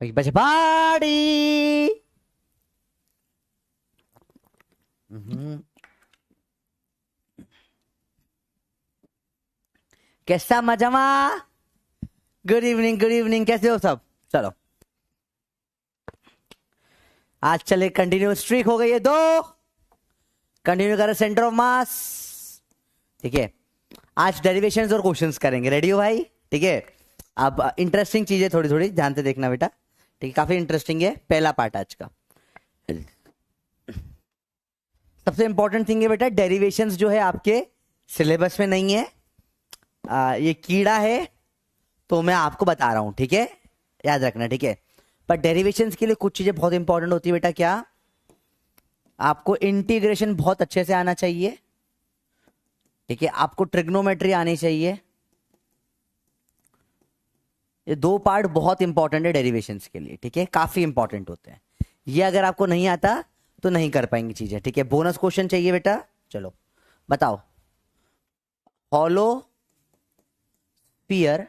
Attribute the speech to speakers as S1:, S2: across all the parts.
S1: बच पार्टी। कैसा मजामा। Good evening कैसे हो सब। चलो आज चले कंटिन्यू स्ट्रीक हो गई है 2। कंटिन्यू करें सेंटर ऑफ मास। ठीक है आज डेरिवेशंस और क्वेश्चंस करेंगे। रेडी हो भाई। ठीक है अब इंटरेस्टिंग चीजें थोड़ी थोड़ी ध्यान से देखना बेटा। ठीक है काफी इंटरेस्टिंग है पहला पार्ट आज का। सबसे इंपॉर्टेंट थिंग है बेटा डेरिवेशंस जो है आपके सिलेबस में नहीं है। ये कीड़ा है तो मैं आपको बता रहा हूं। ठीक है याद रखना। ठीक है पर डेरिवेशंस के लिए कुछ चीजें बहुत इंपॉर्टेंट होती है बेटा। क्या आपको इंटीग्रेशन बहुत अच्छे से आना चाहिए। ठीक है आपको ट्रिग्नोमेट्री आनी चाहिए। ये 2 पार्ट बहुत इंपॉर्टेंट है डेरिवेशंस के लिए। ठीक है काफी इंपॉर्टेंट होते हैं। ये अगर आपको नहीं आता तो नहीं कर पाएंगे चीजें। ठीक है बोनस क्वेश्चन चाहिए बेटा। चलो बताओ हॉलो स्फीयर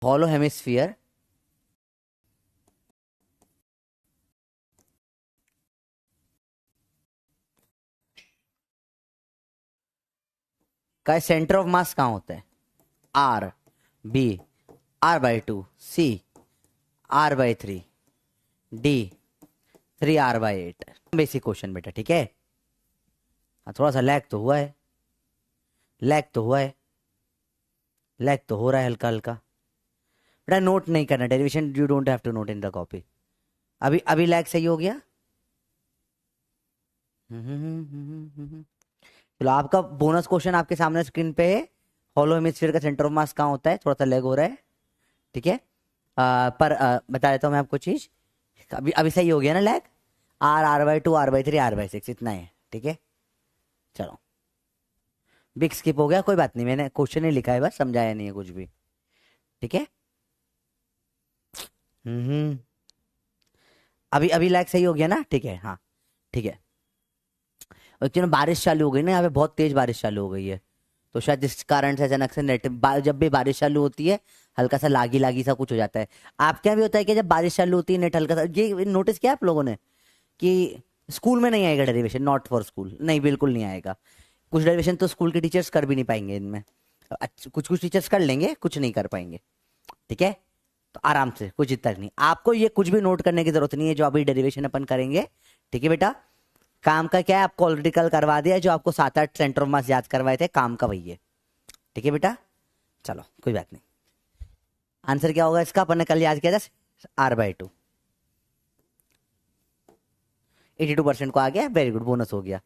S1: हॉलो हेमिस्फीयर का सेंटर ऑफ मास कहां होता है। R B R/2 C R/3 D 3R/8 basic question बेटा। ठीक है थोड़ा सा लैग तो हुआ है। लैग तो हुआ है। लैग तो हो रहा है हल्का हल्का बेटा। नोट नहीं करना derivation you don't have to note in the copy. अभी अभी लैग सही हो गया। चलो आपका बोनस क्वेश्चन आपके सामने स्क्रीन पे है। हॉलो हेमिस्फीयर का सेंटर ऑफ मास कहाँ होता है। थोड़ा सा लैग हो रहा है। ठीक है बता देता हूँ मैं आपको चीज। अभी अभी सही हो गया ना लैग। R/2 R/3 R/6 इतना है। ठीक है चलो बिग स्किप हो गया कोई बात नहीं। मैंने क्वेश्चन ही लिखा है बस समझाया नहीं है कुछ भी। ठीक है अभी अभी लैग सही हो गया ना। ठीक है हाँ ठीक है। एक्चुअली बारिश चालू हो गई ना यहाँ पे बहुत तेज बारिश चालू हो गई है। तो शायद जिस कारण से अचानक से नेट जब भी बारिश चालू होती है हल्का सा लागी लागी सा कुछ हो जाता है। आपके यहाँ भी होता है कि जब बारिश चालू होती है नेट हल्का सा ये नोटिस किया आप लोगों ने कि स्कूल में नहीं आएगा डेरिवेशन। नॉट फॉर स्कूल नहीं बिल्कुल नहीं आएगा। कुछ डेरिवेशन तो स्कूल के टीचर्स कर भी नहीं पाएंगे इनमें। कुछ कुछ टीचर्स कर लेंगे कुछ नहीं कर पाएंगे। ठीक है तो आराम से कुछ इतना नहीं। आपको ये कुछ भी नोट करने की जरूरत नहीं है जो अभी डेरिवेशन अपन करेंगे। ठीक है बेटा काम का क्या है आपको ऑलरेडी कल करवा दिया। जो आपको 7-8 सेंटर ऑफ मास याद करवाए थे काम का वही है। ठीक है बेटा चलो कोई बात नहीं। आंसर क्या होगा इसका अपन ने कल याद किया था R/2 82% को आ गया। वेरी गुड बोनस हो गया।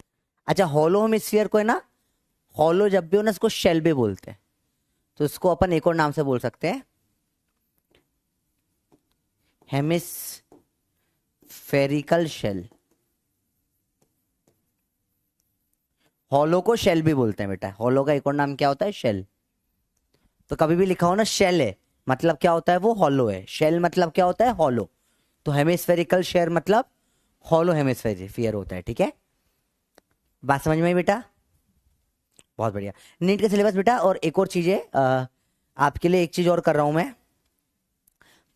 S1: अच्छा हॉलो हेमिस्फीयर को है ना हॉलो जब भी हो ना इसको शेल भी बोलते हैं। तो इसको अपन एक और नाम से बोल सकते हैं हेमिस्फेरिकल शेल। हॉलो को शेल भी बोलते हैं बेटा। हॉलो का एक और नाम क्या होता है शेल। तो कभी भी लिखा हो ना शेल है मतलब क्या होता है वो हॉलो है। शेल मतलब क्या होता है हॉलो। तो हेमिस्फेरिकल शेल मतलब हॉलो हेमिस्फेरियर होता है। ठीक है बात समझ में आई बेटा। बहुत बढ़िया। नीट का सिलेबस बेटा और एक और चीज है आपके लिए एक चीज और कर रहा हूं मैं।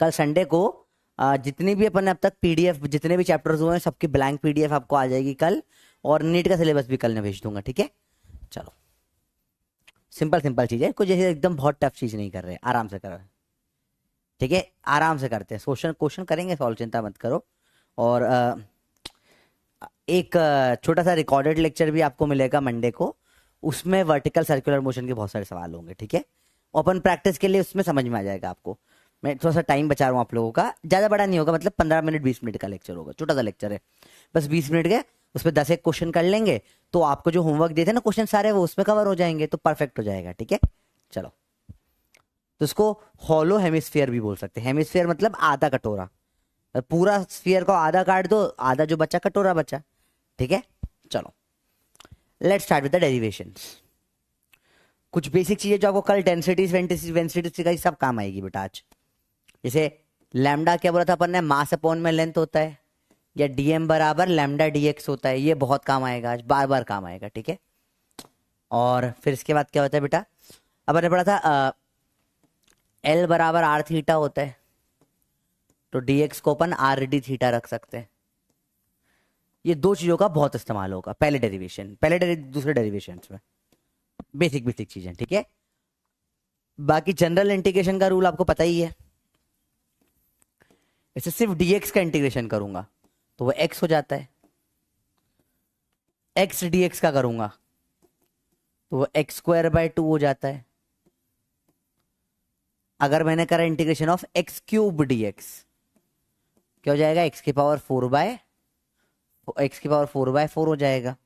S1: कल संडे को जितनी भी अपन ने अब तक पीडीएफ जितने भी चैप्टर्स हुए हैं सबकी ब्लैंक पीडीएफ आपको आ जाएगी कल। और नीट का सिलेबस भी कल मैं भेज दूंगा। ठीक है चलो सिंपल सिंपल चीज है कुछ जैसे एकदम बहुत टफ चीज नहीं कर रहे आराम से कर रहे हैं। ठीक है आराम से करते हैं क्वेश्चन क्वेश्चन करेंगे सॉल्व चिंता मत करो। और एक छोटा सा रिकॉर्डेड लेक्चर भी आपको मिलेगा मंडे को। उसमें वर्टिकल सर्कुलर मोशन के बहुत सारे सवाल होंगे। ठीक है ओपन प्रैक्टिस के लिए उसमें समझ में आ जाएगा आपको। मैं थोड़ा सा टाइम बचा रहा हूँ आप लोगों का। ज़्यादा बड़ा नहीं होगा मतलब 15 मिनट 20 मिनट का लेक्चर होगा। छोटा सा लेक्चर है बस 20 मिनट के। उसमें 10 एक क्वेश्चन कर लेंगे तो आपको जो होमवर्क देते हैं ना क्वेश्चन सारे वो उसमें कवर हो जाएंगे तो परफेक्ट हो जाएगा। ठीक है चलो तो इसको हॉलो हेमिस्फीयर भी बोल सकते हैं। हेमिस्फीयर मतलब आधा कटोरा। पूरा स्फीयर को आधा काट दो आधा जो बचा कटोरा बचा। ठीक है चलो let's start with the derivations. कुछ बेसिक चीजें जो आपको कल डेंसिटीज वेंसिटीज सिखाई सब काम आएगी बेटा आज। जैसे लैम्डा क्या बोला था अपन ने, मास अपॉन में लेंथ होता है, या डीएम बराबर लैम्डा डीएक्स होता है। ये बहुत काम आएगा आज, बार बार काम आएगा, ठीक है। और फिर इसके बाद क्या होता है बेटा, अपन ने पढ़ा था एल बराबर आर थीटा होता है, तो डीएक्स को अपन आर डी थीटा रख सकते हैं। ये दो चीजों का बहुत इस्तेमाल होगा, पहले डेरिवेशन, दूसरे डेरिवेशन में, बेसिक बेसिक चीजें, ठीक है। बाकी जनरल इंटीग्रेशन का रूल आपको पता ही है। इसे सिर्फ डीएक्स का इंटीग्रेशन करूंगा तो वो एक्स हो जाता है, एक्स डीएक्स का करूंगा तो वो एक्स स्क्वायर बाय 2 हो जाता है। अगर मैंने करा integration of x cube dx, क्या हो जाएगा, एक्स की पावर 4/4 हो जाएगा।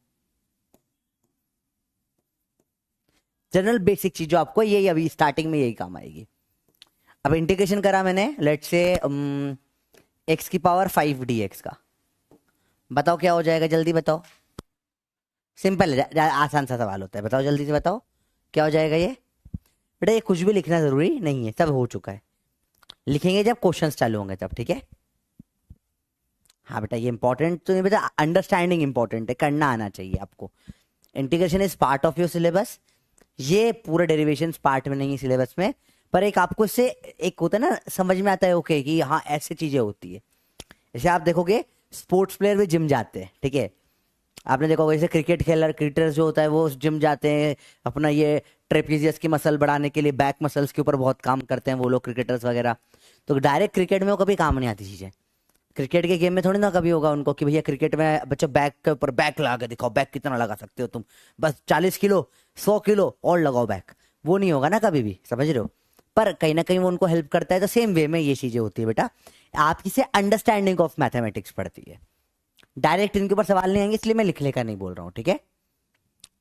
S1: जनरल बेसिक चीज जो आपको यही अभी स्टार्टिंग में यही काम आएगी। अब इंटीग्रेशन करा मैंने, लेट से एक्स की पावर 5 डीएक्स का, बताओ क्या हो जाएगा, जल्दी बताओ। सिंपल है, आसान सा सवाल होता है, बताओ जल्दी से बताओ क्या हो जाएगा ये। बेटा ये कुछ भी लिखना जरूरी नहीं है, सब हो चुका है, लिखेंगे जब क्वेश्चंस चालू होंगे तब, ठीक है। हाँ बेटा ये इंपॉर्टेंट तो नहीं बेटा, अंडरस्टैंडिंग इंपॉर्टेंट है, करना आना चाहिए आपको। Integration is part of your syllabus, ये पूरे डेरिवेशन पार्ट में नहीं है सिलेबस में, पर एक आपको इससे एक होता है ना, समझ में आता है ओके कि हाँ ऐसी चीजें होती है। जैसे आप देखोगे स्पोर्ट्स प्लेयर भी जिम जाते हैं, ठीक है। आपने देखा होगा जैसे क्रिकेटर्स जो होता है वो जिम जाते हैं, अपना ये ट्रेपीजियस की मसल बढ़ाने के लिए, बैक मसल्स के ऊपर बहुत काम करते हैं वो लोग, क्रिकेटर्स वगैरह। तो डायरेक्ट क्रिकेट में वो कभी काम नहीं आती चीजें, क्रिकेट के गेम में थोड़ी ना कभी होगा उनको कि भैया क्रिकेट में बच्चों बैक के ऊपर बैक लगा के दिखाओ, बैक कितना लगा सकते हो तुम, बस 40 किलो 100 किलो और लगाओ बैक, वो नहीं होगा ना कभी भी, समझ रहे हो। पर कहीं ना कहीं वो उनको हेल्प करता है, तो सेम वे में ये चीजें होती है बेटा, आपकी से अंडरस्टैंडिंग ऑफ मैथमेटिक्स पड़ती है। डायरेक्ट इनके ऊपर सवाल नहीं आएंगे, इसलिए मैं लिखने का नहीं बोल रहा हूँ, ठीक है।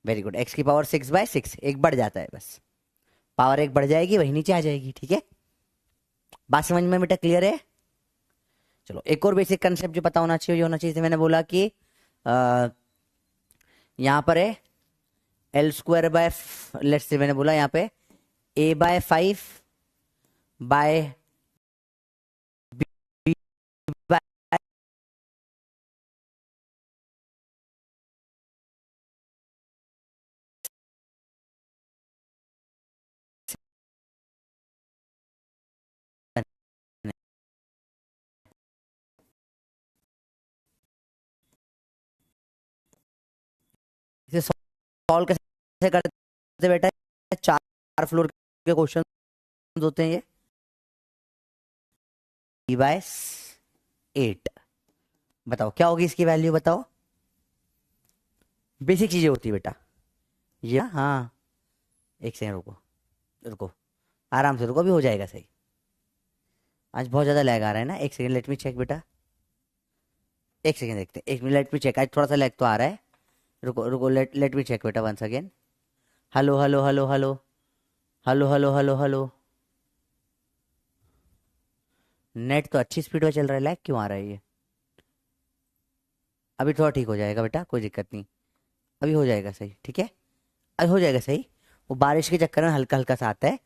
S1: वेरी गुड, एक्स की पावर 6/6 एक बढ़ जाता है, बस पावर एक बढ़ जाएगी वही नीचे आ जाएगी, ठीक है। बात समझ में बेटा क्लियर है। चलो एक और बेसिक कंसेप्ट जो पता होना चाहिए, ये होना चाहिए, मैंने बोला कि यहां पर है L square by, let's say मैंने बोला यहाँ पे a/5 बाय b बाय इसे सॉल्व कैसे करते बेटा, 4 फ्लोर के क्वेश्चन होते हैं ये, b/8, बताओ क्या होगी इसकी वैल्यू, बताओ। बेसिक चीजें होती है बेटा ये, हाँ एक सेकंड रुको, रुको आराम से रुको, भी हो जाएगा सही। आज बहुत ज्यादा लैग आ रहा है ना, एक सेकंड लेट मी चेक बेटा, एक सेकंड देखते हैं, एक मिनट लेट मी चेक, आज थोड़ा सा लैग तो आ रहा है, रुको रुको, लेट मी चेक बेटा once again. Hello hello hello hello hello hello hello hello, net तो अच्छी स्पीड में चल रहा है, लैग क्यों आ रहा है ये। अभी थोड़ा ठीक हो जाएगा बेटा, कोई दिक्कत नहीं, अभी हो जाएगा सही, ठीक है, अभी हो जाएगा सही। वो बारिश के चक्कर में हल्का हल्का सा आता है,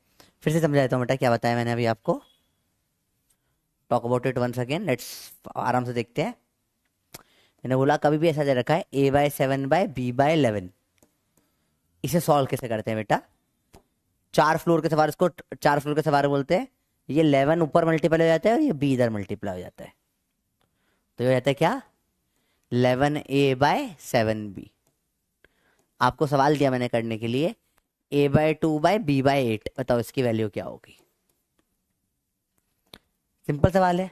S1: फिर से समझा देता हूँ बेटा क्या बताया मैंने अभी आपको। Talk about it once again, let's आराम से देखते हैं। मैंने बोला कभी भी ऐसा दे रखा है a/7/b/11, इसे सॉल्व कैसे करते हैं बेटा, 4 फ्लोर के सवार, इसको 4 फ्लोर के सवार बोलते हैं। ये 11 ऊपर मल्टीप्लाई हो जाता है और ये b इधर मल्टीप्लाई हो जाता है, तो ये हो जाता है क्या, 11a/7b। आपको सवाल दिया मैंने करने के लिए, a/2/b/8, बताओ इसकी वैल्यू क्या होगी। सिंपल सवाल है,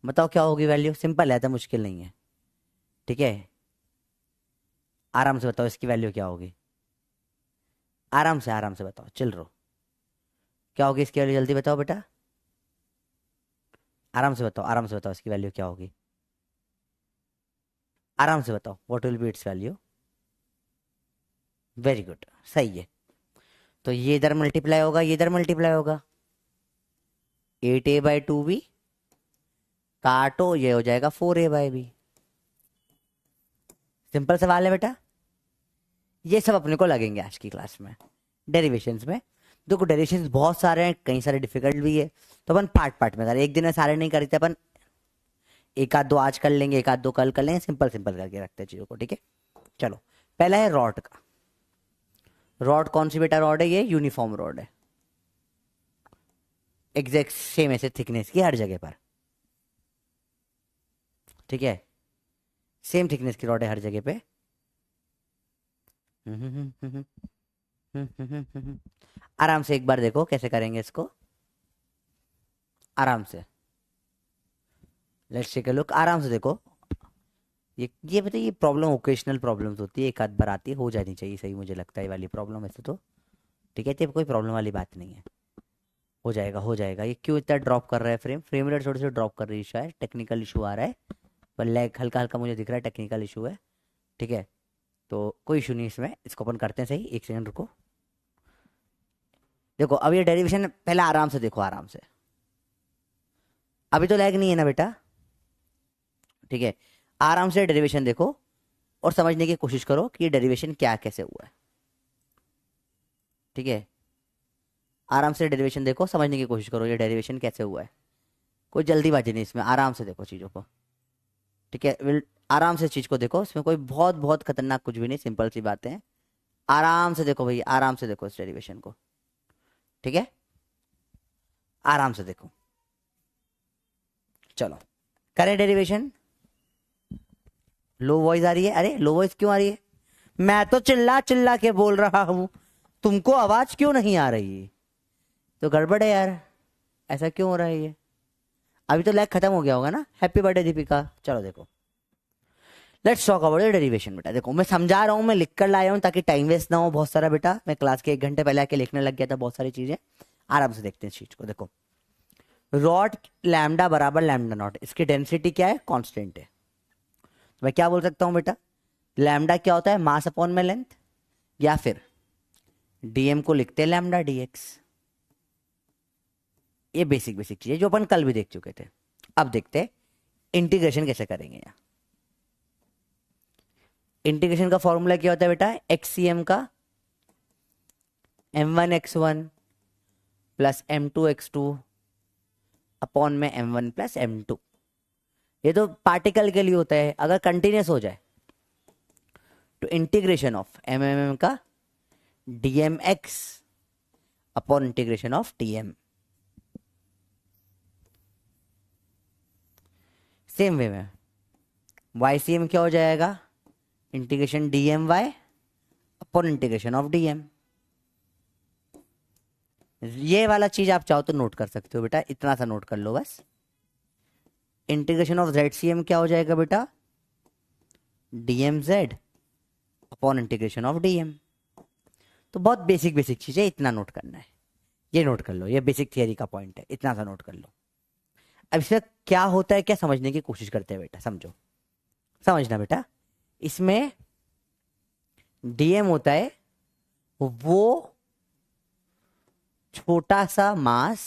S1: बताओ क्या होगी वैल्यू, सिंपल है तो मुश्किल नहीं है, ठीक है। आराम से बताओ इसकी वैल्यू क्या होगी, आराम से बताओ, चिल रहो, क्या होगी इसकी वैल्यू, जल्दी बताओ बेटा, आराम से बताओ इसकी वैल्यू क्या होगी, आराम से बताओ, what will be it's value. Very good, सही है। तो ये इधर मल्टीप्लाई होगा, ये इधर मल्टीप्लाई होगा, 8a/2b काटो, ये हो जाएगा 4a/b। सिंपल सवाल है बेटा, ये सब अपने को लगेंगे आज की क्लास में डेरिवेशंस में, देखो डेरिवेशन बहुत सारे हैं, कई सारे डिफिकल्ट भी है, तो अपन पार्ट पार्ट में करें, एक दिन में सारे नहीं करते अपन, एक आध दो आज कर लेंगे, एक आध दो कल कर लेंगे, सिंपल सिंपल करके रखते हैं चीजों को, ठीक है। चलो, पहला है रॉड का। रॉड कौन सी बेटा रॉड है? ये यूनिफॉर्म रॉड है, एग्जैक्ट सेम ऐसे थिकनेस की हर जगह पर, ठीक है, सेम थिकनेस की रॉड है हर जगह पे। आराम से एक बार देखो कैसे करेंगे इसको, आराम से, लेट्स टेक अ लुक, आराम से देखो। ये बताइए, ये प्रॉब्लम ओकेशनल प्रॉब्लम्स होती है, एक आध बार आती है, हो जानी चाहिए सही, मुझे लगता है ये वाली प्रॉब्लम ऐसे तो, ठीक है, तो कोई प्रॉब्लम वाली बात नहीं है, हो जाएगा हो जाएगा। ये क्यों इतना ड्रॉप कर रहा है फ्रेम? फ्रेम रेट थोड़ी सी ड्रॉप कर रही है शायद, टेक्निकल इशू आ रहा है, पर लैग हल्का हल्का मुझे दिख रहा है, टेक्निकल इशू है, ठीक है। तो कोई इशू नहीं इसमें, इसको अपन करते हैं सही, एक सेकंड रुको। देखो अब ये डेरिवेशन पहले आराम से देखो, आराम से, अभी तो लैग नहीं है ना बेटा, ठीक है, आराम से डेरिवेशन देखो और समझने की कोशिश करो कि ये डेरिवेशन क्या कैसे हुआ है, ठीक है। आराम से डेरिवेशन देखो, समझने की कोशिश करो ये डेरिवेशन कैसे हुआ है, कोई जल्दीबाजी नहीं इसमें, आराम से देखो चीज़ों को, ठीक है। आराम से चीज़ को देखो, इसमें कोई बहुत बहुत खतरनाक कुछ भी नहीं, सिंपल सी बातें हैं, आराम से देखो भाई, आराम से देखो इस डेरिवेशन को, ठीक है, आराम से देखो। चलो करें डेरिवेशन। लो वॉइस आ रही है? अरे लो वॉइस क्यों आ रही है? मैं तो चिल्ला चिल्ला के बोल रहा हूं, तुमको आवाज क्यों नहीं आ रही? तो गड़बड़ है यार, ऐसा क्यों हो रहा है ये? अभी तो लैग खत्म हो गया होगा ना। Happy birthday Deepika. चलो देखो, लेट्स टॉक अबाउट डेरिवेशन बेटा। देखो मैं समझा रहा हूँ, मैं लिख कर लाया हूँ ताकि टाइम वेस्ट ना हो बहुत सारा बेटा, मैं क्लास के 1 घंटे पहले आके लिखने लग गया था बहुत सारी चीजें। आराम से देखते हैं इस चीज को। देखो रॉड लैम्डा बराबर लैम्डा नॉट, इसकी डेंसिटी क्या है? कांस्टेंट है। तो मैं क्या बोल सकता हूँ बेटा, लैम्डा क्या होता है? मास अपॉन में लेंथ, या फिर डीएम को लिखते हैं लैम्डा डीएक्स। ये बेसिक बेसिक चीज है जो अपन कल भी देख चुके थे। अब देखते हैं इंटीग्रेशन कैसे करेंगे। यहाँ इंटीग्रेशन का फॉर्मूला क्या होता है बेटा? एक्ससीएम का m1x1 प्लस m2x2 अपॉन में m1 प्लस m2। ये तो पार्टिकल के लिए होता है, अगर कंटिन्यूस हो जाए तो इंटीग्रेशन ऑफ mm का dmx upon integration of dm। Same way में ycm क्या हो जाएगा? Integration dmy upon integration of dm। ये वाला चीज आप चाहो तो नोट कर सकते हो बेटा, इतना सा नोट कर लो बस। इंटीग्रेशन ऑफ zcm क्या हो जाएगा बेटा? dmz upon integration of dm। तो बहुत बेसिक बेसिक चीज है, इतना नोट करना है, ये नोट कर लो, ये बेसिक थियरी का पॉइंट है, इतना सा नोट कर लो। अब इसमें क्या होता है, क्या समझने की कोशिश करते हैं बेटा, समझो, समझना बेटा। इसमें dm होता है वो छोटा सा मास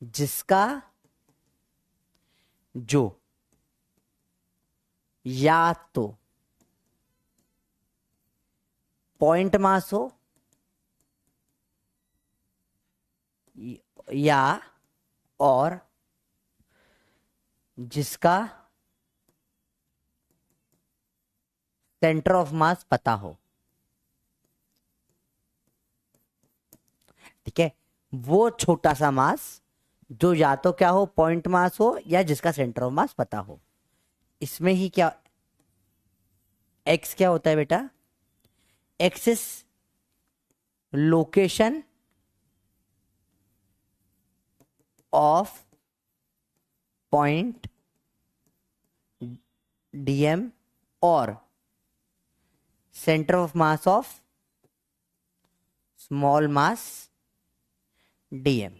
S1: जिसका जो या तो पॉइंट मास हो या और जिसका सेंटर ऑफ मास पता हो, ठीक है। वो छोटा सा मास जो या तो क्या हो, पॉइंट मास हो, या जिसका सेंटर ऑफ मास पता हो। इसमें ही क्या एक्स क्या होता है बेटा? X is location of point DM और centre of mass of small mass DM.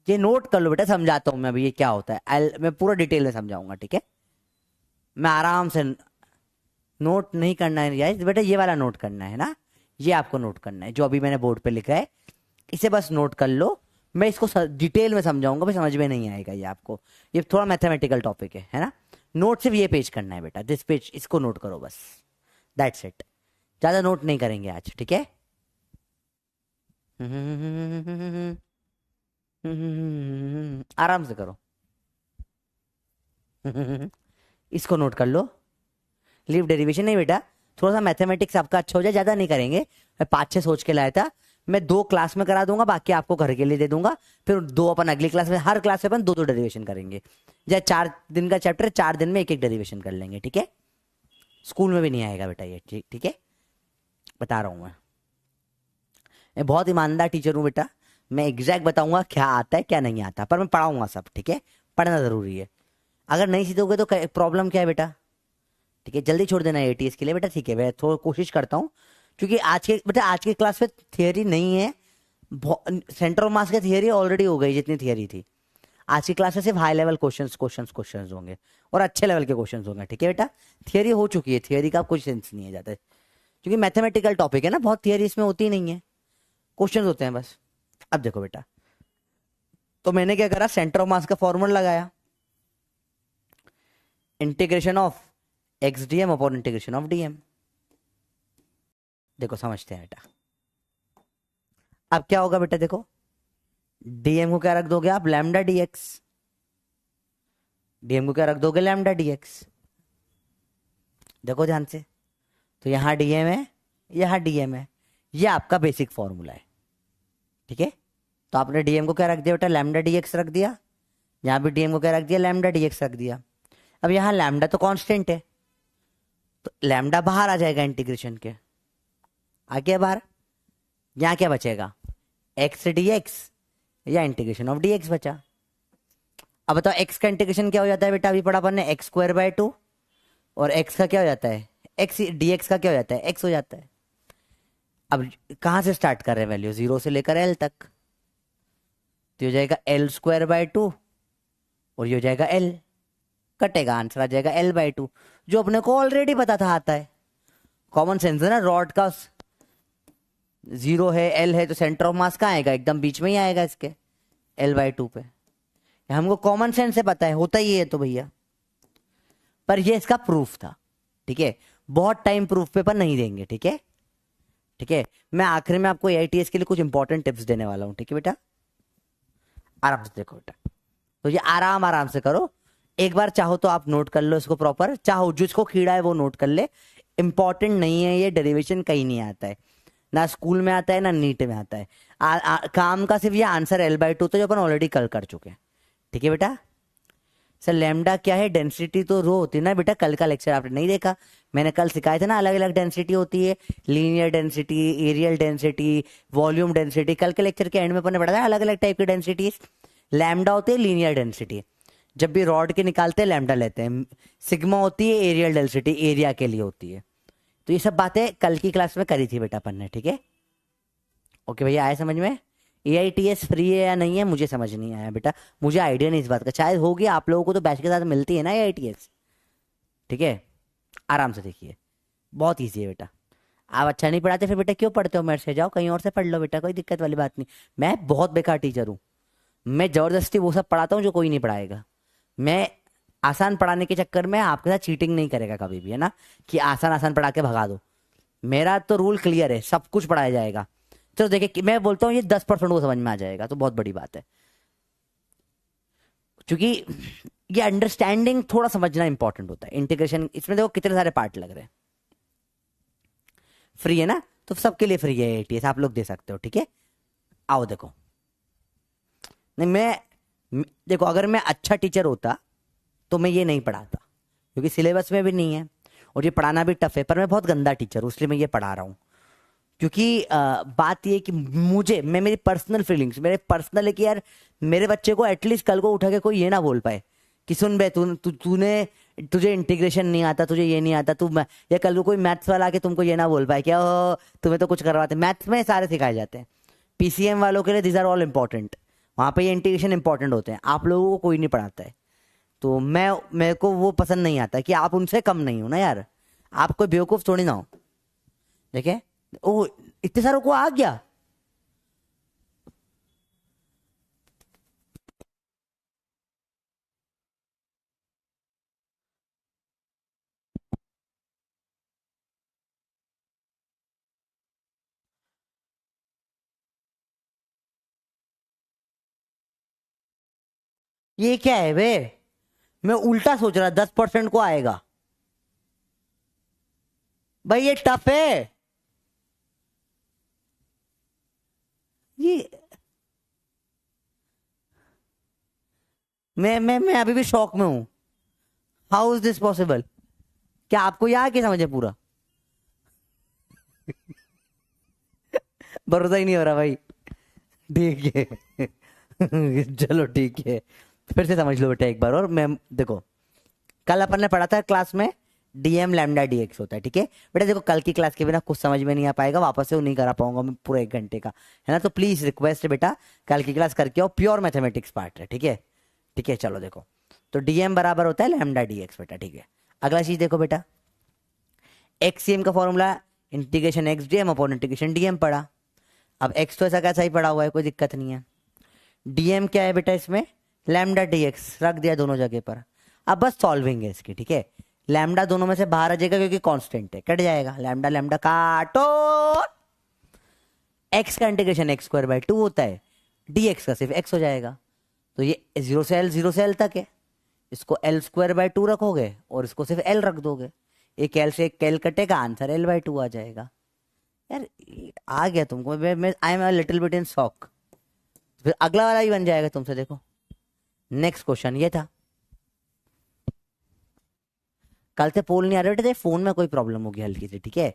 S1: ये नोट कर लो बेटा, समझाता हूं मैं अभी ये क्या होता है, मैं पूरा डिटेल में समझाऊंगा, ठीक है। मैं आराम से, नोट नहीं करना है यार बेटा, ये वाला नोट करना है ना, ये आपको नोट करना है जो अभी मैंने बोर्ड पे लिखा है, इसे बस नोट कर लो। मैं इसको डिटेल में समझाऊंगा, भाई समझ में नहीं आएगा ये आपको, ये थोड़ा मैथमेटिकल टॉपिक है ना। नोट सिर्फ ये पेज करना है बेटा, दिस पेज, इसको नोट करो बस, दैट्स इट। ज्यादा नोट नहीं करेंगे आज, ठीक है? आराम से करो। इसको नोट कर लो। लीव डेरिवेशन नहीं बेटा, थोड़ा सा मैथमेटिक्स आपका अच्छा हो जाए, ज्यादा नहीं करेंगे। मैं 5-6 सोच के लाया था। मैं 2 क्लास में करा दूंगा, बाकी आपको घर के लिए दे दूंगा। फिर 2 अपन अगली क्लास में, हर क्लास में अपन 2-2 डेरिवेशन करेंगे। या 4 दिन का चैप्टर, 4 दिन में एक एक डेरिवेशन कर लेंगे, ठीक है? स्कूल में भी नहीं आएगा बेटा ये, ठीक ठीक है? बता रहा हूँ मैं बहुत ईमानदार टीचर हूँ बेटा। मैं एग्जैक्ट बताऊंगा क्या आता है क्या नहीं आता, पर मैं पढ़ाऊंगा सब, ठीक है? पढ़ना जरूरी है। अगर नहीं सीखोगे तो प्रॉब्लम क्या है बेटा? ठीक है, जल्दी छोड़ देना एटीएस के लिए बेटा, ठीक है? मैं थोड़ा कोशिश करता हूँ, क्योंकि आज के बेटा, आज की क्लास में थियोरी नहीं है। सेंटर ऑफ मास की थियोरी ऑलरेडी हो गई जितनी थियोरी थी। आज की क्लास में सिर्फ high level questions questions questions होंगे, और अच्छे लेवल के क्वेश्चंस होंगे, ठीक है बेटा? थियोरी हो चुकी है, थियोरी का कुछ सेंस नहीं है जाता है, क्योंकि मैथमेटिकल टॉपिक है ना, बहुत थियोरी इसमें होती नहीं है, क्वेश्चंस होते हैं बस। अब देखो बेटा, तो मैंने क्या करा, सेंटर ऑफ मास का फॉर्मूला लगाया, integration of x d m upon integration of dm. देखो समझते हैं बेटा। अब क्या होगा बेटा, देखो, डीएम को क्या रख दोगे आप, लैम्डा डीएक्स। डीएम को क्या रख दोगे, लैम्डा डीएक्स। देखो ध्यान से, तो यहां डीएम है, यहां डीएम है, ये आपका बेसिक फॉर्मूला है, ठीक है? तो आपने डीएम को क्या रख दिया बेटा, लैम्डा डीएक्स रख दिया। यहां भी डीएम को क्या रख दिया, लैम्डा डीएक्स रख दिया। अब यहां लैम्डा तो कांस्टेंट है, तो लैम्डा बाहर आ जाएगा इंटीग्रेशन के, आ गया बाहर। यहां क्या बचेगा, एक्स डीएक्स या इंटीग्रेशन ऑफ डीएक्स बचा। अब बताओ एक्स का इंटीग्रेशन क्या हो जाता है बेटा, अभी पढ़ा अपन ने, एक्स स्क्वायर बाय 2, और एक्स का क्या हो जाता है, एक्स डीएक्स का क्या हो जाता है, एक्स हो जाता है। अब कहां से स्टार्ट कर रहे हैं वैल्यू, 0 से लेकर एल तक, तो हो जाएगा एल स्क्वायर बाय 2, और ये हो जाएगा एल, कटेगा, आंसर आ जाएगा एल बाय 2, जो अपने को ऑलरेडी पता था आता है। कॉमन सेंस है ना, रॉड का 0 है, एल है, तो सेंटर ऑफ मास कहाँ आएगा, एकदम बीच में ही आएगा इसके, एल बाय 2 पे। हमको कॉमन सेंस से पता है, होता ही है तो भैया। पर ये इसका प्रूफ था, ठीक है? बहुत टाइम प्रूफ पेपर नहीं देंगे, ठीक है? ठीक है, मैं आखिर में आपको एआईटीएस के लिए कुछ इंपॉर्टेंट टिप्स देने वाला हूं, ठीक है बेटा? आराम से देखो बेटा, तो ये आराम आराम से करो। एक बार चाहो तो आप नोट कर लो इसको प्रॉपर, चाहो जिसको कीड़ा है वो नोट कर ले। इंपॉर्टेंट नहीं है ये, डेरिवेशन कहीं नहीं आता है, ना स्कूल में आता है ना नीट में आता है। काम का सिर्फ ये आंसर एल बाई 2, तो जो अपन ऑलरेडी कल कर चुके हैं, ठीक है बेटा? सर लैम्डा क्या है, डेंसिटी तो रो होती है ना बेटा, कल का लेक्चर आपने नहीं देखा, मैंने कल सिखाया था ना, अलग अलग डेंसिटी होती है, linear density, areal density, volume density. कल के लेक्चर के एंड में अपन ने पढ़ा था अलग अलग टाइप की डेंसिटी। लैम्डा होती है लीनियर डेंसिटी, जब भी रॉड के निकालते हैं लैम्डा लेते हैं। सिग्मा होती है एरियल डेंसिटी, एरिया के लिए होती है। तो ये सब बातें कल की क्लास में करी थी बेटा अपन ने, ठीक है? ओके भैया, आया समझ में? एआईटीएस फ्री है या नहीं है मुझे समझ नहीं आया बेटा, मुझे आइडिया नहीं इस बात का, शायद होगी, आप लोगों को तो बैच के साथ मिलती है ना एआईटीएस, ठीक है? आराम से देखिए, बहुत ईजी है बेटा। आप अच्छा नहीं पढ़ाते फिर बेटा क्यों पढ़ते हो मेरे से, जाओ कहीं और से पढ़ लो बेटा, कोई दिक्कत वाली बात नहीं। मैं बहुत बेकार टीचर हूँ, मैं जबरदस्ती वो सब पढ़ाता हूँ जो कोई नहीं पढ़ाएगा। मैं आसान पढ़ाने के चक्कर में आपके साथ चीटिंग नहीं करेगा कभी भी, है ना, कि आसान आसान पढ़ा के भगा दो। मेरा तो रूल क्लियर है, सब कुछ पढ़ाया जाएगा। चलो देखिए, मैं बोलता हूँ ये 10% को समझ में आ जाएगा तो बहुत बड़ी बात है, क्योंकि ये अंडरस्टैंडिंग थोड़ा समझना इंपॉर्टेंट होता है। इंटीग्रेशन इसमें देखो कितने सारे पार्ट लग रहे हैं। फ्री है ना, तो सबके लिए फ्री है एटीएस, आप लोग दे सकते हो, ठीक है? आओ देखो, नहीं देखो अगर मैं अच्छा टीचर होता तो मैं ये नहीं पढ़ाता, क्योंकि सिलेबस में भी नहीं है और ये पढ़ाना भी टफ है, पर मैं बहुत गंदा टीचर हूँ इसलिए मैं ये पढ़ा रहा हूँ। क्योंकि बात ये कि मैं मेरी पर्सनल फीलिंग्स, मेरे पर्सनल है कि यार मेरे बच्चे को एटलीस्ट कल को उठा के कोई ये ना बोल पाए कि सुन बे तूने तुझे इंटीग्रेशन नहीं आता, तुझे ये नहीं आता, या कल को कोई मैथ्स वाला आके तुमको ये ना बोल पाए क्या, तुम्हें तो कुछ करवाते, मैथ्स में सारे सिखाए जाते हैं। पीसीएम वालों के लिए दिस आर ऑल इंपॉर्टेंट, वहाँ पे ये इंटीग्रेशन इंपॉर्टेंट होते हैं, आप लोगों को कोई नहीं पढ़ाता है। तो मेरे को वो पसंद नहीं आता कि आप उनसे कम नहीं हो ना यार, आप कोई बेवकूफ़ थोड़ी ना हो। देखे, ओ इतने सारों को आ गया। ये क्या है बे, मैं उल्टा सोच रहा 10% को आएगा। भाई ये टफ है ये। मैं अभी भी शॉक में हूं। How is this possible? क्या आपको यार क्या समझे पूरा? भरोसा ही नहीं हो रहा भाई। ठीक है। चलो ठीक है, फिर से समझ लो बेटा एक बार और। मैं देखो, कल अपन ने पढ़ा था क्लास में डीएम लैम्डा डीएक्स होता है, ठीक है बेटा। देखो कल की क्लास के बिना कुछ समझ में नहीं आ पाएगा, वापस से वो नहीं करा पाऊंगा मैं पूरा 1 घंटे का, है ना। तो प्लीज रिक्वेस्ट है बेटा, कल की क्लास करके आओ, प्योर मैथमेटिक्स पार्ट है, ठीक है। ठीक है चलो देखो, तो डीएम बराबर होता है लैम्डा डीएक्स बेटा, ठीक है। अगला चीज देखो बेटा, एक्ससीएम का formula integration x dm upon integration DM पढ़ा। अब एक्स तो ऐसा कैसा ही पड़ा हुआ है, कोई दिक्कत नहीं है। डीएम क्या है बेटा इसमें, लैम्डा डीएक्स रख दिया दोनों जगह पर। अब बस सॉल्विंग है इसकी, ठीक है। लैम्डा दोनों में से बाहर आ जाएगा क्योंकि कांस्टेंट है, कट जाएगा। लैम्डा लैम्डा काटो, एक्स का इंटीग्रेशन एक्स स्क्वायर बाय 2 होता है, डीएक्स का सिर्फ एक्स हो जाएगा। तो ये 0 से L तक है, इसको एल स्क्वायर बाय 2 रखोगे और इसको सिर्फ एल रख दोगे, एक एल से एक एल कटेगा, आंसर L/2 आ जाएगा। यार आ गया तुमको, मैं I am a little bit in shock. फिर अगला वाला ही बन जाएगा तुमसे, देखो नेक्स्ट क्वेश्चन ये था। कल से पोल नहीं आ रहे थे, फोन में कोई प्रॉब्लम होगी हल्की सी, ठीक है।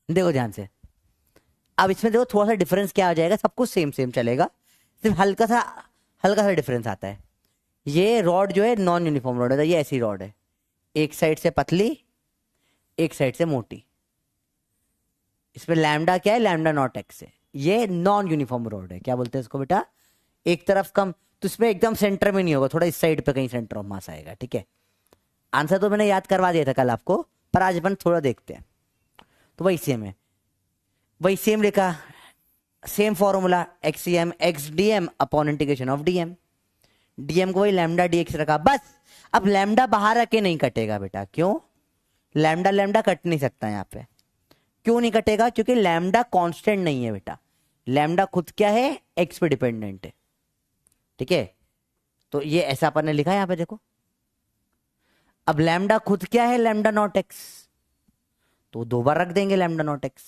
S1: देखो ध्यान से, अब इसमें देखो थोड़ा सा डिफरेंस क्या आ जाएगा, सब कुछ सेम सेम चलेगा, सिर्फ हल्का सा डिफरेंस आता है। ये रॉड जो है नॉन यूनिफॉर्म रॉड है, ये ऐसी रॉड है, एक साइड से पतली एक साइड से मोटी। इसमें लैम्डा क्या है, लैम्डा नॉट एक्स है। ये नॉन यूनिफॉर्म रॉड है, क्या बोलते हैं इसको बेटा, एक तरफ कम, तो इसमें एकदम सेंटर में नहीं होगा, थोड़ा इस साइड पे कहीं सेंटर ऑफ मास आएगा, ठीक है। आंसर तो मैंने याद करवा दिया था कल आपको, पर आज अपन थोड़ा देखते हैं। तो वही सेम है, वही सेम लिखा, same formula x cm x dm upon integration of dm. Dm को वही लैम्डा डीएक्स रखा बस। अब लैम्डा बाहर आके नहीं कटेगा बेटा, क्यों? लैम्डा लैम्डा कट नहीं सकता यहाँ पे। क्यों नहीं कटेगा? क्योंकि लैम्डा कांस्टेंट नहीं है बेटा, लैम्डा खुद क्या है, एक्स पे डिपेंडेंट है, ठीक है। तो ये ऐसा अपन ने लिखा है यहाँ पे देखो। अब लैम्डा खुद क्या है, लैम्डा नॉट एक्स, तो 2 बार रख देंगे लैम्डा नॉट एक्स,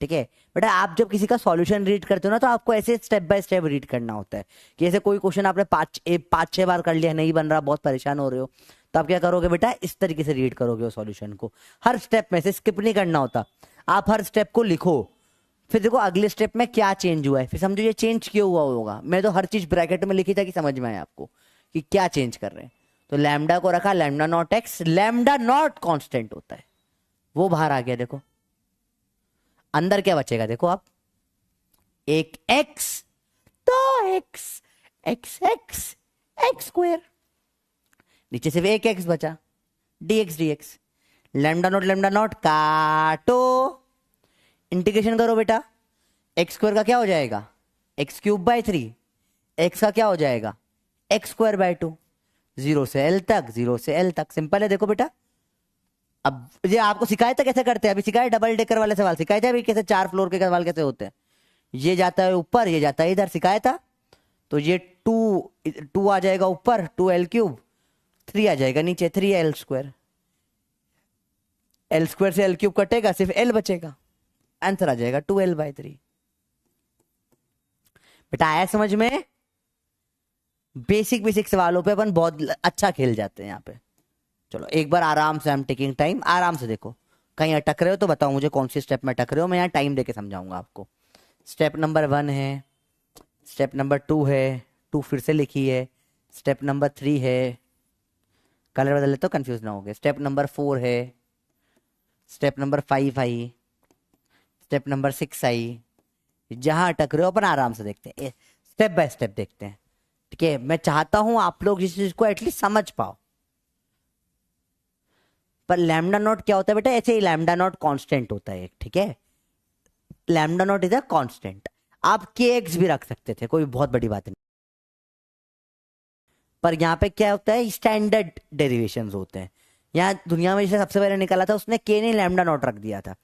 S1: ठीक है बेटा। आप जब किसी का सॉल्यूशन रीड करते हो ना, तो आपको ऐसे स्टेप बाय स्टेप रीड करना होता है। कि ऐसे कोई क्वेश्चन आपने 5-6 बार कर लिया, नहीं बन रहा, बहुत परेशान हो रहे हो, तो आप क्या करोगे बेटा, इस तरीके से रीड करोगे वो सॉल्यूशन को। हर स्टेप में से स्किप नहीं करना होता, आप हर स्टेप को लिखो, फिर देखो अगले स्टेप में क्या चेंज हुआ है, फिर समझो ये चेंज क्यों हुआ होगा। मैं तो हर चीज ब्रैकेट में लिखी था कि समझ में आए आपको कि क्या चेंज कर रहे हैं। तो लैम्डा को रखा lambda naught x, lambda naught constant होता है, वो बाहर आ गया। देखो अंदर क्या बचेगा, देखो आप, एक एक्स, तो x, x x x square, नीचे सिर्फ एक एक्स बचा, डीएक्स डीएक्स, लैम्डा नॉट काटो, इंटीग्रेशन करो बेटा, एक्स स्क्वायर का क्या हो जाएगा, एक्स क्यूब बाय 3, एक्स का क्या हो जाएगा, एक्स स्क्वायर बाय 2, 0 से L तक सिंपल है। देखो बेटा, अब ये आपको सिखाया था कैसे करते हैं, अभी सिखाया डबल डेकर वाले सवाल सिखाए थे अभी, कैसे 4 फ्लोर के सवाल कैसे होते हैं। ये जाता है ऊपर, ये जाता है इधर, सिखाया था। तो ये 2 आ जाएगा ऊपर, 2L3, 3 आ जाएगा नीचे, 3L2, L2 से L3 कटेगा, सिर्फ L बचेगा, आंसर आ जाएगा 2L/3। बेटा आया समझ में? बेसिक बेसिक सवालों पे अपन बहुत अच्छा खेल जाते हैं यहाँ पे। चलो एक बार आराम से, आई एम टेकिंग टाइम, आराम से देखो, कहीं अटक रहे हो तो बताओ मुझे कौन सी स्टेप में अटक रहे हो, मैं यहाँ टाइम देके समझाऊंगा आपको। स्टेप नंबर 1 है, स्टेप नंबर 2 है, 2 फिर से लिखी है, स्टेप नंबर 3 है, कलर बदल ले तो कंफ्यूज ना हो गए, स्टेप नंबर 4 है, स्टेप नंबर 5 आई, स्टेप नंबर 6 आई। जहां अटक रहे हो अपन आराम से देखते हैं, स्टेप बाय स्टेप देखते हैं, ठीक है। मैं चाहता हूं आप लोग इस चीज को एटलीस्ट समझ पाओ। पर लैम्डा नॉट क्या होता है बेटा, ऐसे ही लैम्डा नॉट कांस्टेंट होता है, ठीक है। Lambda naught is a constant, आप के एक्स भी रख सकते थे, कोई बहुत बड़ी बात नहीं। पर यहाँ पे क्या होता है, स्टैंडर्ड डेरिवेशन होते हैं। यहाँ दुनिया में जिसे सबसे पहले निकाला था उसने के नहीं लैम्डा नॉट रख दिया था,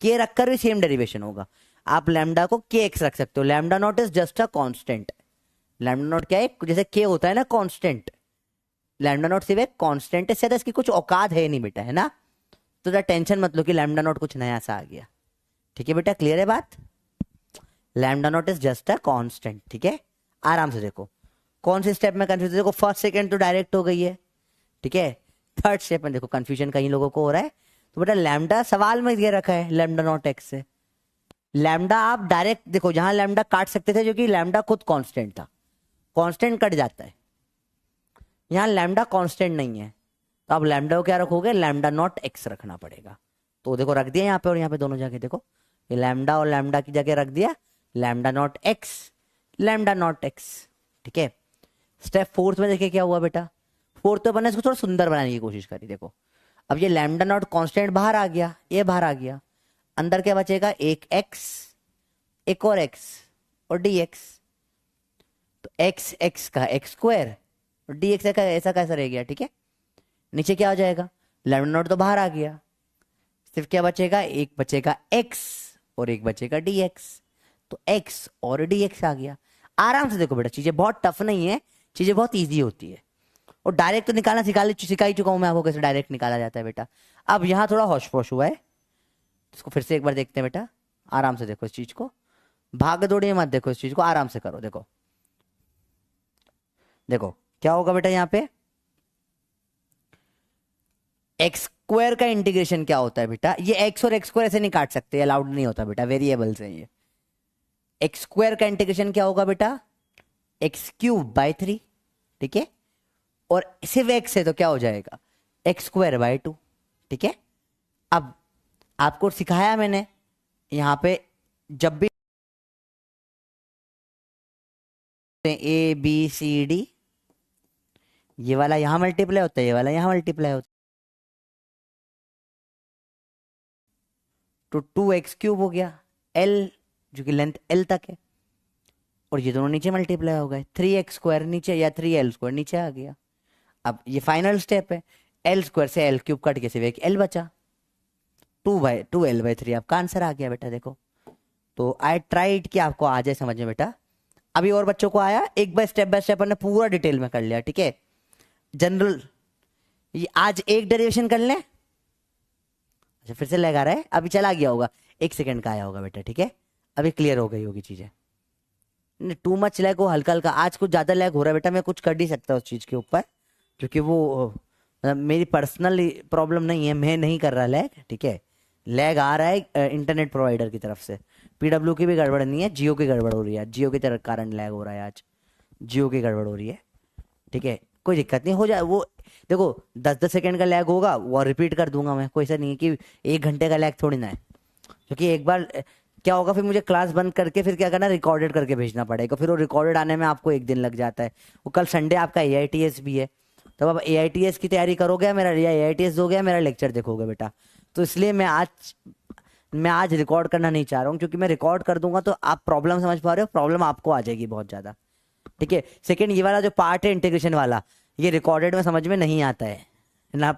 S1: के रखकर भी सेम डेरिवेशन होगा। आप लैम्डा को के एक्स रख सकते हो, lambda naught is just a constant, lambda naught क्या है, जैसे के होता है ना कांस्टेंट, लैम्डा नॉट सिर्फ एक कांस्टेंट है, शायद इसकी कुछ औकात है नहीं बेटा, है ना। तो जरा टेंशन मत लो कि लैम्डा नॉट कुछ नया सा आ गया। ठीक है बेटा, क्लियर है बात। Lambda naught is just a constant. ठीक है, आराम से देखो कौन से स्टेप में कंफ्यूजन, देखो फर्स्ट सेकंड तो डायरेक्ट हो गई है। ठीक है, थर्ड स्टेप में देखो कंफ्यूजन कई लोगों को हो रहा है। तो बेटा लैम्डा सवाल में ये रखा है लैम्डा नॉट एक्स से, लैम्डा आप डायरेक्ट देखो, जहां लैम्डा काट सकते थे, जो कि लैम्डा खुद कांस्टेंट था, कांस्टेंट कट जाता है, यहाँ लैम्डा कांस्टेंट नहीं है, तो आप लैम्डा को क्या रखोगे, लैम्डा नॉट एक्स रखना पड़ेगा। तो देखो रख दिया यहाँ पे और यहाँ पे दोनों जगह, देखो ये लैम्डा और लैम्डा की जगह रख दिया lambda naught x, lambda naught x. ठीक है, स्टेप फोर्थ में देखिए क्या हुआ बेटा, फोर्थ में बना इसको थोड़ा सुंदर बनाने की कोशिश करी। देखो अब ये लैम्डा नॉट कांस्टेंट बाहर आ गया, ये बाहर आ गया, अंदर क्या बचेगा, एक एक्स, एक और एक्स और डी एक्स। तो एक्स एक्स का एक्स स्क्वायर और डी एक्स का ऐसा कैसा रह गया। ठीक है, नीचे क्या हो जाएगा, लैम्डा नॉट तो बाहर आ गया, सिर्फ क्या बचेगा, एक बचेगा एक्स और एक बचेगा डी एक्स। तो एक्स और डी एक्स आ गया। आराम से देखो बेटा, चीजें बहुत टफ नहीं है, चीजें बहुत ईजी होती है। और डायरेक्ट तो निकालना सिखा ही चुका हूं मैं आपको कैसे डायरेक्ट निकाला जाता है बेटा। अब यहां थोड़ा होश पोश हुआ है, इसको फिर से एक बार देखते हैं बेटा। आराम से देखो इस चीज को, भाग दौड़िए मत, देखो इस चीज को आराम से करो। देखो देखो क्या होगा बेटा, यहां पे एक्स स्क्वायर का इंटीग्रेशन क्या होता है बेटा, ये एक्स और एक्स स्क्वायर ऐसे नहीं काट सकते, अलाउड नहीं होता बेटा, वेरिएबल्स है ये। एक्स स्क्वायर का इंटीग्रेशन क्या होगा बेटा, एक्स क्यूब बाय 3। ठीक है, और सिर्फ एक्स है तो क्या हो जाएगा, एक्स स्क्वायर बाय 2। ठीक है, अब आपको सिखाया मैंने यहां पे, जब भी ए बी सी डी, ये वाला यहां मल्टीप्लाई होता है, ये वाला यहां मल्टीप्लाई होता है, तो 2x क्यूब हो गया, एल जो कि लेंथ एल तक है, और ये दोनों नीचे मल्टीप्लाई हो गए, 3x स्क्वायर नीचे या 3l स्क्वायर नीचे आ गया। अब ये फाइनल स्टेप है, एल स्क्वायर से एल क्यूब कट के सिर्फ एक एल बचा, 2l/3 आपका आंसर आ गया बेटा। देखो तो आई ट्राइड कि आपको आ जाए समझ में बेटा। अभी और बच्चों को आया, एक बाय स्टेप हमने पूरा डिटेल में कर लिया। ठीक है, जनरल ये आज एक डेरिवेशन कर लें। अच्छा फिर से लैग आ रहा है, अभी चला गया होगा, 1 सेकंड का आया होगा बेटा। ठीक है, अभी क्लियर हो गई होगी चीजें, टू मच लैग हो, हल्का हल्का, आज कुछ ज्यादा लैग हो रहा है बेटा, मैं कुछ कर नहीं सकता उस चीज के ऊपर, क्योंकि वो मेरी पर्सनल प्रॉब्लम नहीं है, मैं नहीं कर रहा लैग। ठीक है, लैग आ रहा है इंटरनेट प्रोवाइडर की तरफ से, पीडब्ल्यू की भी गड़बड़ नहीं है, जियो की गड़बड़ हो रही है, जियो के तरफ कारण लैग हो रहा है, आज जियो की गड़बड़ हो रही है। ठीक है, कोई दिक्कत नहीं, हो जाए वो। देखो 10-10 सेकंड का लैग होगा वो रिपीट कर दूंगा मैं, कोई ऐसा नहीं है कि 1 घंटे का लैग थोड़ी ना है, क्योंकि एक बार क्या होगा, फिर मुझे क्लास बंद करके फिर क्या करना, रिकॉर्डेड करके भेजना पड़ेगा, फिर वो रिकॉर्डेड आने में आपको 1 दिन लग जाता है। वो कल संडे आपका AITS भी है, तब आप AITS की तैयारी करोगे, मेरा या AITS दोगे, मेरा लेक्चर देखोगे बेटा। तो इसलिए मैं आज रिकॉर्ड करना नहीं चाह रहा हूँ, क्योंकि मैं रिकॉर्ड कर दूंगा तो आप प्रॉब्लम समझ पा रहे हो, प्रॉब्लम आपको आ जाएगी बहुत ज्यादा। ठीक है, सेकंड ये वाला जो पार्ट है इंटीग्रेशन वाला, ये रिकॉर्डेड में समझ में नहीं आता है ना,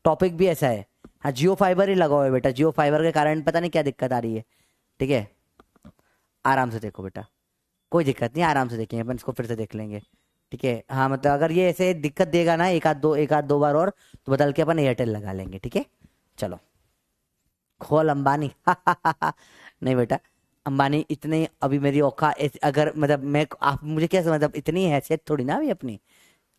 S1: टॉपिक भी ऐसा है। हाँ जियो फाइबर ही लगा हुआ है बेटा, जियो फाइबर के कारण पता नहीं क्या दिक्कत आ रही है। ठीक है, आराम से देखो बेटा, कोई दिक्कत नहीं, आराम से देखेंगे अपन, इसको फिर से देख लेंगे। ठीक है, हाँ मतलब अगर ये ऐसे दिक्कत देगा ना एक आध दो बार और, तो बदल के अपन एयरटेल लगा लेंगे। ठीक है, चलो खोल अंबानी नहीं बेटा, अंबानी इतने अभी मेरी औकात अगर मतलब मैं, आप मुझे क्या मतलब इतनी हैसियत थोड़ी ना अभी अपनी,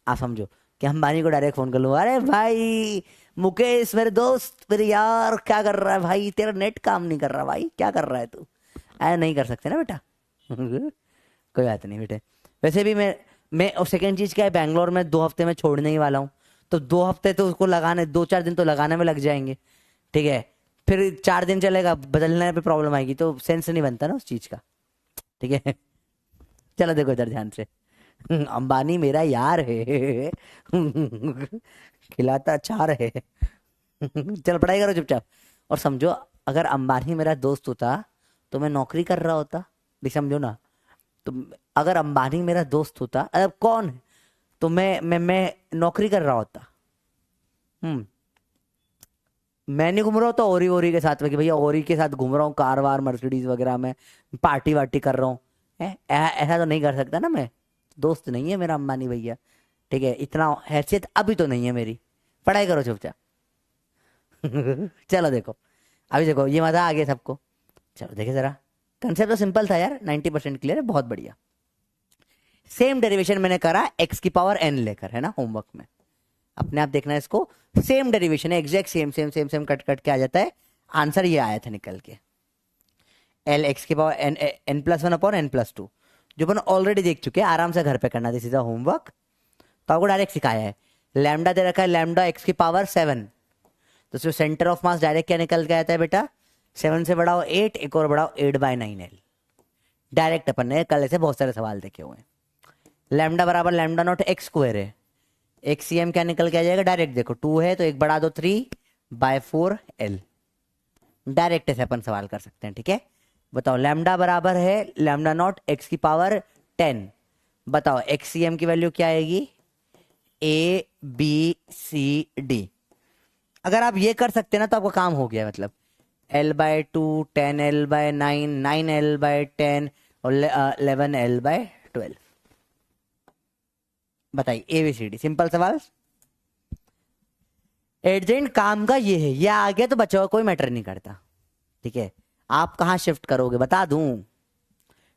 S1: आप समझो कि अंबानी को डायरेक्ट फोन कर लूँ, अरे भाई मुकेश मेरे दोस्त मेरे यार क्या कर रहा है भाई, तेरा नेट काम नहीं कर रहा भाई, क्या कर रहा है तू, ऐसा नहीं कर सकते ना बेटा कोई बात नहीं बेटे। वैसे भी मैं और सेकंड चीज क्या है, बैंगलोर में 2 हफ्ते में छोड़ने ही वाला हूँ, तो 2 हफ्ते तो उसको लगाने, 2-4 दिन तो लगाने में लग जाएंगे। ठीक है, फिर 4 दिन चलेगा, बदलने पे प्रॉब्लम आएगी, तो सेंस नहीं बनता ना उस चीज का। ठीक है चलो देखो इधर ध्यान से अंबानी मेरा यार है खिलाता अचार है चल पढ़ाई करो चुपचाप। और समझो अगर अंबानी मेरा दोस्त होता तो मैं नौकरी कर रहा होता, भी समझो ना। तो अगर अंबानी मेरा दोस्त होता, अब कौन है, तो मैं नौकरी कर रहा होता। हम्म, मैं नहीं घूम रहा होता ओरी ओरी के साथ में कि भैया ओरी के साथ घूम रहा हूँ, कार वार मर्सिडीज वगैरह में पार्टी वार्टी कर रहा हूँ, ऐसा तो नहीं कर सकता ना मैं। दोस्त नहीं है मेरा अंबानी भैया, ठीक है, इतना हैसियत अभी तो नहीं है मेरी, पढ़ाई करो चुपचाप। चलो देखो, अभी देखो ये मजा आ गया सबको। चलो देखे जरा, कंसेप्ट तो सिंपल था यार, 90% क्लियर है, बहुत बढ़िया। सेम डेरिवेशन मैंने करा एक्स की पावर एन लेकर, है ना, होमवर्क में अपने आप देखना है इसको। सेम डेरिवेशन है, exact same same same same, cut cut के आ जाता है, आंसर ये आया था निकल के, एल एक्स की power n n plus one upon n plus two, जो अपन ऑलरेडी देख चुके हैं, आराम से घर पे करना, दिस इज अ होमवर्क। तो आपको डायरेक्ट सिखाया है, लैम्डा दे रखा है, लैम्डा एक्स की पावर 7, तो उसमें सेंटर ऑफ मास डायरेक्ट क्या निकल के आता है बेटा, 7 से बढ़ाओ 8, एक और बढ़ाओ 8/9L। डायरेक्ट अपन ने कल ऐसे बहुत सारे सवाल देखे हुए हैं। लैम्डा बराबर लैम्डा नॉट एक्स स्क्वायर है, एक सीएम क्या निकल के आ जाएगा, डायरेक्ट देखो 2 है तो एक बढ़ा दो 3/4L। डायरेक्ट ऐसे अपन सवाल कर सकते हैं, ठीक है। बताओ लैम्डा बराबर है लैम्डा नॉट एक्स की पावर 10, बताओ एक्स सी एम की वैल्यू क्या आएगी, ABCD। अगर आप ये कर सकते हैं ना तो आपका काम हो गया, मतलब L/2, 10L/9, 9L/10 और 11L/12। बताइए ABCD, सिंपल सवाल। एजेंट काम का ये है, ये आ गया तो बच्चों का कोई मैटर नहीं करता, ठीक है। आप कहाँ शिफ्ट करोगे बता दूं,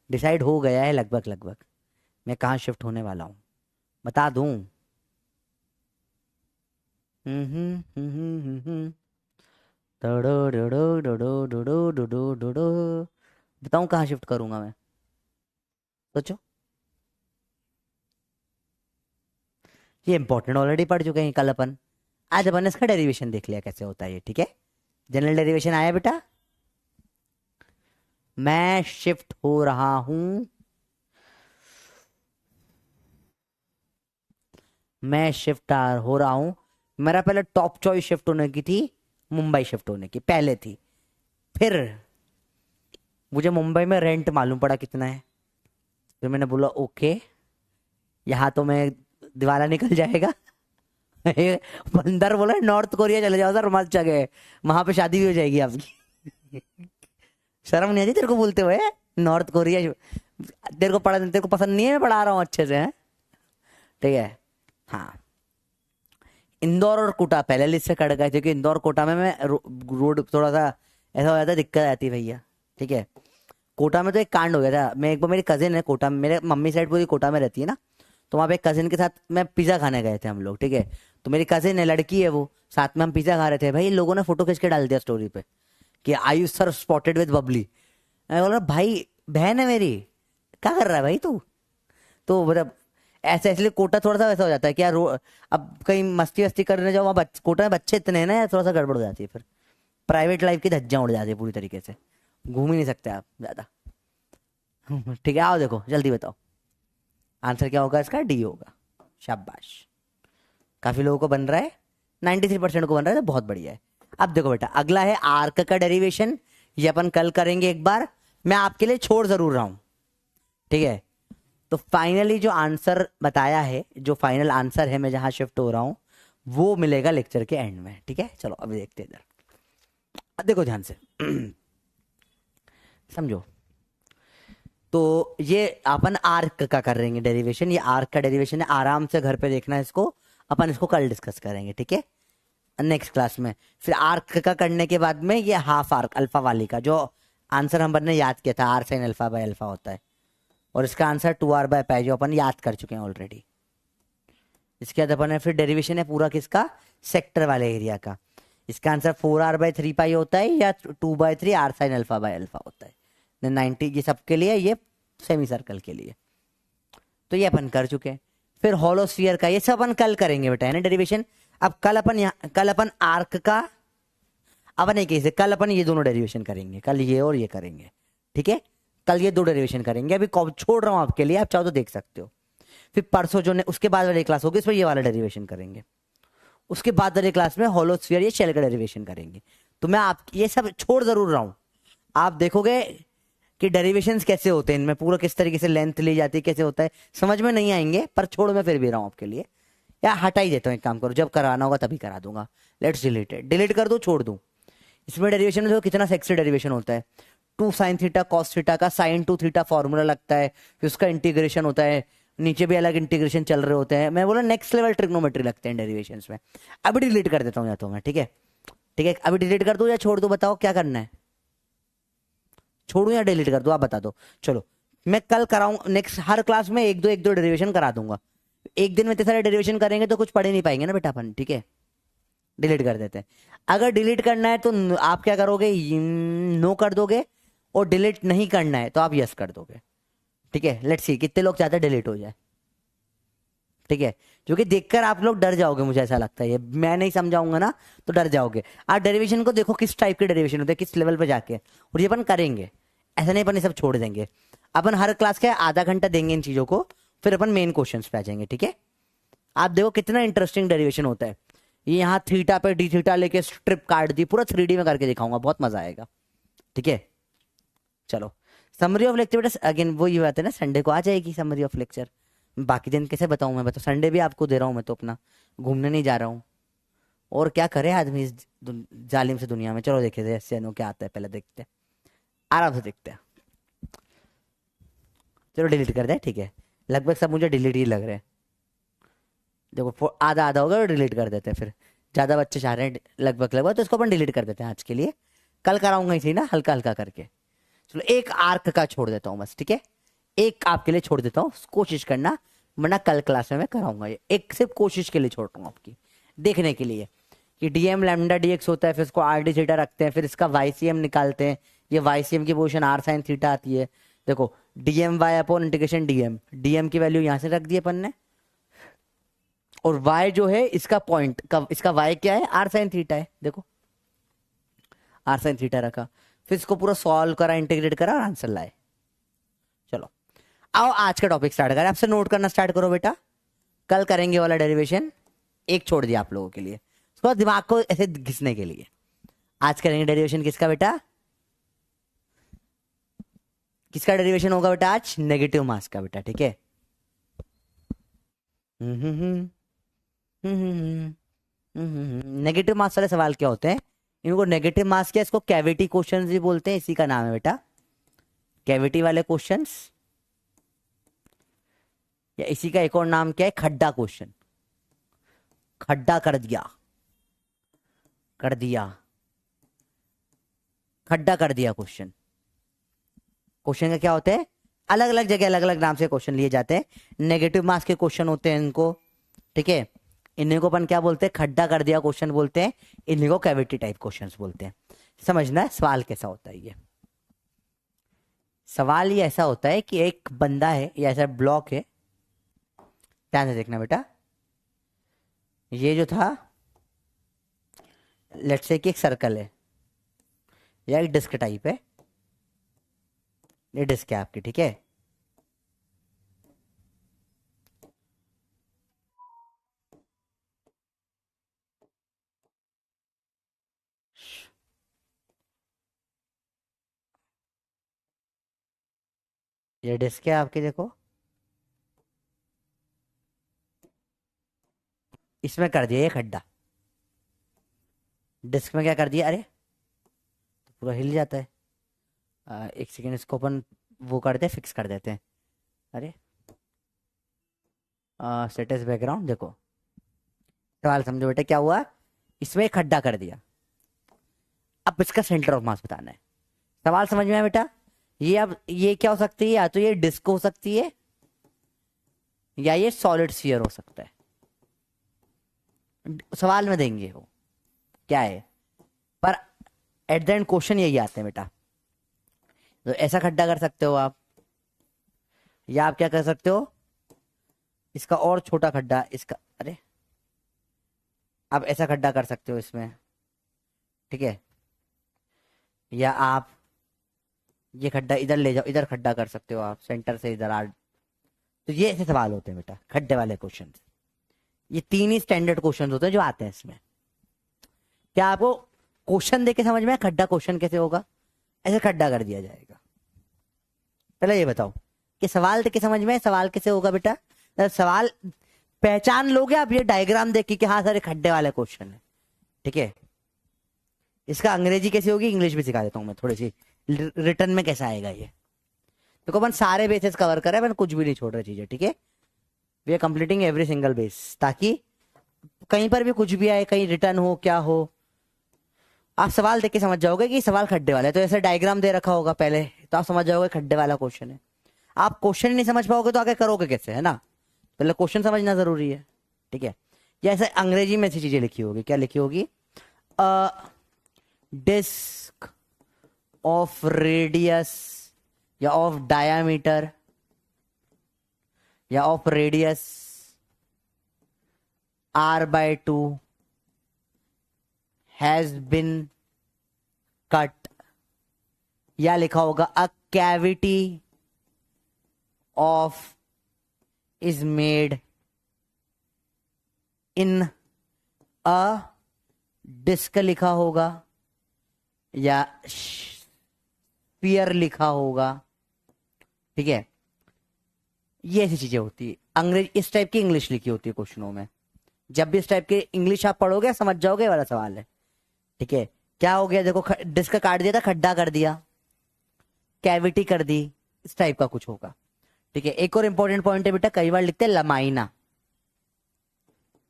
S1: डिसाइड हो गया है लगभग लगभग, मैं कहाँ शिफ्ट होने वाला हूं बता दूं। बताऊं कहाँ शिफ्ट करूंगा मैं, सोचो। ये इंपॉर्टेंट ऑलरेडी पढ़ चुके हैं कल अपन, आज अपन ने इसका डेरिवेशन देख लिया कैसे होता है ये, ठीक है। जनरल डेरिवेशन आया बेटा, मैं शिफ्ट हो रहा हूं, मैं शिफ्ट हो रहा हूं। मेरा पहले टॉप चॉइस शिफ्ट होने की थी, मुंबई शिफ्ट होने की पहले थी, फिर मुझे मुंबई में रेंट मालूम पड़ा कितना है, फिर मैंने बोला ओके यहाँ तो मैं दिवाला निकल जाएगा। बंदर बोला नॉर्थ कोरिया चले जाओ सर, मस्त जगह है, वहां पे शादी भी हो जाएगी आपकी। शर्म नहीं आती तेरे को बोलते हुए नॉर्थ कोरिया, तेरे को पढ़ा, तेरे को पसंद नहीं है, मैं पढ़ा रहा हूँ अच्छे से, है ठीक है। हाँ, इंदौर और कोटा पहले लिस्ट से कट गए, क्योंकि इंदौर कोटा में मैं रोड थोड़ा सा ऐसा हो जाता है, दिक्कत आती भैया, ठीक है। कोटा में तो एक कांड हो गया था, मैं एक बार, मेरी कजिन है कोटा में, मेरे मम्मी साइड पूरी कोटा में रहती है ना, तो वहाँ पे एक कजिन के साथ मैं पिज़्ज़ा खाने गए थे हम लोग, ठीक है। तो मेरी कजिन है, लड़की है वो, साथ में हम पिज़्ज़ा खा रहे थे, भाई लोगों ने फोटो खींच के डाल दिया स्टोरी पे कि Ayush sir spotted with Babli. मैं बोल रहा भाई बहन है मेरी, क्या कर रहा है भाई तू, तो मतलब ऐसे, इसलिए कोटा थोड़ा सा वैसा हो जाता है कि यार अब कहीं मस्ती वस्ती करने जाओ वहाँ, कोटा में बच्चे इतने हैं ना, थोड़ा सा गड़बड़ हो जाती है, फिर प्राइवेट लाइफ की धज्जियां उड़ जाती है पूरी तरीके से, घूम ही नहीं सकते आप ज्यादा। ठीक है, आओ देखो जल्दी बताओ आंसर क्या होगा इसका, डी होगा। शाबाश, काफी लोगों को बन रहा है, 93% को बन रहा है, तो बहुत बढ़िया है। अब देखो बेटा, अगला है आर्क का डेरिवेशन, ये अपन कल करेंगे एक बार, मैं आपके लिए छोड़ जरूर रहा हूं, ठीक है। तो फाइनली जो आंसर बताया है, जो फाइनल आंसर है, मैं जहां शिफ्ट हो रहा हूं, वो मिलेगा लेक्चर के एंड में, ठीक है। चलो अभी देखते हैं इधर, देखो ध्यान से। समझो, तो ये अपन आर्क का कर रहे हैं डेरिवेशन, ये आर्क का डेरिवेशन है, आराम से घर पे देखना है इसको, अपन इसको कल डिस्कस करेंगे, ठीक है, नेक्स्ट क्लास में। फिर आर्क का करने के बाद में ये हाफ आर्क अल्फा वाली का, जो आंसर हम ने याद किया था, r sine alpha by alpha होता है, और इसका आंसर 2r/π, जो अपन याद कर चुके हैं ऑलरेडी। इसके बाद अपन फिर डेरिवेशन है पूरा किसका, सेक्टर वाले एरिया का, इसका आंसर 4r/3π होता है, या 2/3 r sine alpha by alpha होता है। 90 ये सबके लिए, ये सेमी सर्कल के लिए, तो ये अपन कर चुके हैं। फिर होलोस्फीयर का, ये सब अपन कल करेंगे बेटा, है ना डेरिवेशन। अब कल अपन आर्क का, अब नहीं कैसे, कल अपन ये दोनों डेरिवेशन करेंगे, कल ये और ये करेंगे, ठीक है। कल ये 2 डेरिवेशन करेंगे, अभी छोड़ रहा हूं आपके लिए, आप चाहो तो देख सकते हो। फिर परसों जो उसके बाद वाली क्लास होगी, इस पर ये वाला डेरिवेशन करेंगे, उसके बाद वाली क्लास में होलोस्फीयर या शेल का डेरिवेशन करेंगे। तो मैं आप ये सब छोड़ जरूर रहा हूं, आप देखोगे कि डेरिवेशंस कैसे होते हैं, इनमें पूरा किस तरीके से लेंथ ली जाती है, कैसे होता है, समझ में नहीं आएंगे, पर छोड़ मैं फिर भी रहा हूं आपके लिए, या हटा ही देता हूं, एक काम करो, जब कराना होगा तभी करा दूंगा। लेट्स डिलीट इट, डिलीट कर दो, छोड़ दूं। इसमें डेरिवेशन में देखो कितना सेक्सी डेरिवेशन होता है, 2 sin थीटा cos थीटा का sin 2 थीटा फॉर्मूला लगता है, फिर उसका इंटीग्रेशन होता है, नीचे भी अलग इंटीग्रेशन चल रहे होते हैं। मैं बोला नेक्स्ट लेवल ट्रिग्नोमेट्री लगते हैं डेरिवेशंस में। अभी डिलीट कर देता हूँ या तो मैं, ठीक है ठीक है, अभी डिलीट कर दूँ या छोड़ दूँ, बताओ क्या करना है, छोड़ूं या डिलीट कर दूं, आप बता दो। चलो मैं कल कराऊं, नेक्स्ट हर क्लास में एक दो डेरिवेशन करा दूंगा। एक दिन में इतने सारे डेरिवेशन करेंगे तो कुछ पढ़ ही नहीं पाएंगे ना बेटा अपन, ठीक है डिलीट कर देते हैं। अगर डिलीट करना है तो आप क्या करोगे, नो कर दोगे, और डिलीट नहीं करना है तो आप यस कर दोगे, ठीक है। लेट्स सी कितने लोग चाहते हैं डिलीट हो जाए, ठीक है, क्योंकि देखकर आप लोग डर जाओगे, मुझे ऐसा लगता है, ये मैं नहीं समझाऊंगा ना तो डर जाओगे। आप डेरिवेशन को देखो किस टाइप के डेरिवेशन होते हैं, किस लेवल पे जाके, और ये अपन करेंगे, ऐसा नहीं अपन ये सब छोड़ देंगे। अपन हर क्लास के आधा घंटा देंगे इन चीजों को, फिर अपन मेन क्वेश्चन पे आ जाएंगे, ठीक है। आप देखो कितना इंटरेस्टिंग डेरिवेशन होता है। ये यहाँ थीटा पे डी थीटा लेके स्ट्रिप काट दी, पूरा 3D में करके दिखाऊंगा, बहुत मजा आएगा, ठीक है। चलो समरी ऑफ लेक्चर बेटा, अगेन वो ये बात है ना, संडे को आ जाएगी समरी ऑफ लेक्चर, बाकी दिन कैसे बताऊं मैं, बताओ संडे भी आपको दे रहा हूं मैं तो, अपना घूमने नहीं जा रहा हूं। और क्या करे आदमी इस जालिम से दुनिया में। चलो देखिए ऐसे क्या आता है, पहले देखते हैं, आराम से देखते हैं। चलो डिलीट कर दे, ठीक है, लगभग सब मुझे डिलीट ही लग रहे हैं। देखो आधा आधा होगा और डिलीट कर देते हैं, फिर ज्यादा बच्चे चाह रहे हैं लगभग लगभग, तो इसको अपन डिलीट कर देते हैं आज के लिए। कल कराऊंगा इसी ना हल्का हल्का करके। चलो एक आर्क का छोड़ देता हूँ बस, ठीक है, एक आपके लिए छोड़ देता हूँ, कोशिश करना, वरना कल क्लास में मैं कराऊंगा ये। एक सिर्फ कोशिश के लिए छोड़ रहा हूँ आपकी, देखने के लिए कि डीएम लैम्डा डीएक्स होता है, फिर इसको आर डी थीटा रखते हैं, फिर इसका वाईसीएम निकालते हैं, ये वाईसीएम की पोजीशन आर साइन थीटा आती है। देखो dm y upon integration dm, dm की वैल्यू यहां से रख दी अपन ने, और y जो है इसका पॉइंट का, इसका y क्या है, आर साइन थीटा है, देखो आर साइन थीटा रखा, फिर इसको पूरा सॉल्व करा, इंटीग्रेट करा और आंसर लाए। चलो आओ आज का टॉपिक स्टार्ट करें, आपसे नोट करना स्टार्ट करो बेटा। कल करेंगे वाला डेरिवेशन एक छोड़ दिया आप लोगों के लिए, उसको दिमाग को ऐसे घिसने के लिए। आज करेंगे डेरिवेशन किसका बेटा, किसका डेरिवेशन होगा बेटा आज, नेगेटिव मास का बेटा, ठीक है। नेगेटिव मास वाले सवाल क्या होते हैं, इनको नेगेटिव मास क्या, इसको कैविटी क्वेश्चंस भी बोलते हैं, इसी का नाम है बेटा कैविटी वाले क्वेश्चंस, या इसी का एक और नाम क्या है, खड्डा क्वेश्चन, खड्डा कर दिया, कर दिया, खड्डा कर दिया क्वेश्चन। क्वेश्चन का क्या होता है, अलग अलग जगह अलग अलग नाम से क्वेश्चन लिए जाते हैं, नेगेटिव मार्क्स के क्वेश्चन होते हैं इनको, ठीक है। इन्हीं को अपन क्या बोलते हैं, खड्डा कर दिया क्वेश्चन बोलते हैं, इन्हीं को कैविटी टाइप क्वेश्चंस बोलते हैं। समझना है सवाल कैसा होता है ये, सवाल ये ऐसा होता है कि एक बंदा है या ऐसा ब्लॉक है, ध्यान से देखना बेटा, ये जो था लेट्स से कि एक सर्कल है या एक डिस्क टाइप है, ये डिस्क है आपकी, ठीक है। ये डिस्क है आपकी, देखो इसमें कर दिया ये खड्डा, डिस्क में क्या कर दिया, अरे तो पूरा हिल जाता है। एक सेकेंड, इसको अपन वो करते हैं, फिक्स कर देते हैं। अरे स्टेटस बैकग्राउंड, देखो सवाल समझो बेटा क्या हुआ, इसमें एक खड्डा कर दिया, अब इसका सेंटर ऑफ मास बताना है। सवाल समझ में आया बेटा, ये अब ये क्या हो सकती है, या तो ये डिस्क हो सकती है या ये सॉलिड स्फीयर हो सकता है, सवाल में देंगे वो क्या है, पर एट द एंड क्वेश्चन यही आते हैं बेटा। तो ऐसा खड्डा कर सकते हो आप, या आप क्या कर सकते हो, इसका और छोटा खड्डा, इसका अरे आप ऐसा खड्डा कर सकते हो इसमें, ठीक है, या आप ये खड्डा इधर ले जाओ, इधर खड्डा कर सकते हो आप, सेंटर से इधर आ। तो ये ऐसे सवाल होते हैं बेटा खड्डे वाले क्वेश्चन, ये 3 ही स्टैंडर्ड क्वेश्चन होते हैं जो आते हैं इसमें। क्या आपको क्वेश्चन देके समझ में खड्डा क्वेश्चन कैसे होगा, ऐसे खड्डा कर दिया जाएगा। पहले ये बताओ कि सवाल देके समझ में सवाल कैसे होगा बेटा, सवाल पहचान लोगे आप ये डायग्राम देख के कि हाँ सारे खड्डे वाले क्वेश्चन है, ठीक है। इसका अंग्रेजी कैसे होगी, इंग्लिश भी सिखा देता हूं मैं थोड़ी सी, रिटर्न में कैसा आएगा ये। देखो अपन सारे बेसिस कवर करें, अपन कुछ भी नहीं छोड़ रहे चीजें, ठीक है। We are completing every single base, ताकि कहीं पर भी कुछ भी आए, कहीं रिटर्न हो क्या हो, आप सवाल देख के समझ जाओगे कि सवाल खड्डे वाला है। तो ऐसे डायग्राम दे रखा होगा पहले, तो आप समझ जाओगे खड्डे वाला क्वेश्चन है। आप क्वेश्चन ही नहीं समझ पाओगे तो आगे करोगे कैसे, है ना। पहले क्वेश्चन समझना जरूरी है, ठीक है। जैसे अंग्रेजी में ऐसी चीजें लिखी होगी, क्या लिखी होगी, डिस्क ऑफ रेडियस या ऑफ डायामीटर या of radius r/2 has been cut, या लिखा होगा a cavity of is made in a disc लिखा होगा, या स्फीयर लिखा होगा, ठीक है। ये ऐसी चीजें होती है, अंग्रेज इस टाइप की इंग्लिश लिखी होती है क्वेश्चनों में। जब भी इस टाइप की इंग्लिश आप पढ़ोगे समझ जाओगे, ये वाला सवाल है, ठीक है। क्या हो गया देखो, डिस्क काट दिया था, खड्डा कर दिया, कैविटी कर दी, इस टाइप का कुछ होगा, ठीक है। एक और इंपॉर्टेंट पॉइंट है बेटा, कई बार लिखते हैं लमाइना,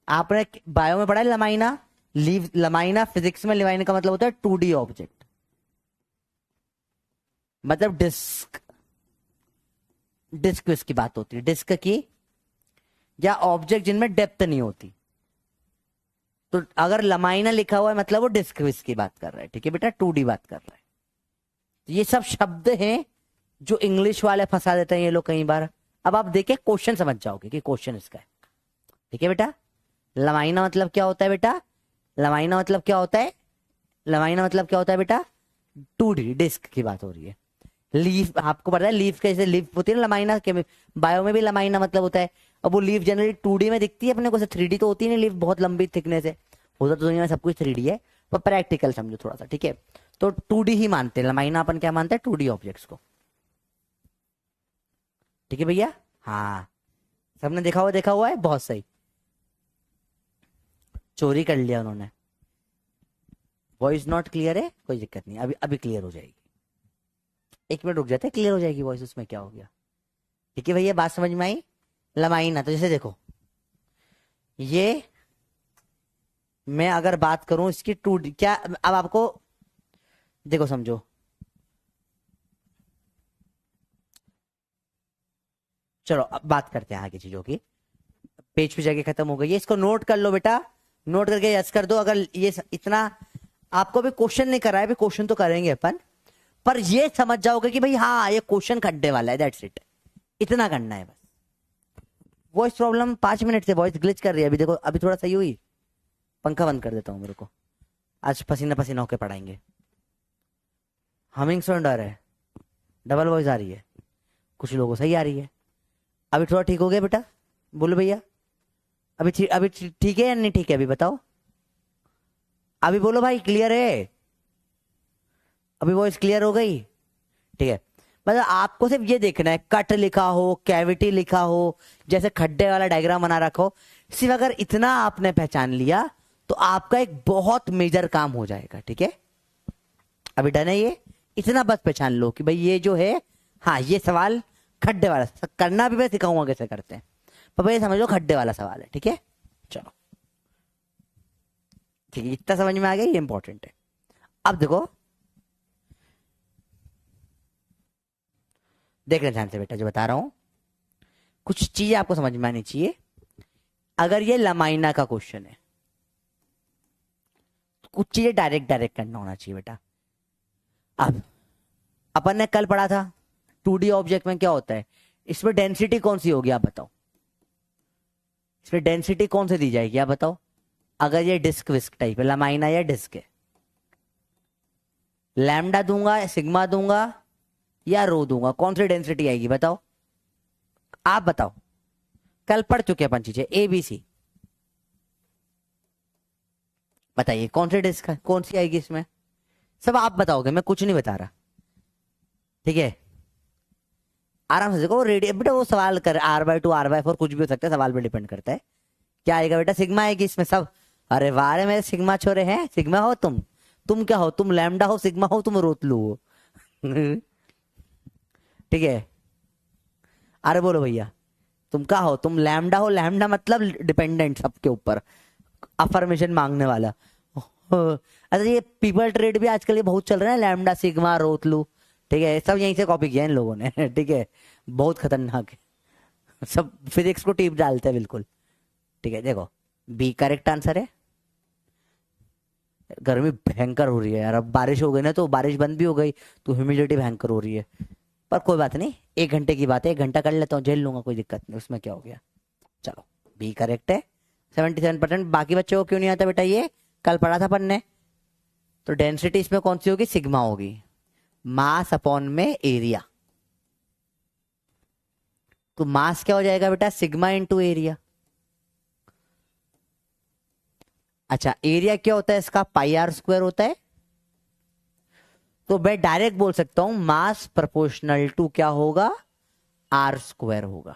S1: आपने बायो में पढ़ा है लमाइना, लीव लमाइना, फिजिक्स में लमाइना का मतलब होता है 2D ऑब्जेक्ट, मतलब डिस्क, डिस्क की बात होती है, डिस्क की, या ऑब्जेक्ट जिनमें डेप्थ नहीं होती। तो अगर लमाइना लिखा हुआ है मतलब वो डिस्क की बात कर रहा है, ठीक है बेटा, 2D बात कर रहा है। ये सब शब्द हैं जो इंग्लिश वाले फंसा देते हैं ये लोग कई बार। अब आप देखे क्वेश्चन समझ जाओगे कि क्वेश्चन इसका है, ठीक है बेटा। लमाइना मतलब क्या होता है बेटा, लमाइना मतलब क्या होता है, लमाइना मतलब क्या होता है बेटा, 2D डिस्क की बात हो रही है। लीफ आपको पता है, लीफ कैसे लीफ होती है ना, लमाइना के बायो में भी लमाइना मतलब होता है। अब वो लीफ जनरली 2D में दिखती है अपने को, 3D तो होती नहीं लीफ, बहुत लंबी थिकनेस है, होता तो दुनिया में सब कुछ 3D है, पर प्रैक्टिकल समझो थोड़ा सा, ठीक है। तो 2D ही मानते हैं लमाइना, अपन क्या मानते हैं, 2D ऑब्जेक्ट्स को, ठीक है भैया। हाँ सबने देखा हुआ है, बहुत सही, चोरी कर लिया उन्होंने। वॉइस नॉट क्लियर है, कोई दिक्कत नहीं, अभी अभी क्लियर हो जाएगी, 1 मिनट रुक जाते हैं, क्लियर हो जाएगी वॉइस, उसमें क्या हो गया, ठीक है भैया। बात समझ में आई, लमाइना। तो जैसे देखो, ये मैं अगर बात करूं इसकी 2D क्या, अब आपको देखो समझो, चलो अब बात करते हैं आगे चीजों की। पेज पे जाके खत्म हो गई है, इसको नोट कर लो बेटा, नोट करके यस कर दो। अगर ये इतना आपको भी क्वेश्चन नहीं करा है, भी क्वेश्चन तो करेंगे अपन, पर ये समझ जाओगे कि भाई हाँ ये क्वेश्चन खड्डे वाला है, दैट्स इट, इतना करना है बस। वॉइस प्रॉब्लम 5 मिनट से वॉइस ग्लिच कर रही है, अभी देखो अभी थोड़ा सही हुई, पंखा बंद कर देता हूँ, मेरे को आज पसीना पसीना होके पढ़ाएंगे। हमिंग साउंड आ रहा है, डबल वॉइस आ रही है, कुछ लोगों को सही आ रही है। अभी थोड़ा ठीक हो गया बेटा, बोलो भैया, अभी ठीक है या नहीं ठीक है, अभी बताओ, अभी बोलो भाई क्लियर है, अभी वॉइस क्लियर हो गई, ठीक है। मतलब आपको सिर्फ ये देखना है, कट लिखा हो, कैविटी लिखा हो, जैसे खड्डे वाला डायग्राम बना रखा हो, सिर्फ अगर इतना आपने पहचान लिया तो आपका एक बहुत मेजर काम हो जाएगा, ठीक है। अभी डन है ये, इतना बस पहचान लो कि भाई ये जो है, हाँ ये सवाल खड्डे वाला, करना भी मैं सिखाऊंगा कैसे करते हैं, पर भाई समझ लो खड्डे वाला सवाल है, ठीक है। चलो ठीक है, इतना समझ में आ गया, ये इंपॉर्टेंट है। अब देखो, देखना ध्यान से बेटा जो बता रहा हूं, कुछ चीजें आपको समझ में आनी चाहिए। अगर ये लमाइना का क्वेश्चन है तो कुछ चीजें डायरेक्ट डायरेक्ट करना होना चाहिए बेटा। अब अपन ने कल पढ़ा था 2D ऑब्जेक्ट में क्या होता है, इसमें डेंसिटी कौन सी होगी आप बताओ, इसमें डेंसिटी कौन सी दी जाएगी आप बताओ। अगर ये डिस्क विस्क टाइप है, लमाइना या डिस्क है, लैम्डा दूंगा, सिग्मा दूंगा या रो दूंगा, कौन सी डेंसिटी आएगी बताओ, आप बताओ। कल पढ़ चुके अपन चीजें ABC, बताइए कौन सी डिस्क है, कौन सी आएगी इसमें, सब आप बताओगे, मैं कुछ नहीं बता रहा, ठीक है। आराम से देखो, रेडियस बेटा वो सवाल कर, r/2 r/4 कुछ भी हो सकता है, सवाल पे डिपेंड करता है। क्या आएगा बेटा, सिग्मा आएगी इसमें सब। अरे वाह मेरे सिग्मा छोरे हैं, सिग्मा हो तुम क्या हो, तुम लैम्डा हो, सिग्मा हो, तुम रोतलू हो ठीक है। अरे बोलो भैया, तुम क्या हो, तुम लैम्डा हो। लैम्डा मतलब डिपेंडेंट सबके ऊपर, अफर्मेशन मांगने वाला। अच्छा ये पीपल ट्रेड भी आजकल ये बहुत चल रहा है, लैम्डा सिग्मा रोतलू, ठीक है, सब यहीं से कॉपी किया इन लोगों ने। ठीक है, बहुत खतरनाक है, सब फिजिक्स को टीप डालते हैं बिल्कुल। ठीक है, देखो बी करेक्ट आंसर है। गर्मी भयंकर हो रही है यार, अब बारिश हो गई ना, तो बारिश बंद भी हो गई तो ह्यूमिडिटी भयंकर हो रही है। पर कोई बात नहीं, 1 घंटे की बात है, 1 घंटा कर लेता हूँ, झेल लूंगा, कोई दिक्कत नहीं, उसमें क्या हो गया। चलो बी करेक्ट है, 77%। बाकी बच्चों को क्यों नहीं आता बेटा, ये कल पढ़ा था अपन ने। तो डेंसिटी इसमें कौन सी होगी, सिग्मा होगी, मास अपॉन में एरिया। तो मास क्या हो जाएगा बेटा, सिग्मा इंटू एरिया। अच्छा एरिया क्या होता है इसका, पाई आर स्क्वायर होता है। तो मैं डायरेक्ट बोल सकता हूं मास प्रोपोर्शनल टू क्या होगा, आर स्क्वायर होगा।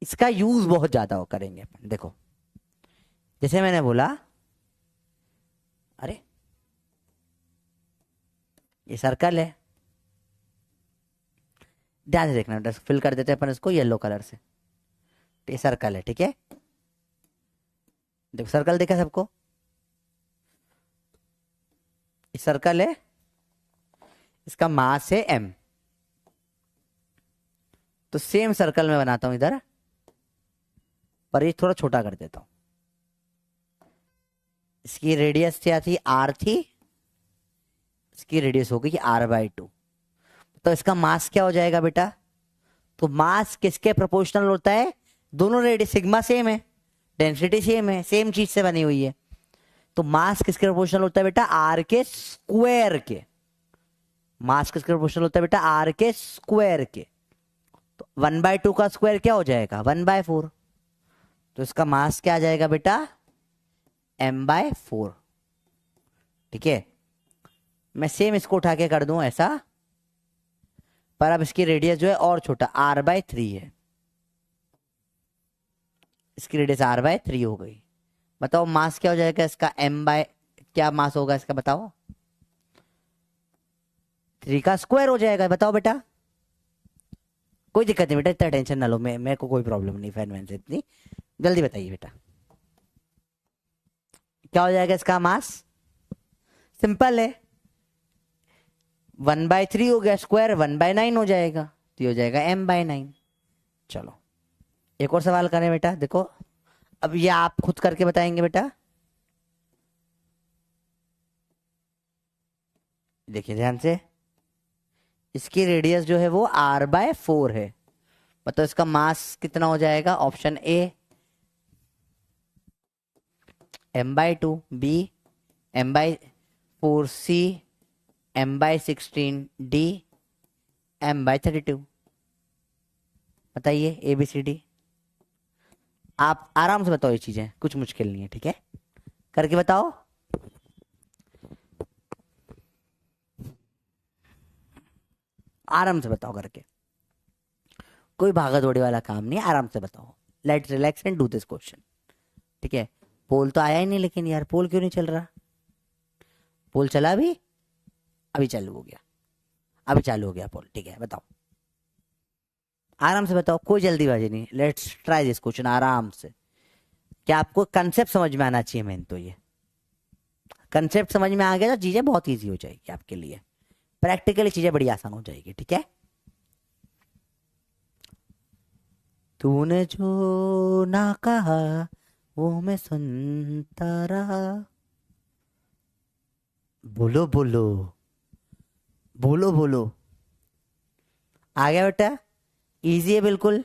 S1: इसका यूज बहुत ज्यादा हो करेंगे अपन, देखो जैसे मैंने बोला, अरे ये सर्कल है, ध्यान से देखना बेटा, फिल कर देते हैं अपन इसको येलो कलर से। ये सर्कल है, ठीक है, देखो सर्कल देखा सबको, ये सर्कल है, इसका मास है m। तो सेम सर्कल में बनाता हूं इधर, पर ये थोड़ा छोटा कर देता हूं। इसकी रेडियस क्या थी, r थी, इसकी रेडियस हो गई r/2। तो इसका मास क्या हो जाएगा बेटा, तो मास किसके प्रोपोर्शनल होता है, दोनों रेडियस, सिग्मा सेम है, डेंसिटी सेम है, सेम चीज से बनी हुई है। तो मास किसके प्रोपोर्शनल होता है बेटा, आर के स्क्वायर के। मास किसके प्रोपोर्शनल होता है बेटा, आर के स्क्वायर के। तो 1/2 का स्क्वायर क्या हो जाएगा, 1/4। तो इसका मास क्या आ जाएगा बेटा, m/4। ठीक है, मैं सेम इसको उठा के कर दूं ऐसा, पर अब इसकी रेडियस जो है और छोटा, r/3 है, इसकी रेडियस r/3 हो गई। बताओ मास क्या हो जाएगा इसका, क्या मास होगा इसका बताओ, 3 का स्क्वायर हो जाएगा। बताओ बेटा, कोई दिक्कत नहीं बेटा, इतना टेंशन ना लो, मेरे को कोई प्रॉब्लम नहीं फैन वैन से इतनी, जल्दी बताइए बेटा क्या हो जाएगा इसका मास। सिंपल है, 1/3 हो गया, स्क्वायर 1/9 हो जाएगा, तो ये हो जाएगा m/9। चलो एक और सवाल करें बेटा, देखो अब ये आप खुद करके बताएंगे बेटा, देखिए ध्यान से, इसकी रेडियस जो है वो r/4 है, मतलब इसका मास कितना हो जाएगा, option A m/2, B m/4, C m/16, D m/32। बताइए ए बी सी डी, आप आराम से बताओ, ये चीजें कुछ मुश्किल नहीं है, ठीक है, करके बताओ। आराम से बताओ करके, कोई भागा दौड़ी वाला काम नहीं है, आराम से बताओ, let's relax and do this question. ठीक है, पोल तो आया ही नहीं, लेकिन यार पोल क्यों नहीं चल रहा, पोल चला भी, अभी चालू हो गया, अभी चालू हो गया पोल, ठीक है बताओ, आराम से बताओ, कोई जल्दीबाजी नहीं, लेट्स ट्राई दिस क्वेश्चन आराम से। क्या आपको कंसेप्ट समझ में आना चाहिए, मेन तो ये कंसेप्ट समझ में आ गया तो चीजें बहुत इजी हो जाएगी आपके लिए, प्रैक्टिकली चीजें बड़ी आसान हो जाएगी। ठीक है, तूने जो ना कहा वो मैं सुनता रहा, बोलो बोलो, बोलो बोलो, आ गया बेटा, इजी है बिल्कुल।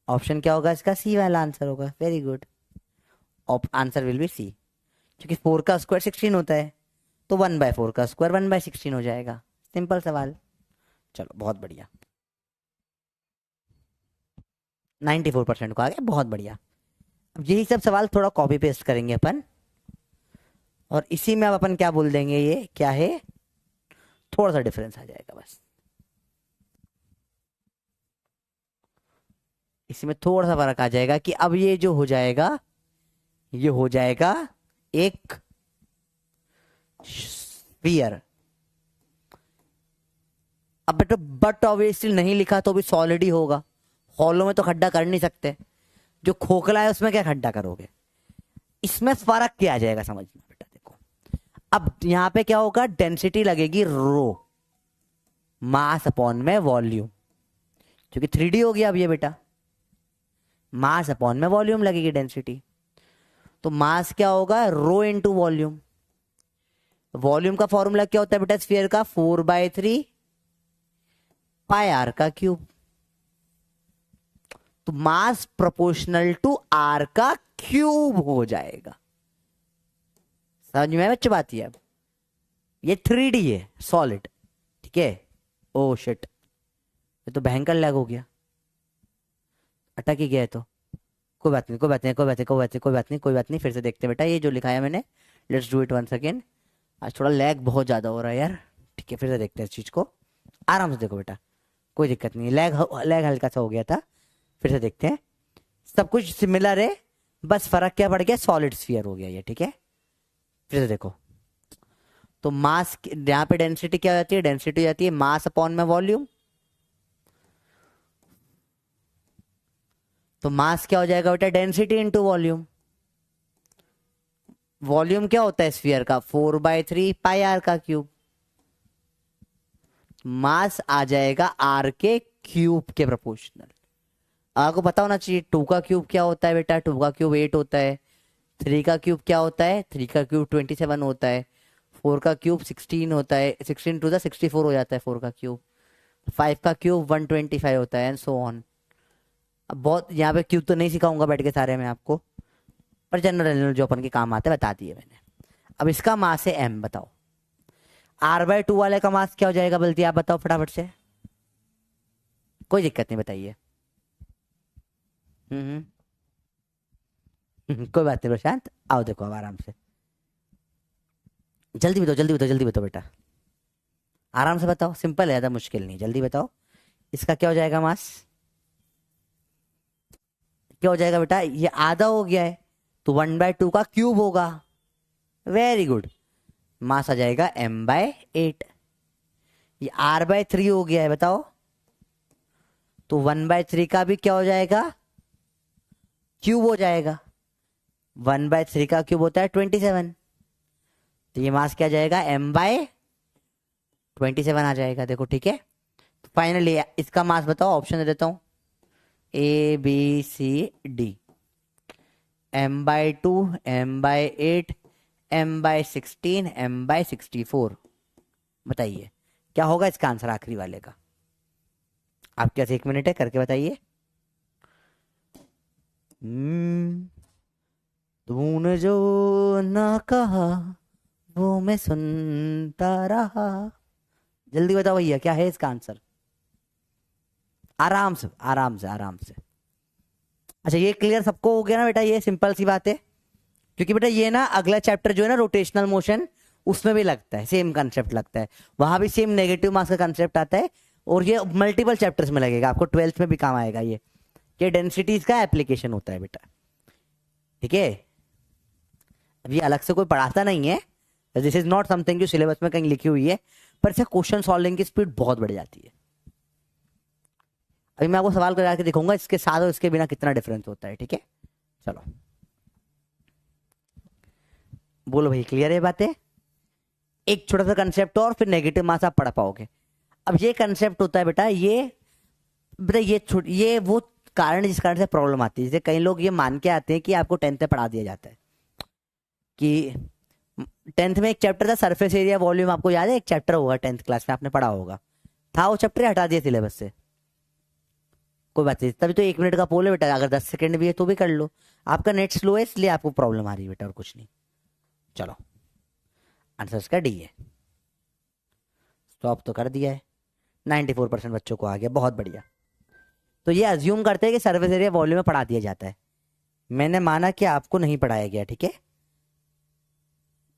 S1: ऑप्शन क्या होगा इसका, सी वाला आंसर होगा, very good, answer will be C, क्योंकि 4 का स्क्वायर 16 होता है, तो 1/4 का स्क्वायर 1/16 हो जाएगा, सिंपल सवाल। चलो बहुत बढ़िया, 94% को आ गया, बहुत बढ़िया। अब यही सब सवाल थोड़ा कॉपी पेस्ट करेंगे अपन, और इसी में अब अपन क्या बोल देंगे, ये क्या है, थोड़ा सा डिफरेंस आ जाएगा बस, इसी में थोड़ा सा फर्क आ जाएगा कि अब ये जो हो जाएगा, ये हो जाएगा एक स्फीयर, अब बेटा बट ऑब्वियसली नहीं लिखा तो भी सॉलिड ही होगा, हॉलो में तो खड्डा कर नहीं सकते, जो खोखला है उसमें क्या खड्डा करोगे। इसमें फर्क क्या आ जाएगा समझना बेटा, देखो अब यहां पे क्या होगा, डेंसिटी लगेगी रो, मास अपॉन में वॉल्यूम, क्योंकि 3D हो गया अब ये बेटा, मास अपॉन में वॉल्यूम लगेगी डेंसिटी। तो मास क्या होगा, रो इंटू वॉल्यूम। वॉल्यूम का फॉर्मूला क्या होता है बेटा स्फीयर का, 4/3 पाई आर का क्यूब। तो मास प्रोपोर्शनल टू आर का क्यूब हो जाएगा। समझ में बच्चे बात है। अब ये 3D है सॉलिड, ठीक है। ओ शिट, ये तो भयंकर लैग हो गया, अटक ही गया है तो कोई बात नहीं, कोई बात नहीं, कोई बात नहीं, कोई बात नहीं, कोई बात नहीं, कोई बात नहीं, फिर से देखते हैं बेटा ये जो लिखा है मैंने। Let's do it once again. आज थोड़ा लैग बहुत ज़्यादा हो रहा है यार, ठीक है फिर से देखते हैं इस चीज़ को, आराम से देखो बेटा, कोई दिक्कत नहीं, लैग लैग हल्का सा हो गया था। फिर से देखते हैं, सब कुछ सिमिलर है, बस फर्क क्या पड़ गया, सॉलिड स्फीयर हो गया ये, ठीक है। फिर से देखो, तो मास यहाँ पे डेंसिटी क्या हो जाती है, डेंसिटी हो जाती है मास अपॉन में वॉल्यूम। तो मास क्या हो जाएगा बेटा, डेंसिटी इंटू वॉल्यूम। वॉल्यूम क्या होता है स्फीयर का, 4/3 पाई आर का क्यूब। मास आ जाएगा आर के क्यूब के प्रोपोर्शनल। आपको पता होना चाहिए 2 का क्यूब क्या होता है बेटा, 2 का क्यूब 8 होता है। 3 का क्यूब क्या होता है, 3 का क्यूब 27 होता है। 4 का क्यूब 16 होता है, 16 टू द 64 हो जाता है 4 का क्यूब। 5 का क्यूब 125 होता है एंड सो ऑन। अब बहुत यहाँ पे क्यूब तो नहीं सिखाऊंगा बैठ के सारे में आपको, पर जनरल जो अपन के काम आते हैं बता दिए मैंने। अब इसका मास है m, बताओ r/2 वाले का मास क्या हो जाएगा, बल्कि आप बताओ फटाफट से, कोई दिक्कत नहीं बताइए। हम्म कोई बात नहीं प्रशांत, आओ देखो अब आराम से, जल्दी बताओ जल्दी बताओ जल्दी बताओ बेटा, आराम से बताओ, सिंपल है, ज़्यादा मुश्किल नहीं, जल्दी बताओ। इसका क्या हो जाएगा मास, क्या हो जाएगा बेटा, ये आधा हो गया है तो 1/2 का क्यूब होगा, वेरी गुड। मास आ जाएगा m/8। ये r/3 हो गया है, बताओ तो 1/3 का भी क्या हो जाएगा, क्यूब हो जाएगा। 1/3 का क्यूब होता है 27, तो ये मास क्या आ जाएगा, m/27 आ जाएगा, देखो ठीक है। तो फाइनली इसका मास बताओ, ऑप्शन दे देता हूं, ABCD, m/2, m/8, m/16, m/64। बताइए क्या होगा इसका आंसर आखिरी वाले का, आपके पास 1 मिनट है, करके बताइए। तूने जो ना कहा वो मैं सुनता रहा, जल्दी बताओ भैया क्या है इसका आंसर, आराम से आराम से आराम से। अच्छा ये क्लियर सबको हो गया ना बेटा, ये सिंपल सी बात है, क्योंकि बेटा ये ना अगला चैप्टर जो है ना रोटेशनल मोशन, उसमें भी लगता है, सेम कंसेप्ट लगता है, वहां भी सेम नेगेटिव मास का कंसेप्ट आता है, और ये मल्टीपल चैप्टर्स में लगेगा, आपको 12th में भी काम आएगा ये डेंसिटीज का एप्लीकेशन होता है बेटा, ठीक है। अब ये अलग से कोई पढ़ाता नहीं है, दिस इज नॉट समथिंग जो सिलेबस में कहीं लिखी हुई है, पर इससे क्वेश्चन सॉल्विंग की स्पीड बहुत बढ़ जाती है। अभी मैं आपको सवाल करा के दिखाऊंगा इसके साथ और इसके बिना कितना डिफरेंस होता है, ठीक है। चलो बोलो भाई, क्लियर है बातें, एक छोटा सा कंसेप्ट और फिर नेगेटिव मास आप पढ़ पाओगे। अब ये कंसेप्ट होता है बेटा, ये वो कारण जिस कारण से प्रॉब्लम आती है, जैसे कई लोग ये मान के आते हैं कि आपको 10th में पढ़ा दिया जाता है, कि 10th में एक चैप्टर था सरफेस एरिया वॉल्यूम, आपको याद है एक चैप्टर होगा 10th क्लास में आपने पढ़ा होगा, था वो चैप्टर हटा दिया सिलेबस से, कोई बात नहीं, तभी तो 1 मिनट का पोल है बेटा, अगर 10 सेकंड भी है तो भी कर लो, आपका नेट स्लो है इसलिए आपको प्रॉब्लम आ रही है बेटा, और कुछ नहीं। चलो आंसर इसका डी है, स्टॉप तो कर दिया है, 94% बच्चों को आ गया, बहुत बढ़िया। तो ये अज्यूम करते हैं कि सर्विस एरिया वॉल्यूम में पढ़ा दिया जाता है, मैंने माना कि आपको नहीं पढ़ाया गया, ठीक है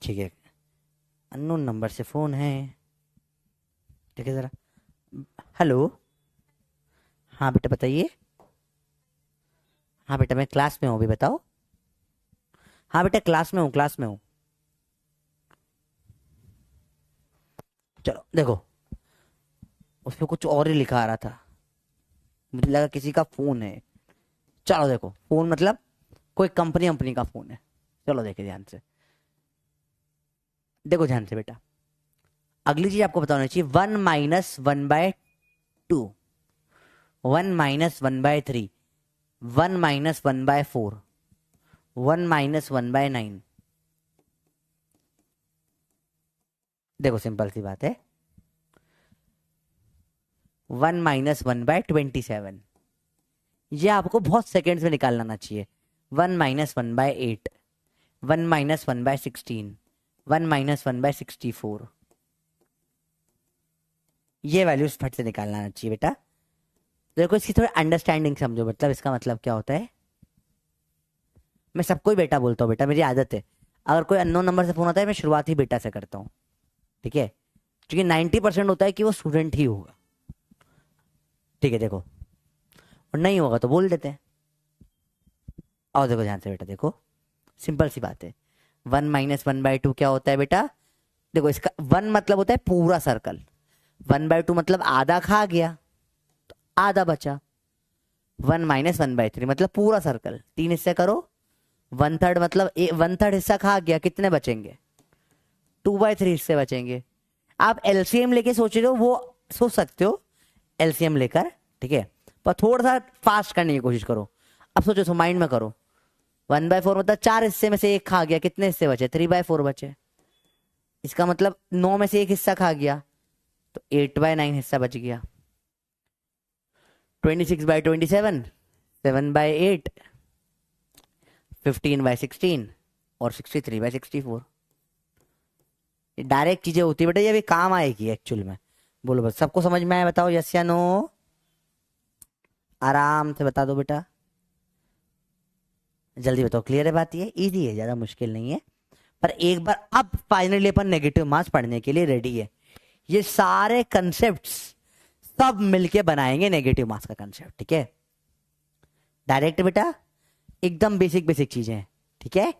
S1: ठीक है। अननोन नंबर से फोन है, ठीक है जरा, हेलो, हाँ बेटा बताइए, हाँ बेटा मैं क्लास में हूँ, अभी बताओ, हाँ बेटा क्लास में हूँ, क्लास में हूँ। चलो देखो, उसमें कुछ और ही लिखा आ रहा था, मुझे लगा किसी का फोन है। चलो देखो, फोन मतलब कोई कंपनी कंपनी का फोन है। चलो देखे ध्यान से, देखो ध्यान से बेटा। अगली चीज आपको बताना चाहिए, 1 - 1/2, 1 - 1/3, 1 - 1/4, 1 - 1/9। देखो सिंपल सी बात है, 1 - 1/27, ये आपको बहुत सेकेंड्स में निकाल लाना चाहिए। 1 - 1/8, 1 - 1/16, 1 - 1/64, ये वैल्यूज फट से निकालना आना चाहिए बेटा। देखो इसकी थोड़ी अंडरस्टैंडिंग समझो, मतलब इसका मतलब क्या होता है। मैं सबको ही बेटा बोलता हूँ, बेटा मेरी आदत है। अगर कोई अननोन नंबर से फोन आता है, मैं शुरुआत ही बेटा से करता हूँ, ठीक है, क्योंकि 90% होता है कि वो स्टूडेंट ही होगा, ठीक है। देखो, और नहीं होगा तो बोल देते हैं। और देखो ध्यान से बेटा, देखो सिंपल सी बात है। 1 - 1/2 क्या होता है बेटा। देखो इसका 1 मतलब होता है पूरा सर्कल, 1/2 मतलब आधा खा गया तो आधा बचा। 1 - 1/3 मतलब पूरा सर्कल, 3 हिस्से करो, 1/3 मतलब 1/3 हिस्सा खा गया, कितने बचेंगे, 2/3 हिस्से बचेंगे। आप एलसीएम लेके सोच रहे हो, वो सोच सकते हो एलसीएम लेकर, ठीक है, पर थोड़ा सा फास्ट करने की कोशिश करो। अब सोचो, तो माइंड में करो। 1/4 मतलब 4 हिस्से में से एक खा गया, कितने हिस्से बचे, 3/4 बचे। इसका मतलब 9 में से एक हिस्सा खा गया तो 8/9 हिस्सा बच गया। 26/27, 7/8, 15/16 और 63/64। डायरेक्ट चीजें होती है बेटा, ये भी काम आएगी एक्चुअल में। बोलो बस, सबको समझ में आया, बताओ यस या नो, आराम से बता दो बेटा, जल्दी बताओ। क्लियर है बात, ये इजी है, ज्यादा मुश्किल नहीं है। पर एक बार अब फाइनली अपन नेगेटिव मास पढ़ने के लिए रेडी है। ये सारे कंसेप्ट्स सब मिलके बनाएंगे नेगेटिव मास का कंसेप्ट, ठीक है। डायरेक्ट बेटा, एकदम बेसिक बेसिक चीजें हैं, ठीक है।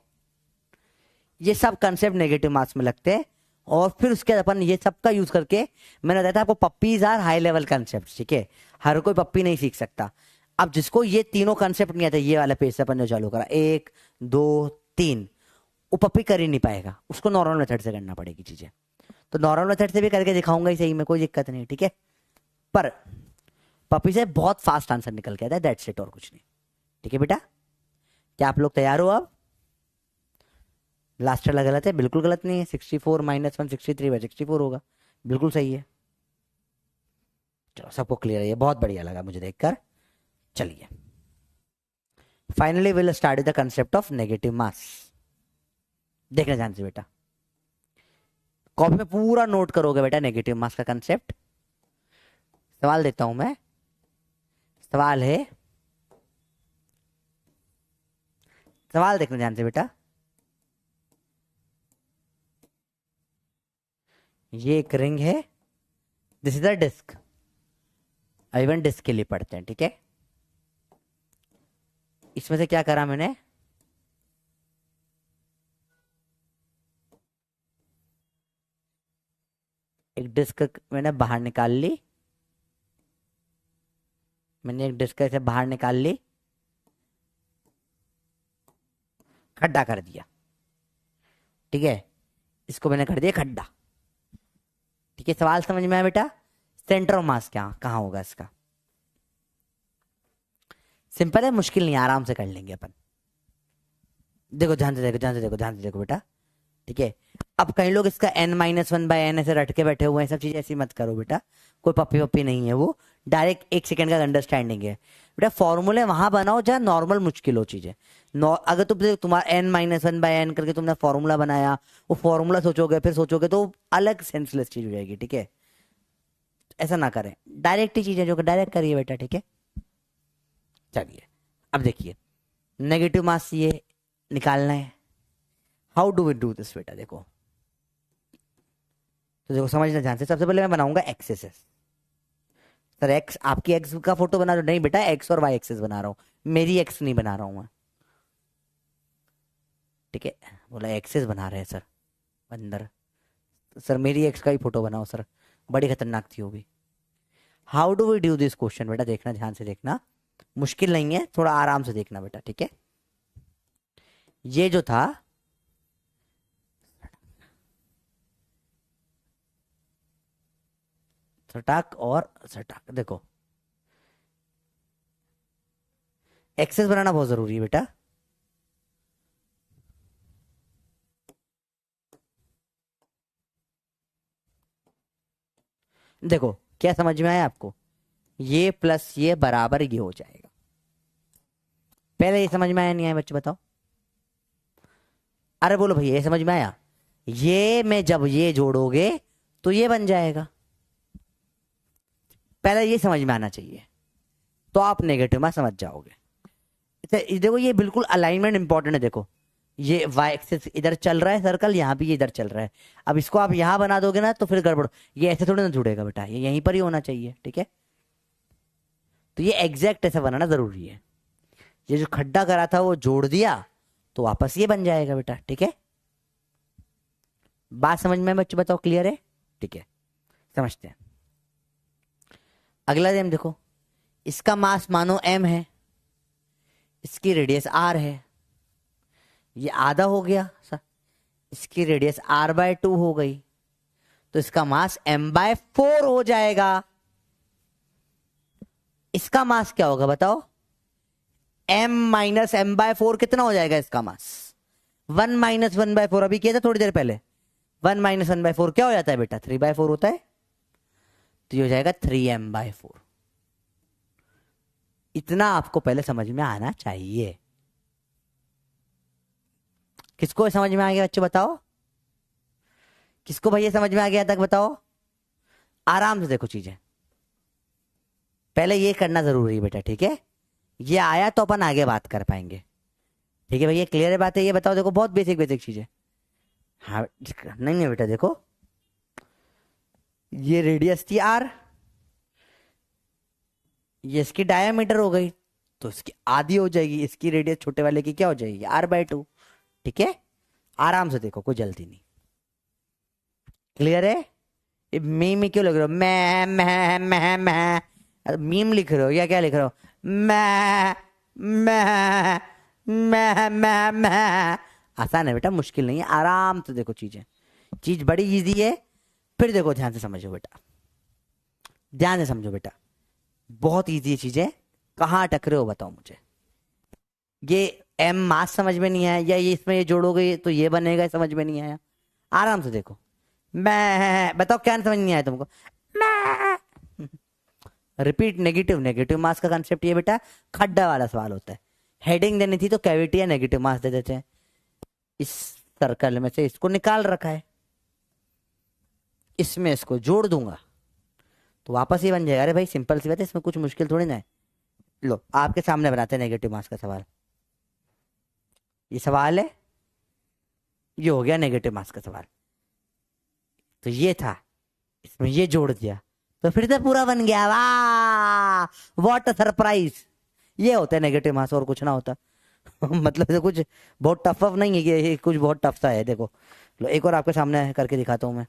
S1: ये सब कंसेप्ट नेगेटिव मार्क्स में लगते हैं, और फिर उसके बाद अपन ये सब का यूज करके, मैंने बताया था आपको puppies are high level concept, ठीक है। हर कोई पप्पी नहीं सीख सकता। अब जिसको ये तीनों कंसेप्ट नहीं आते, ये वाला पेज से अपन ने चालू करा, 1 2 3, वो पप्पी कर ही नहीं पाएगा, उसको नॉर्मल मेथड से करना पड़ेगी चीजें। तो नॉर्मल मेथड से भी करके दिखाऊंगा ही सही में, कोई दिक्कत नहीं, ठीक है। पर पप्पी से बहुत फास्ट आंसर निकल के आता है, दैट्स इट, और कुछ नहीं, ठीक है बेटा। क्या आप लोग तैयार हो अब। लास्ट वाला गलत है, बिल्कुल गलत नहीं है। 64 - 1 63/64 होगा, बिल्कुल सही है। चलो सबको क्लियर है, ये बहुत बढ़िया लगा मुझे देखकर। चलिए, finally will start the concept of negative mass. देखना ध्यान से बेटा, कॉपी में पूरा नोट करोगे बेटा नेगेटिव मास का कंसेप्ट। सवाल देता हूं मैं, सवाल है, सवाल देखना ध्यान से बेटा। ये एक रिंग है, this is a disc. Even disc के लिए पढ़ते हैं, ठीक है। इसमें से क्या करा मैंने, एक डिस्क मैंने बाहर निकाल ली, मैंने एक डिस्क ऐसे बाहर निकाल ली, खड्डा कर दिया, ठीक है। इसको मैंने कर दिया खड्डा, ठीक है। सवाल समझ में आया बेटा, सेंटर ऑफ मास क्या कहाँ होगा इसका। सिंपल है, मुश्किल नहीं, आराम से कर लेंगे अपन। देखो ध्यान से देखो, ध्यान से देखो, ध्यान से देखो बेटा, ठीक है। अब कई लोग इसका n - 1/n ऐसे रट के बैठे हुए हैं, सब चीजें ऐसी मत करो बेटा। कोई पप्पी पप्पी नहीं है वो, डायरेक्ट 1 सेकंड का अंडरस्टैंडिंग है बेटा। फॉर्मूले वहां बनाओ जहां नॉर्मल मुश्किल हो चीजें। अगर तुम तुम्हारा n - 1/n करके तुमने फॉर्मूला बनाया, वो फॉर्मूला सोचोगे फिर सोचोगे तो अलग सेंसलेस चीज हो जाएगी, ठीक है। ऐसा ना करें, डायरेक्ट ही चीजें जो डायरेक्ट करिए बेटा, ठीक है। चलिए अब देखिए, नेगेटिव मास ये निकालना है। How do we do this बेटा, देखो तो देखो समझना ध्यान से। सबसे पहले मैं बनाऊंगा एक्सेस। सर एक्स, आपकी एक्स का फोटो बना रहा हूं, नहीं बेटा, एक्स और वाई एक्सेस बना रहा हूं, मेरी एक्स नहीं बना रहा हूं मैं, ठीक है। बोला एक्सेस बना रहे हैं सर अंदर, सर मेरी एक्स का ही फोटो बनाओ सर, बड़ी खतरनाक थी वो भी। How do we do this question बेटा, देखना ध्यान से देखना, मुश्किल नहीं है, थोड़ा आराम से देखना बेटा, ठीक है। ये जो था सटाक और सटाक, देखो एक्सेस बनाना बहुत जरूरी है बेटा। देखो क्या समझ में आया आपको, ये प्लस ये बराबर ये हो जाएगा। पहले ये समझ में आया नहीं आया बच्चे बताओ, अरे बोलो भैया ये समझ में आया, ये में जब ये जोड़ोगे तो ये बन जाएगा, पहले ये समझ में आना चाहिए, तो आप नेगेटिव में समझ जाओगे। देखो ये बिल्कुल अलाइनमेंट इंपॉर्टेंट है, देखो ये वाई एक्सिस इधर चल रहा है सर्कल, यहाँ भी ये इधर चल रहा है, अब इसको आप यहाँ बना दोगे ना तो फिर गड़बड़, ये ऐसे थोड़ी ना जुड़ेगा बेटा, ये यहीं पर ही होना चाहिए, ठीक है। तो ये एग्जैक्ट ऐसा बनाना जरूरी है, ये जो खड्डा करा था वो जोड़ दिया तो वापस ये बन जाएगा बेटा, ठीक है। बात समझ में बच्चों बताओ, क्लियर है, ठीक है, समझते हैं। अगला नियम देखो, इसका मास मानो m है, इसकी रेडियस r है, ये आधा हो गया सर, इसकी रेडियस r/2 हो गई, तो इसका मास m/4 हो जाएगा। इसका मास क्या होगा बताओ, m माइनस m/4 कितना हो जाएगा इसका मास, 1 माइनस 1/4, अभी किया था थोड़ी देर पहले, 1 माइनस 1/4 क्या हो जाता है बेटा, 3/4 होता है, तो ये हो जाएगा 3m/4। इतना आपको पहले समझ में आना चाहिए। किसको समझ में आ गया बच्चों बताओ, किसको भैया समझ में आ गया तक बताओ, आराम से देखो चीजें, पहले ये करना जरूरी है बेटा, ठीक है। ये आया तो अपन आगे बात कर पाएंगे, ठीक है भैया, क्लियर है बात है, ये बताओ देखो बहुत बेसिक बेसिक चीजें। हाँ नहीं नहीं बेटा देखो, ये रेडियस थी r, ये इसकी डायमीटर हो गई, तो इसकी आधी हो जाएगी, इसकी रेडियस छोटे वाले की क्या हो जाएगी r/2, ठीक है। आराम से देखो कोई जल्दी नहीं, क्लियर है। मीम क्यों लिख रहे हो, मैं मीम लिख रहे हो या क्या लिख रहे हो, मैं मैं मैं आसान है बेटा, मुश्किल नहीं है, आराम से देखो चीजें, चीज बड़ी इजी है, फिर देखो ध्यान से समझो बेटा, ध्यान से समझो बेटा, बहुत इजी है चीजें, कहाँ टकरे हो बताओ मुझे। ये m मास समझ में नहीं आया, या ये इसमें ये जोड़ोगे तो ये बनेगा, समझ में नहीं आया, आराम से देखो, मैं बताओ क्या समझ नहीं आया तुमको, मैं रिपीट, नेगेटिव नेगेटिव मास का कंसेप्ट ये बेटा खड्डा वाला सवाल होता है, हेडिंग देनी थी तो कैविटी या नेगेटिव मास दे देते हैं, इस सर्कल में से इसको निकाल रखा है, इसमें इसको जोड़ दूंगा तो वापस ये बन जाएगा। अरे भाई सिंपल सी बात है, इसमें कुछ मुश्किल थोड़ी ना है। लो आपके सामने बनाते हैं नेगेटिव मास का सवाल, ये सवाल है, ये हो गया नेगेटिव मास का सवाल, तो ये था, इसमें ये जोड़ दिया तो फिर तो पूरा बन गया, वाह व्हाट अ सरप्राइज। ये होता है नेगेटिव मास, और कुछ ना होता मतलब तो कुछ बहुत टफ नहीं है, ये कुछ बहुत टफ सा है। देखो लो एक और आपके सामने करके दिखाता हूं मैं,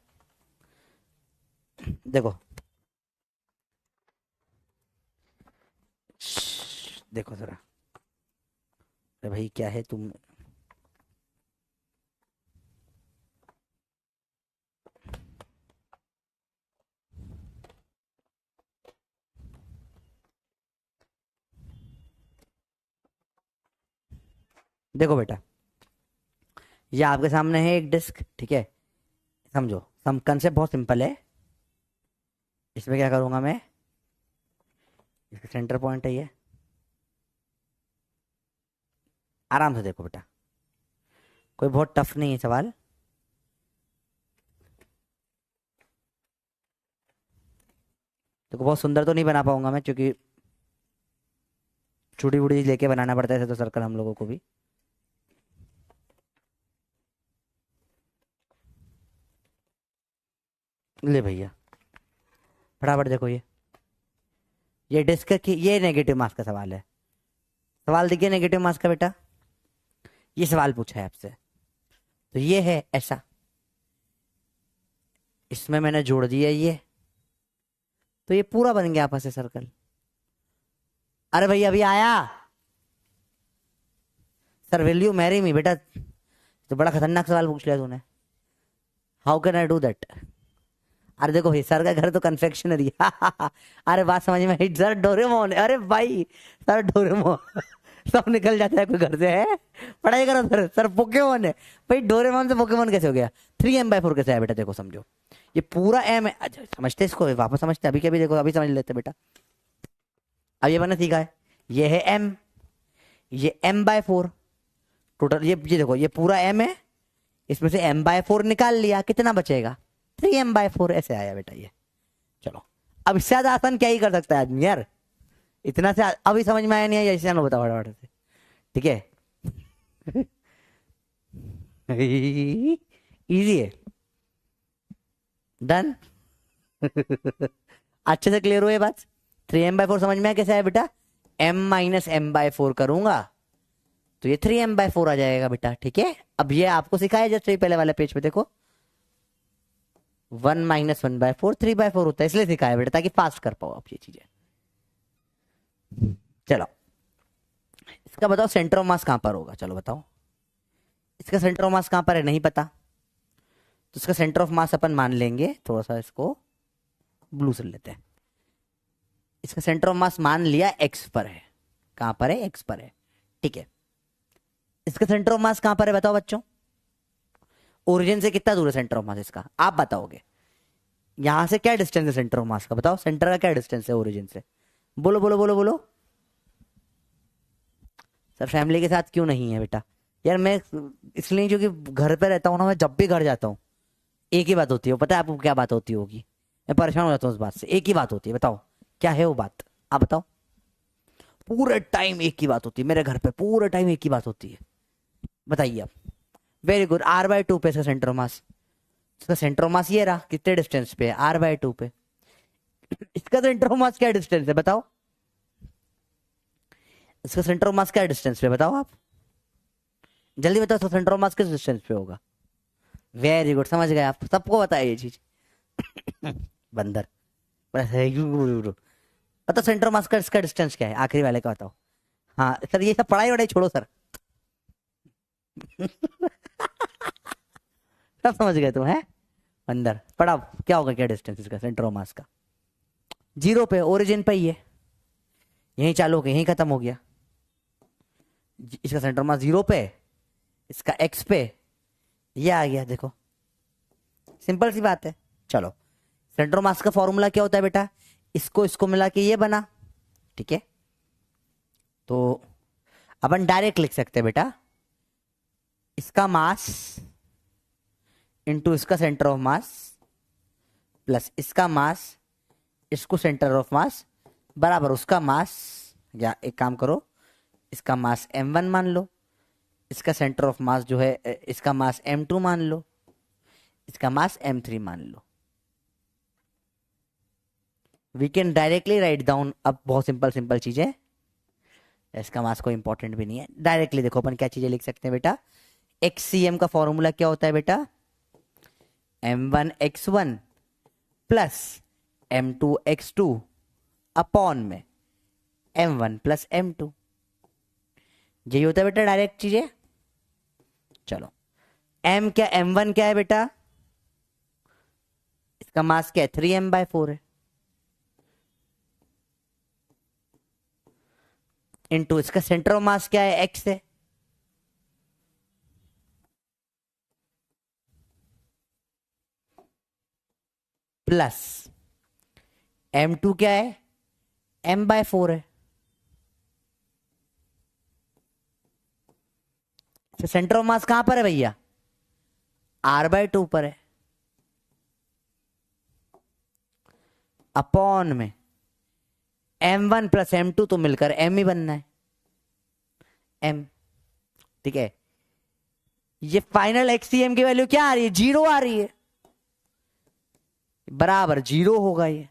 S1: देखो देखो जरा, अरे भाई क्या है तुम, देखो बेटा ये आपके सामने है एक डिस्क, ठीक है, समझो सम कंसेप्ट बहुत सिंपल है। इसमें क्या करूंगा मैं, इसका सेंटर पॉइंट है ये, आराम से देखो बेटा, कोई बहुत टफ नहीं है सवाल। देखो बहुत सुंदर तो नहीं बना पाऊंगा मैं, क्योंकि छुड़ी वुड़ी लेके बनाना पड़ता है ऐसे तो सर्कल हम लोगों को भी। ले भैया फटाफट देखो, ये डिस्क की, ये नेगेटिव मास का सवाल है, सवाल देखिए नेगेटिव मास का बेटा, ये सवाल पूछा है आपसे, तो ये है ऐसा, इसमें मैंने जोड़ दिया ये, तो ये पूरा बन गया आपस से सर्कल। अरे भाई अभी आया sir, will you marry me बेटा? तो बड़ा खतरनाक सवाल पूछ लिया तूने। How can I do that? अरे देखो भाई, सर का घर तो कन्फेक्शनरी अरे बात समझ में आई सर, डोरेमोन। अरे भाई सर डोरेमोन सब निकल जाता है कोई घर से है। पढ़ाई करो सर, सर पोकेमोन है भाई। डोरेमोन से पोकेमोन कैसे हो गया? 3m/4 कैसे है बेटा? देखो समझो, ये पूरा एम है। अच्छा समझते इसको, वापस समझते अभी के अभी, देखो अभी समझ लेते बेटा। अब ये मैंने सीखा है, ये है m, ये m/4 टोटल। ये देखो, ये पूरा m है, इसमें से m/4 निकाल लिया, कितना बचेगा? 3m/4 ऐसे आया बेटा ये। चलो अब इससे ज्यादा आसान क्या ही कर सकता है आदमी यार। इतना से अभी समझ में आया नहीं है, ऐसे बताओ फटाफट से, ठीक है? इजी है, डन। अच्छे से क्लियर हो ये बात? 3m/4 समझ में आया कैसे आया बेटा? m-m/4 करूंगा तो ये 3m/4 आ जाएगा बेटा, ठीक है? अब ये आपको सिखाया जस्ट पहले वाले पेज पे, देखो 1 - 1/4 3/4 होता है, इसलिए सिखाया बेटा ताकि फास्ट कर पाओ आप ये चीजें। चलो इसका बताओ सेंटर ऑफ मास कहां पर होगा? चलो बताओ, इसका सेंटर ऑफ मास कहां पर है नहीं पता, तो इसका सेंटर ऑफ मास अपन मान लेंगे, थोड़ा सा इसको ब्लू से लेते हैं। इसका सेंटर ऑफ मास मान लिया एक्स पर है। कहां पर है? एक्स पर है, ठीक है। इसका सेंटर ऑफ मास कहां पर है बताओ बच्चों? ओरिजिन से कितना दूर है सेंटर ऑफ मास इसका? आप बताओगे। यहां से क्या डिस्टेंस है सेंटर ऑफ मास का? बताओ सेंटर का क्या डिस्टेंस है ओरिजिन से? बोलो बोलो बोलो बोलो। सर फैमिली के साथ क्यों नहीं है बेटा? यार मैं इसलिए क्योंकि घर पे रहता हूँ ना, मैं जब भी घर जाता हूँ एक ही बात होती है, पता है आपको क्या बात होती होगी? मैं परेशान हो जाता हूँ उस बात से। एक ही बात होती है, बताओ क्या है वो बात? आप बताओ। पूरे टाइम एक ही बात होती है मेरे घर पे, पूरे टाइम एक ही बात होती है, बताइए आप। वेरी गुड, r/2 पे इसका सेंटर ऑफ मास। इसका सेंटर ऑफ मास ये रहा, कितने डिस्टेंस पे है? r/2 पे। इसका सेंटर ऑफ मास क्या डिस्टेंस है बताओ? इसका सेंटर ऑफ मास क्या डिस्टेंस पे बताओ आप, जल्दी बताओ। तो सेंटर ऑफ मास किस डिस्टेंस पे होगा? वेरी गुड, समझ गए आप, सबको पता है ये चीज। बंदर बताओ सेंटर ऑफ मास का इसका डिस्टेंस क्या है? आखिरी वाले का बताओ। हाँ सर, ये सब पढ़ाई वढ़ाई छोड़ो सर। सब समझ गए तुम, है बंदर? पढ़ाओ क्या होगा, क्या डिस्टेंस इसका सेंटर ऑफ मास का? 0 पे, ओरिजिन पे ही है, यहीं चालू हो गया यहीं खत्म हो गया। इसका सेंटर ऑफ मास 0 पे, इसका एक्स पे, ये आ गया देखो, सिंपल सी बात है। चलो सेंटर ऑफ मास का फॉर्मूला क्या होता है बेटा? इसको इसको मिला के ये बना, ठीक है? तो अपन डायरेक्ट लिख सकते हैं बेटा, इसका मास इंटू इसका सेंटर ऑफ मास प्लस इसका मास इसको सेंटर ऑफ मास बराबर उसका मास। या एक काम करो, इसका मास m1 मान लो, इसका सेंटर ऑफ मास जो है इसका मास m2 मान लो, इसका मास m3 मान लो। We can directly write down, अब बहुत सिंपल सिंपल चीजें, इसका मास कोई इंपॉर्टेंट भी नहीं है। डायरेक्टली देखो अपन क्या चीजें लिख सकते हैं बेटा? XCM का फॉर्मूला क्या होता है बेटा? m1x1 प्लस m2x2 अपॉन में m1 प्लस m2, यही होता है बेटा डायरेक्ट चीजें। चलो m क्या, m1 क्या है बेटा? इसका मास क्या है? 3m/4 है, इंटू इसका सेंटर ऑफ मास क्या है? x है, प्लस m2 क्या है? m/4 है। तो सेंटर ऑफ मास कहां पर है भैया? r/2 पर है, अपॉन में m1 प्लस m2 तो मिलकर m ही बनना है, m, ठीक है? ये फाइनल XCM की वैल्यू क्या आ रही है? 0 आ रही है, बराबर 0 होगा ये।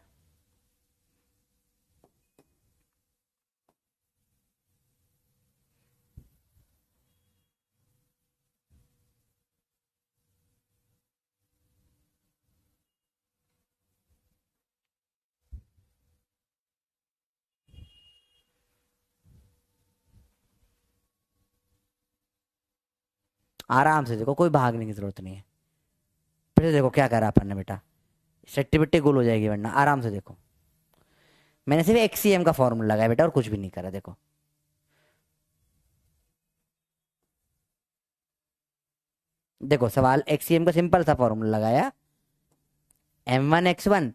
S1: आराम से देखो, कोई भागने की जरूरत नहीं है। फिर से देखो क्या करा अपन ने बेटा, सट्टी बिट्टी गोल हो जाएगी वरना। आराम से देखो, मैंने सिर्फ एक्सीएम का फॉर्मूला लगाया बेटा और कुछ भी नहीं करा। देखो देखो सवाल, एक्सीएम का सिंपल सा फॉर्मूला लगाया, m1 x1,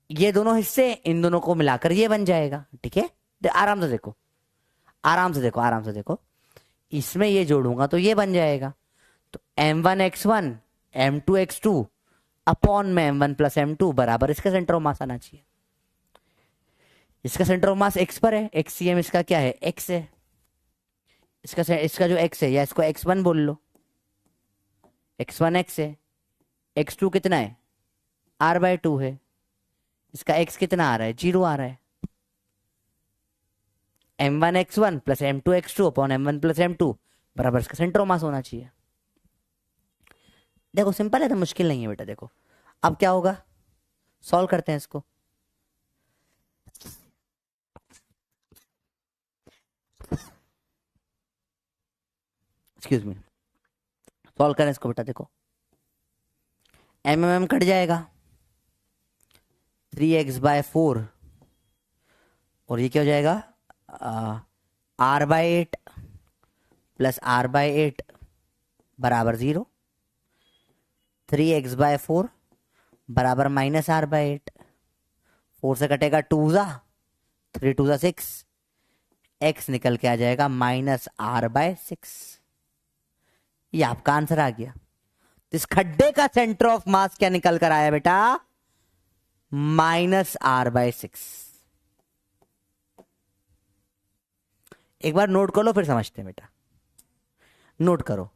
S1: ये दोनों हिस्से इन दोनों को मिलाकर ये बन जाएगा। ठीक है, आराम से देखो, आराम से देखो, आराम से देखो, इसमें ये जोड़ूंगा तो ये बन जाएगा। तो m1 x1 m2 x2 upon में m1 + m2 बराबर इसका सेंटर ऑफ मास आना चाहिए। इसका सेंटर ऑफ मास x पर है, एक्सीएम इसका क्या है, x है। इसका जो x है, या इसको x1 बोल लो, x1 x है, x2 कितना है, r/2 है, इसका x कितना आ रहा है, 0 आ रहा है। m1 x1 + m2 x2 upon m1 + m2 बराबर इसका सेंटर ऑफ मास होना चाहिए। देखो सिंपल है, तो मुश्किल नहीं है बेटा। देखो अब क्या होगा, सॉल्व करते हैं इसको। एक्सक्यूज मी, सॉल्व करें इसको बेटा। देखो mm कट जाएगा, 3x/4, और ये क्या हो जाएगा, r/8 + r/8 बराबर 0। 3x/4 बराबर -r/8, 4 से कटेगा 2 ज़ा, 3 2 ज़ा 6, x निकल के आ जाएगा -r/6। ये आपका आंसर आ गया। तो इस खड्डे का सेंटर ऑफ मास क्या निकल कर आया बेटा, -r/6। एक बार नोट कर लो फिर समझते हैं बेटा। नोट करो,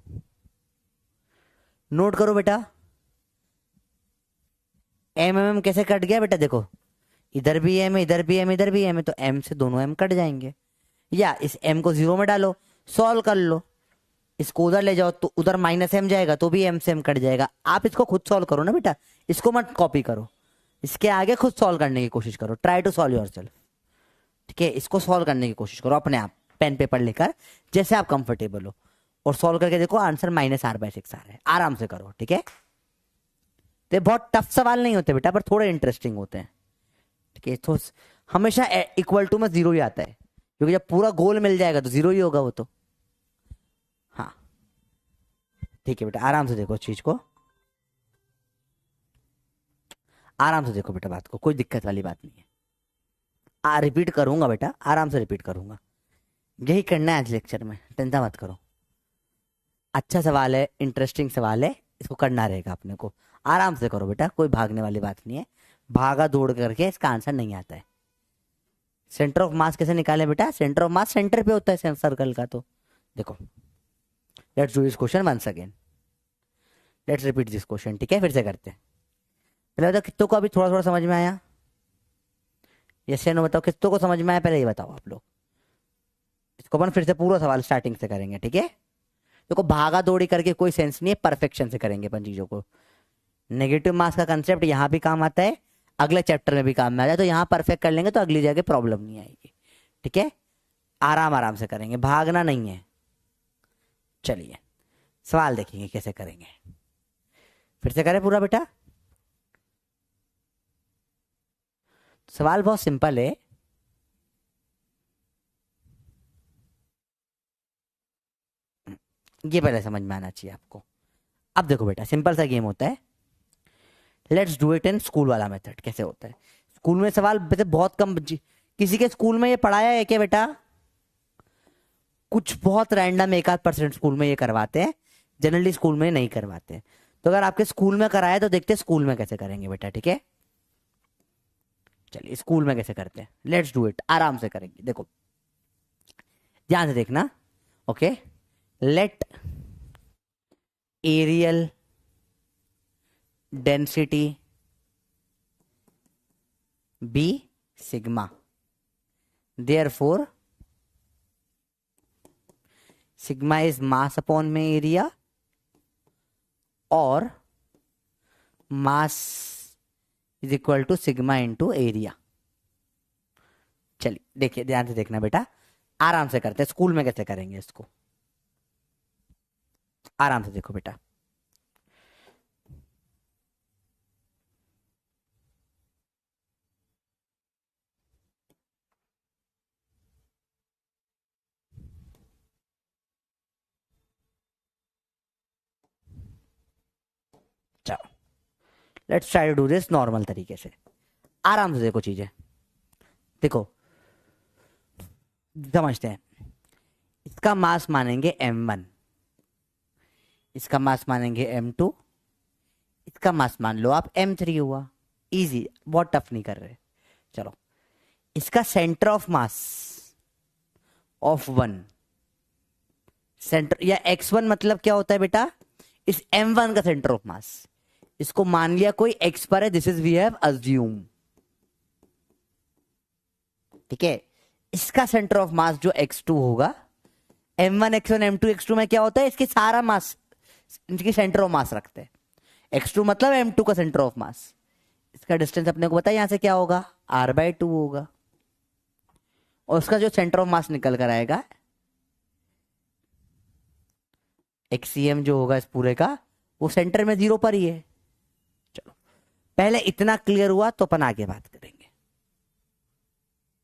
S1: नोट करो बेटा। mm कैसे कट गया बेटा, देखो इधर भी m है, इधर भी m, इधर भी m है, तो m से दोनों m कट जाएंगे। या इस m को 0 में डालो, सॉल्व कर लो, इसको उधर ले जाओ तो उधर -m जाएगा, तो भी m से m कट जाएगा। आप इसको खुद सॉल्व करो ना बेटा, इसको मत कॉपी करो, इसके आगे खुद सॉल्व करने की कोशिश करो। Try to solve yourself. ठीक है, इसको सॉल्व करने की कोशिश करो अपने आप, पेन पेपर लेकर, जैसे आप कंफर्टेबल हो, और सॉल्व करके देखो आंसर -r/6 आ रहा है। आराम से करो, ठीक है। तो बहुत टफ सवाल नहीं होते बेटा, पर थोड़े इंटरेस्टिंग होते हैं। ठीक है, तो हमेशा इक्वल टू में 0 ही आता है, क्योंकि जब पूरा गोल मिल जाएगा तो 0 ही होगा वो तो। हाँ ठीक है बेटा, आराम से देखो चीज को, आराम से देखो बेटा बात को, कोई दिक्कत वाली बात नहीं है। रिपीट करूंगा बेटा, आराम से रिपीट करूंगा, यही करना है आज लेक्चर में, टेंशन मत करो। अच्छा सवाल है, इंटरेस्टिंग सवाल है, इसको करना रहेगा अपने को। आराम से करो बेटा, कोई भागने वाली बात नहीं है, भागा दौड़ करके इसका आंसर नहीं आता है। सेंटर ऑफ मास कैसे निकाले बेटा, सेंटर ऑफ मास सेंटर पे होता है सर्कल का। तो देखो, let's do this question once again, let's repeat this question. ठीक है, फिर से करते हैं। पहले बताओ कितनों को अभी थोड़ा थोड़ा समझ में आया, यस या नो बताओ, कितनों को समझ में आया, पहले ये बताओ आप लोग। इसको अपन फिर से पूरा सवाल स्टार्टिंग से करेंगे। ठीक है, देखो भागा दौड़ी करके कोई सेंस नहीं है, परफेक्शन से करेंगे अपन चीजों को। नेगेटिव मास का कंसेप्ट यहाँ भी काम आता है, अगले चैप्टर में भी काम में आ जाए, तो यहाँ परफेक्ट कर लेंगे तो अगली जगह प्रॉब्लम नहीं आएगी। ठीक है, आराम आराम से करेंगे, भागना नहीं है। चलिए सवाल देखेंगे कैसे करेंगे, फिर से करें पूरा बेटा। सवाल बहुत सिंपल है, ये पहले समझ में आना चाहिए आपको। अब देखो बेटा, सिंपल सा गेम होता है, let's do it in school वाला मेथड। कैसे होता है स्कूल में सवाल, वैसे बहुत कम किसी के स्कूल में ये पढ़ाया है क्या बेटा, कुछ बहुत रैंडम 1-8% स्कूल में ये करवाते हैं, जनरली स्कूल में नहीं करवाते हैं। तो अगर आपके स्कूल में कराया तो देखते हैं स्कूल में कैसे करेंगे बेटा। ठीक है, चलिए स्कूल में कैसे करते हैं, लेट्स डू इट, आराम से करेंगे। देखो ध्यान से देखना, okay. Let areal density be sigma, therefore sigma is mass upon में एरिया, और mass is equal to sigma into area. चलिए देखिए, ध्यान से देखना बेटा, आराम से करते हैं, स्कूल में कैसे करेंगे इसको। आराम से देखो बेटा। चलो let's try to do this normal तरीके से। आराम से देखो चीजें, देखो समझते हैं। इसका मास मानेंगे m1, इसका मास मानेंगे m2, इसका मास मान लो आप m3 हुआ। इजी, बहुत टफ नहीं कर रहे। चलो इसका centre of mass of 1, centre या x1 मतलब क्या होता है बेटा, इस m1 का सेंटर ऑफ मास। इसको मान लिया कोई x पर है, this is we have assume, ठीक है। इसका सेंटर ऑफ मास जो x2 होगा, m1 x1 m2 x2 में क्या होता है, इसके सारा मास इनकी सेंटर ऑफ मास रखते हैं। x2 मतलब m2 का सेंटर ऑफ मास। इसका डिस्टेंस अपने को पता है, यहां से क्या होगा, r/2 होगा। और उसका जो सेंटर ऑफ मास निकल कर आएगा xcm जो होगा इस पूरे का, वो सेंटर में 0 पर ही है। चलो पहले इतना क्लियर हुआ तो अपन आगे बात करेंगे।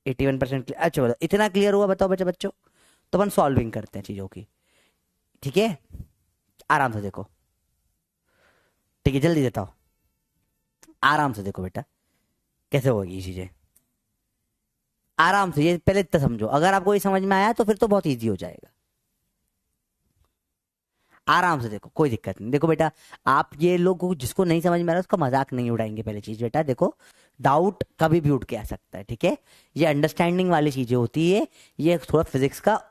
S1: 81% क्लियर। अच्छा बताओ इतना क्लियर हुआ, बताओ बच्चों तो अपन सॉल्विंग करते हैं चीजों की, ठीक है। आराम से देखो, ठीक है, जल्दी देता हूं। आराम से देखो बेटा कैसे होगी ये चीजें, आराम से। ये पहले इतना समझो, अगर आपको ये समझ में आया तो फिर तो बहुत इजी हो जाएगा। आराम से देखो, कोई दिक्कत नहीं। देखो बेटा, आप ये लोग जिसको नहीं समझ में आ रहा उसका मजाक नहीं उड़ाएंगे। पहले चीज बेटा देखो, डाउट कभी भी उठ के आ सकता है, ठीक है। ये अंडरस्टैंडिंग वाली चीजें होती है, ये थोड़ा फिजिक्स का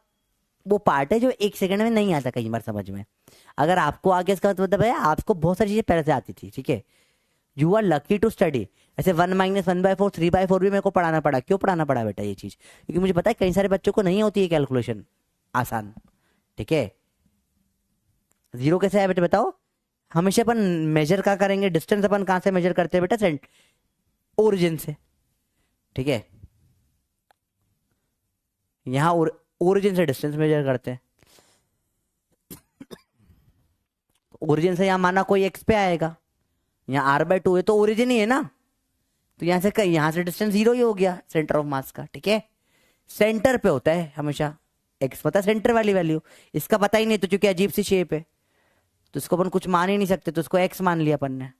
S1: वो पार्ट है जो 1 सेकंड में नहीं आता कई बार समझ में। अगर आपको आगे इसका मतलब है, आपको बहुत सारी चीजें पहले से आती थी, ठीक है। You are lucky to study. ऐसे 1-1/4 3/4 भी मेरे को पढ़ाना पड़ा। क्यों पढ़ाना पड़ा बेटा ये चीज, क्योंकि मुझे पता है कई सारे बच्चों को नहीं होती है कैलकुलेशन आसान, ठीक है। 0 कैसे है बेटा बताओ। हमेशा अपन मेजर कहाँ करेंगे, डिस्टेंस अपन कहाँ से मेजर करते हैं बेटा, सेंट ओरिजिन से, ठीक है। यहाँ ओरिजिन से डिस्टेंस मेजर करते हैं। ओरिजिन से यहाँ माना कोई एक्स पे आएगा, यहाँ r/2 है तो ओरिजिन ही है ना, तो यहाँ से डिस्टेंस 0 ही हो गया सेंटर ऑफ मास का, ठीक है। सेंटर पे होता है हमेशा एक्स, पता है सेंटर वाली वैल्यू। इसका पता ही नहीं तो क्योंकि अजीब सी शेप है तो इसको अपन कुछ मान ही नहीं सकते, तो इसको एक्स मान लिया अपन ने।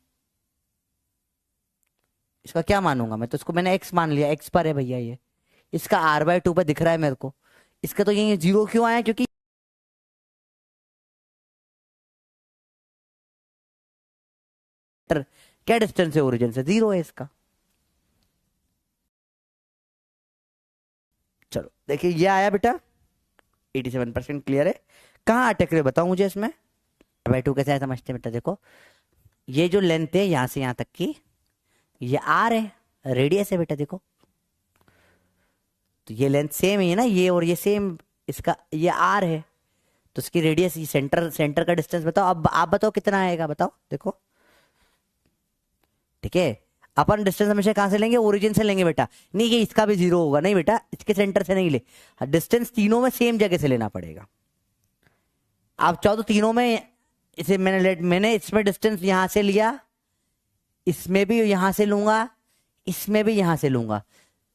S1: इसका क्या मानूंगा मैं, तो इसको मैंने एक्स मान लिया, एक्स पर है भैया ये। इसका r/2 पर दिख रहा है मेरे को। इसका तो ये 0 क्यों आया, क्योंकि क्या डिस्टेंस है ओरिजिन से, 0 है इसका। चलो देखिए ये आया बेटा, 87% क्लियर है। कहाँ अटक रहे बताओ मुझे इसमें। r/2 कैसे है समझते हैं बेटा, देखो ये जो लेंथ है यहां से यहां तक की, ये r है, रेडियस है बेटा देखो। तो ये लेंथ सेम ही है ना, ये और ये सेम, इसका ये r है तो इसकी रेडियस, ये सेंटर का डिस्टेंस बताओ। अब आप बताओ कितना आएगा, बताओ देखो, ठीक है। अपन डिस्टेंस हमेशा कहां से लेंगे, ओरिजिन से लेंगे बेटा। नहीं ये इसका भी 0 होगा, नहीं बेटा इसके सेंटर से नहीं ले, डिस्टेंस तीनों में सेम जगह से लेना पड़ेगा। आप चाहो तो तीनों में, इसे मैंने इसमें डिस्टेंस यहां से लिया, इसमें भी यहां से लूंगा, इसमें भी यहां से लूंगा।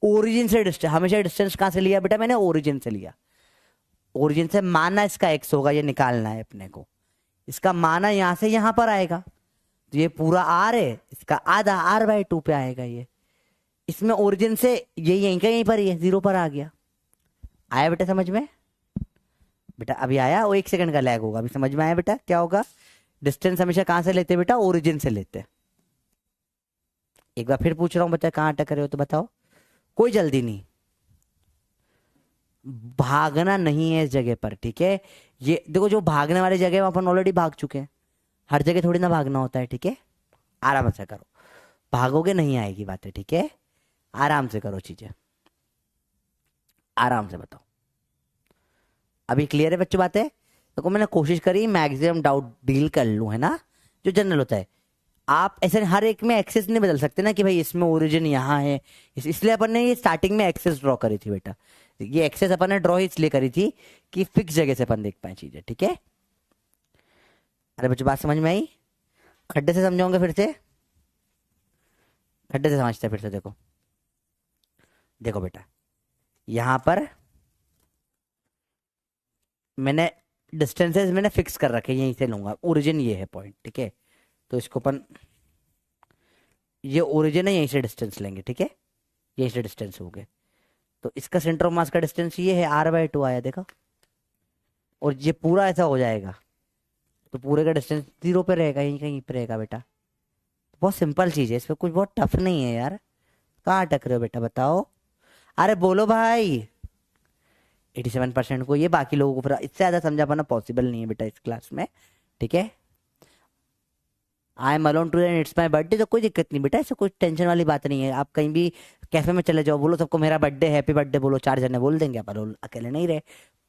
S1: ओरिजिन से डिस्टेंस, हमेशा डिस्टेंस कहां से लिया बेटा, मैंने ओरिजिन से लिया। ओरिजिन से माना इसका एक्स होगा, ये निकालना है अपने को। इसका माना यहां से यहां पर आएगा, तो ये पूरा r है, इसका आधा r/2 पे आएगा ये। इसमें ओरिजिन से ये यहीं का यहीं पर ही है, 0 पर आ गया। आया बेटा समझ में, बेटा अभी आया, वो 1 सेकंड का लैग होगा, अभी समझ में आया बेटा क्या होगा। डिस्टेंस हमेशा कहां से लेते हैं बेटा, ओरिजिन से लेते हैं। एक बार फिर पूछ रहा हूं बच्चा, कहां अटक रहे हो तो बताओ, कोई जल्दी नहीं, भागना नहीं है इस जगह पर, ठीक है। ये देखो जो भागने वाली जगह अपन ऑलरेडी भाग चुके हैं, हर जगह थोड़ी ना भागना होता है, ठीक है। आराम से करो, भागोगे नहीं आएगी बातें, ठीक है। आराम से करो चीजें, आराम से बताओ। अभी क्लियर है बच्चों बातें। देखो मैंने कोशिश करी मैक्सिमम डाउट डील कर लूं, है ना, जो जनरल होता है। आप ऐसे हर एक में एक्सेस नहीं बदल सकते ना कि भाई इसमें ओरिजिन यहाँ है, इसलिए अपन ने ये स्टार्टिंग में एक्सेस ड्रॉ करी थी बेटा। ये एक्सेस अपन ने ड्रॉ इसलिए करी थी कि फिक्स जगह से अपन देख पाए चीजें, ठीक है। अरे बच्चों बात समझ में आई? खड्डे से समझाओगे फिर से? खड्डे से समझते हैं फिर से। देखो देखो बेटा, यहां पर मैंने डिस्टेंसेस मैंने फिक्स कर रखे, यहीं से लूंगा। ओरिजिन ये है पॉइंट, ठीक है? तो इसको अपन, ये ओरिजिन है, यहीं से डिस्टेंस लेंगे, ठीक है? यहीं से डिस्टेंस हो गए। तो इसका सेंटर ऑफ मास का डिस्टेंस ये है, r/2 आया, देखा? और ये पूरा ऐसा हो जाएगा तो पूरे का डिस्टेंस 0 पे रहेगा, यहीं कहीं पे रहेगा बेटा। बहुत सिंपल चीज है, इसमें कुछ बहुत टफ नहीं है यार। कहाँ अटक रहे हो बेटा, बताओ। अरे बोलो भाई। 87% को ये, बाकी लोगों को फिर इससे ज्यादा समझा पाना पॉसिबल नहीं है बेटा इस क्लास में, ठीक है? I am alone too and it's my birthday, तो कोई दिक्कत नहीं बेटा, ऐसे कोई टेंशन वाली बात नहीं है। आप कहीं भी कैफे में चले जाओ, बोलो सबको मेरा बर्थडे, हैप्पी बर्थडे बोलो, 4 जने बोल देंगे। आप अकेले नहीं रहे,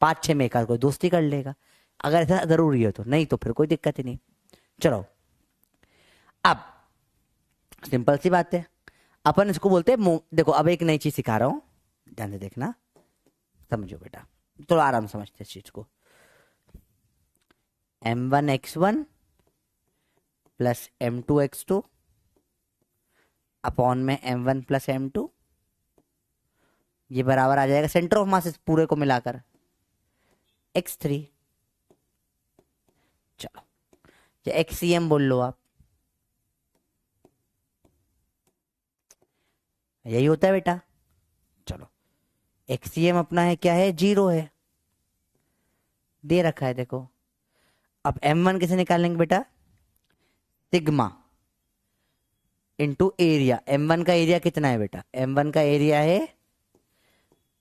S1: 5-6 में एक आध कोई दोस्ती कर लेगा, अगर ऐसा जरूरी है तो। नहीं तो फिर कोई दिक्कत ही नहीं। चलो अब सिंपल सी बात है, अपन इसको बोलते हैं देखो अब एक नई चीज सिखा रहा हूं, ध्यान से देखना, समझो बेटा, थोड़ा आराम से समझते इस चीज को। m1x1 प्लस m2x2 अपॉन में m1 प्लस m2, ये बराबर आ जाएगा सेंटर ऑफ मास पूरे को मिलाकर x3। चलो ये xcm बोल लो आप, यही होता है बेटा। चलो xcm अपना है क्या है, 0 है, दे रखा है देखो। अब m1 कैसे निकालेंगे बेटा, सिग्मा इंटू एरिया। m1 का एरिया कितना है बेटा, m1 का एरिया है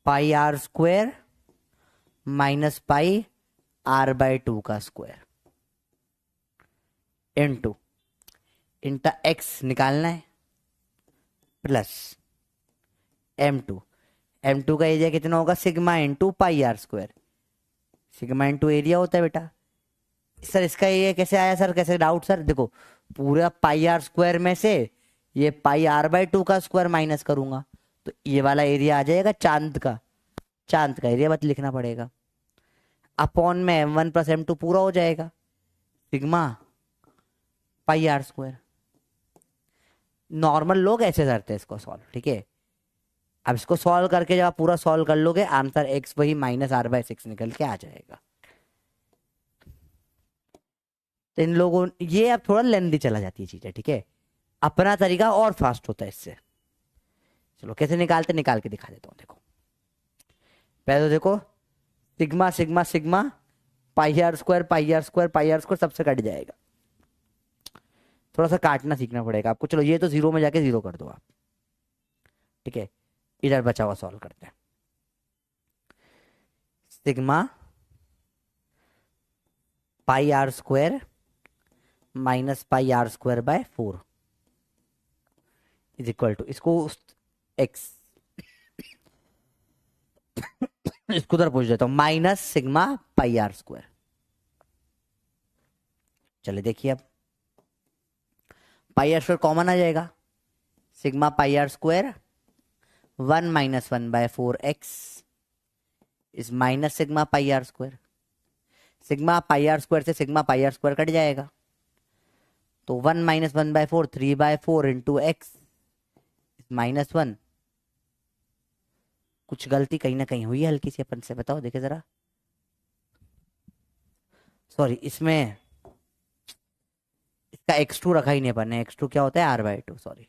S1: pi are square minus pi r/2 का स्क्वायर इंटू इंटा x निकालना है प्लस m2 का एरिया कितना होगा, sigma into pi are square. Sigma into area होता है बेटा। सर इसका एरिया कैसे आया सर, कैसे डाउट सर? देखो पूरा पाई आर स्क्वायर में से ये पाई r/2 का स्क्वायर माइनस करूंगा तो ये वाला एरिया आ जाएगा चांद का। चांद का एरिया बस लिखना पड़ेगा, अपॉन में m1 प्लस m2 पूरा हो जाएगा sigma pi are square. Normal लोग ऐसे करते हैं इसको सॉल्व, ठीक है? अब इसको सॉल्व करके जब आप पूरा सॉल्व कर लोगे, आंसर x वही -r/6 निकल के आ जाएगा। तो इन लोगों, ये अब थोड़ा लेंदी चला जाती है चीजें, ठीक है? अपना तरीका और फास्ट होता है इससे। चलो कैसे निकालते, निकाल के दिखा देता हूं। देखो पहले तो देखो, sigma sigma sigma pi are square pi are square pi are square सबसे कट जाएगा। थोड़ा सा काटना सीखना पड़ेगा आपको। चलो ये तो 0 में जाके 0 कर दो आप, ठीक है? इधर बचा हुआ सॉल्व करते हैं। Sigma pi are square minus pi are square by 4 is equal to, इसको x इसको उधर पूछ देता हूं, minus sigma pi are square. चलिए देखिए, अब पाई आर स्क्वायर कॉमन आ जाएगा, sigma pi are square 1 - 1/4x इस minus sigma pi are square. Sigma pi are square से sigma pi are square cut जाएगा, तो 1 - 1/4 3/4 इंटू एक्स -1। कुछ गलती कहीं ना कहीं हुई है हल्की सी, अपन से बताओ देखे जरा। सॉरी, इसमें इसका x2 रखा ही नहीं अपन ने। x2 क्या होता है, r/2। सॉरी,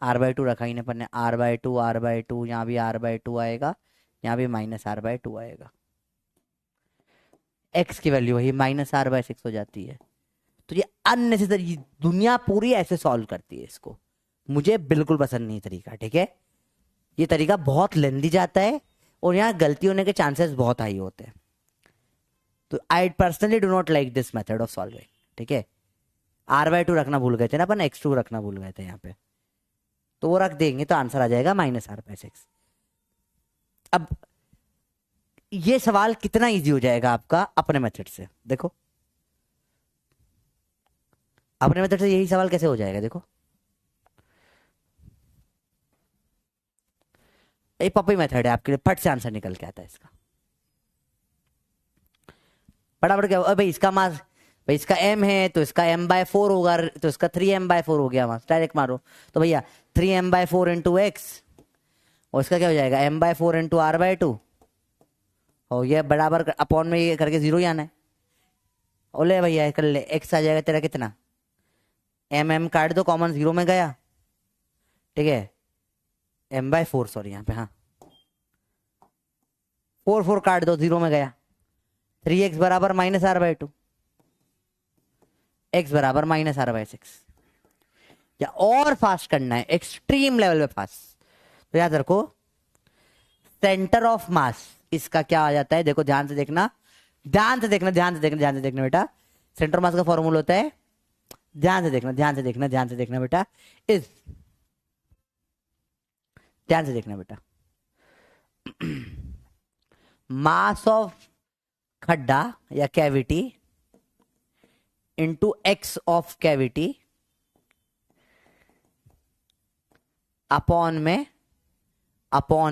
S1: r/2 रखा ही नहीं अपन ने। r/2 r/2, यहाँ भी r/2 आएगा, यहाँ भी -r/2 आएगा। x की वैल्यू वही -r/6 हो जाती है। तो ये अननेसेसरी, दुनिया पूरी ऐसे सॉल्व करती है इसको, मुझे बिल्कुल पसंद नहीं तरीका, ठीक है? ये तरीका बहुत लेंदी जाता है और यहाँ गलती होने के चांसेस बहुत हाई होते हैं। तो I personally do not like this method of solving, ठीक है? r/2 रखना भूल गए थे ना अपन, x2 रखना भूल गए थे यहाँ पे, तो वो रख देंगे तो आंसर आ जाएगा -r/6। अब ये सवाल कितना इजी हो जाएगा आपका अपने मेथड से, देखो अपने मेथड से यही सवाल कैसे हो जाएगा। देखो ये पपी मेथड है आपके लिए, फट से आंसर निकल के आता है इसका। फटाफट क्या भाई, इसका मास भाई इसका m है तो इसका m/4 होगा, तो इसका 3m/4 हो गया, वहां डायरेक्ट मारो। तो भैया 3m/4 इंटू एक्स, और इसका क्या हो जाएगा m/4 इंटू r/2, और ये बराबर अपॉन में ये करके 0 ही आना है। ओले भैया कर ले, x आ जाएगा तेरा कितना, m काट दो, कॉमन 0 में गया, ठीक है, m/4 सॉरी यहाँ पे, हाँ 4 काट दो, 0 में गया, 3x बराबर -r/2, x बराबर -r/6। या और फास्ट करना है, एक्सट्रीम लेवल पे फास्ट, तो याद रखो सेंटर ऑफ मास इसका क्या आ जाता है, देखो ध्यान से देखना, ध्यान से देखना, ध्यान से देखना, ध्यान से देखना बेटा, सेंटर मास का फॉर्मूला होता है, ध्यान से देखना, ध्यान से देखना, ध्यान से देखना बेटा, इस ध्यान से देखना बेटा, मास ऑफ खड्डा या cavity into x of cavity upon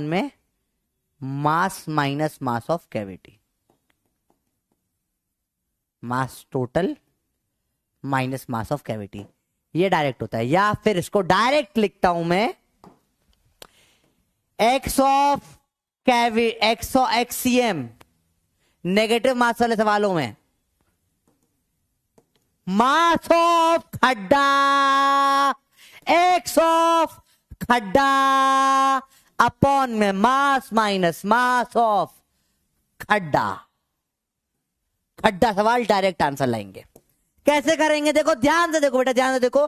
S1: में mass minus mass of cavity, mass total minus mass of cavity, ये डायरेक्ट होता है। या फिर इसको डायरेक्ट लिखता हूं मैं, x of x cm negative mass वाले सवालों में मास ऑफ खड्डा, एक्स ऑफ खड्डा अपॉन में मास माइनस मास ऑफ खड्डा, खड्डा सवाल डायरेक्ट आंसर लाएंगे। कैसे करेंगे देखो, ध्यान से देखो बेटा, ध्यान से देखो,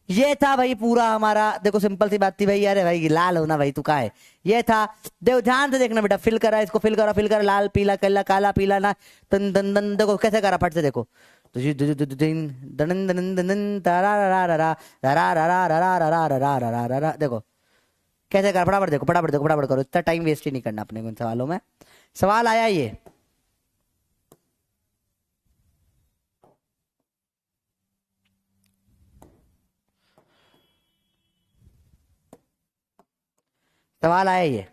S1: ये था भाई पूरा हमारा, देखो सिंपल सी बात थी भाई, अरे भाई लाल होना भाई तू का है, ये था, देखो ध्यान से देखना बेटा, फिल करा इसको, फिल करा, फिल करा, लाल पीला काला, काला पीला ना, तन दन दन, देखो कैसे करा, फट से देखो, देखो कैसे करा, फटाफट देखो, फटाफट देखो, फटाफट करो, इतना टाइम वेस्ट ही नहीं करना अपने को इन सवालों में। सवाल आया ये, सवाल आया ये,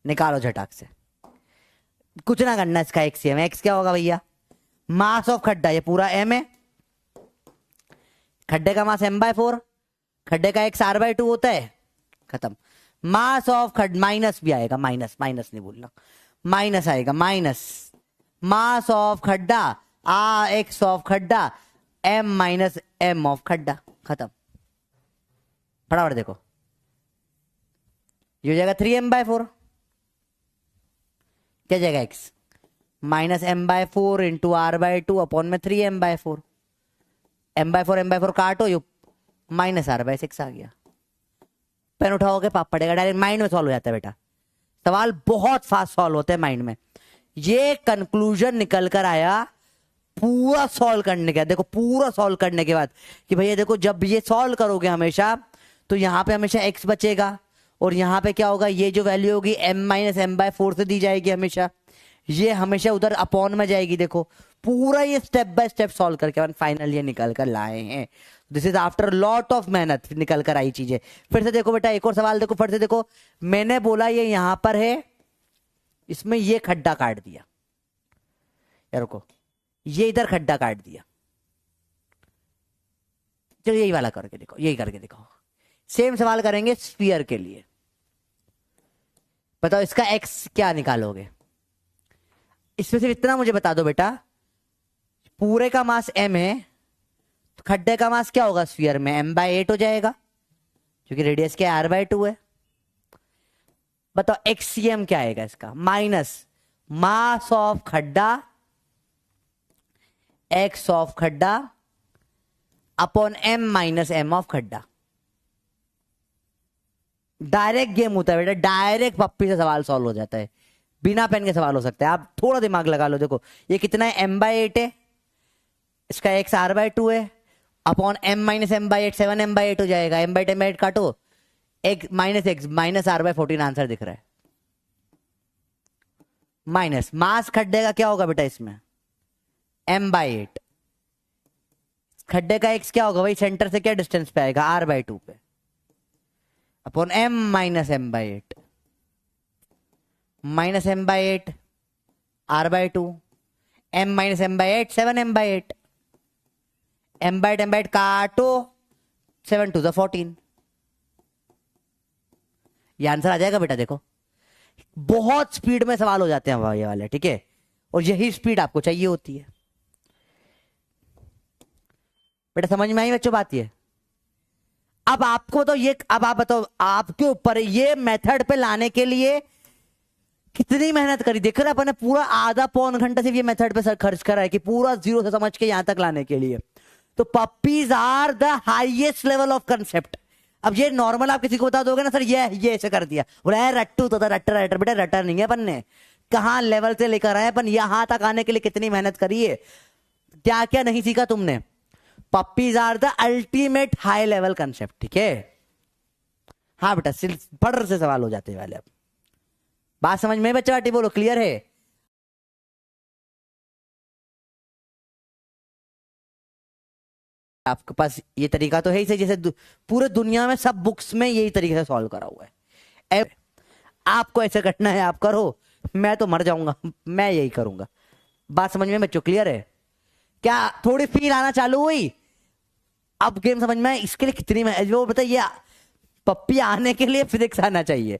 S1: निकालो झटाक से, कुछ ना करना इसका, एक्स एम, एक्स क्या होगा भैया, मास ऑफ खड्डा, ये पूरा एम है, खड्डे का मास m/4, खड्डे का x r/2 होता है, खत्म। मास ऑफ खड्डा, माइनस भी आएगा, माइनस, माइनस नहीं बोलना, माइनस आएगा, माइनस मास ऑफ खड्डा x ऑफ खड्डा m माइनस m ऑफ खड्डा, खत्म। फटाफट देखो, ये हो जाएगा 3m/4, क्या जाएगा x minus m/4 into r/2 upon में 3m/4, m/4 काटो, यू -r/6 आ गया। पेन उठाओगे पाप पड़ेगा, डायरेक्ट माइंड में सॉल्व हो जाता है बेटा, सवाल बहुत फास्ट सॉल्व होते हैं माइंड में। ये कंक्लूजन निकल कर आया पूरा सॉल्व करने के बाद, देखो पूरा सॉल्व करने के बाद कि भैया देखो जब ये सॉल्व करोगे हमेशा, तो यहां पे हमेशा x बचेगा, और यहां पे क्या होगा, ये जो वैल्यू होगी m-m/4 से दी जाएगी हमेशा, ये हमेशा उधर अपॉन में जाएगी। देखो पूरा ये स्टेप बाय स्टेप सॉल्व करके फाइनल ये निकल कर लाए हैं। This is after lot of मेहनत निकल कर आई चीजें। फिर से देखो बेटा, एक और सवाल देखो, फिर से देखो, मैंने बोला ये यहां पर है, इसमें ये खड्डा काट दिया, यार रुको, ये इधर खड्डा काट दिया, चलो यही वाला करके देखो, यही करके देखो, सेम सवाल करेंगे स्फीयर के लिए। बताओ इसका एक्स क्या निकालोगे, इसमें सिर्फ इतना मुझे बता दो बेटा, पूरे का मास m है, तो खड्डे का मास क्या होगा स्फीयर में, m/8 हो जाएगा, क्योंकि रेडियस क्या r/2 है। बताओ एक्सीएम क्या आएगा इसका, माइनस मास ऑफ खड्डा x ऑफ खड्डा upon m minus m of खड्डा। डायरेक्ट गेम होता है बेटा, डायरेक्ट पप्पी से सवाल सॉल्व हो जाता है, बिना पेन के सवाल हो सकता है। आप थोड़ा दिमाग लगा लो, देखो ये कितना है, m/8 है, इसका x r/2 है, upon m minus m/8, 7m/8 हो जाएगा, m/8 काटो, x माइनस r/14 आंसर दिख रहा है। माइनस मास खड्डे का क्या होगा बेटा इसमें, m/8, खड्डे का x क्या होगा भाई, सेंटर से क्या डिस्टेंस पे आएगा, r/2 पे, upon m minus m/8, minus m/8 r/2, m minus m by 8 7m by 8, m by 8 काटो, 7 टू द 14, ये आंसर आ जाएगा बेटा। देखो बहुत स्पीड में सवाल हो जाते हैं ये वाले, ठीक है, और यही स्पीड आपको चाहिए होती है बेटा। समझ में आई बच्चों बात? ये अब आपको तो ये, अब आप बताओ आपके ऊपर ये मेथड पे लाने के लिए कितनी मेहनत करी। देख रहे अपन ने पूरा आधा पौन घंटा सिर्फ ये मेथड पे खर्च करा है कि पूरा जीरो से समझ के यहां तक लाने के लिए। तो puppies are the highest level of concept. अब ये नॉर्मल आप किसी को बता दोगे ना सर ये ऐसे कर दिया, बोला है रट्टू तो रटर रटर, बेटा रटर नहीं है अपन ने, कहां लेवल से लेकर आए अपन, यहां तक आने के लिए कितनी मेहनत करी है, क्या क्या नहीं सीखा तुमने। Puppies are the ultimate high level concept, ठीक है। हाँ बेटा फड़ से सवाल हो जाते हैं वाले। अब बात समझ में बच्चा बेटी बोलो, क्लियर है? आपके पास ये तरीका तो है ही सही, जैसे पूरे दुनिया में सब बुक्स में यही तरीके से सॉल्व करा हुआ है। आपको ऐसे करना है आप करो, मैं तो मर जाऊंगा, मैं यही करूंगा। बात समझ में बच्चों क्लियर है? क्या थोड़ी फील आना चालू हुई? अब गेम समझ में? इसके लिए कितनी वो बताइए, पप्पी आने के लिए फिजिक्स आना चाहिए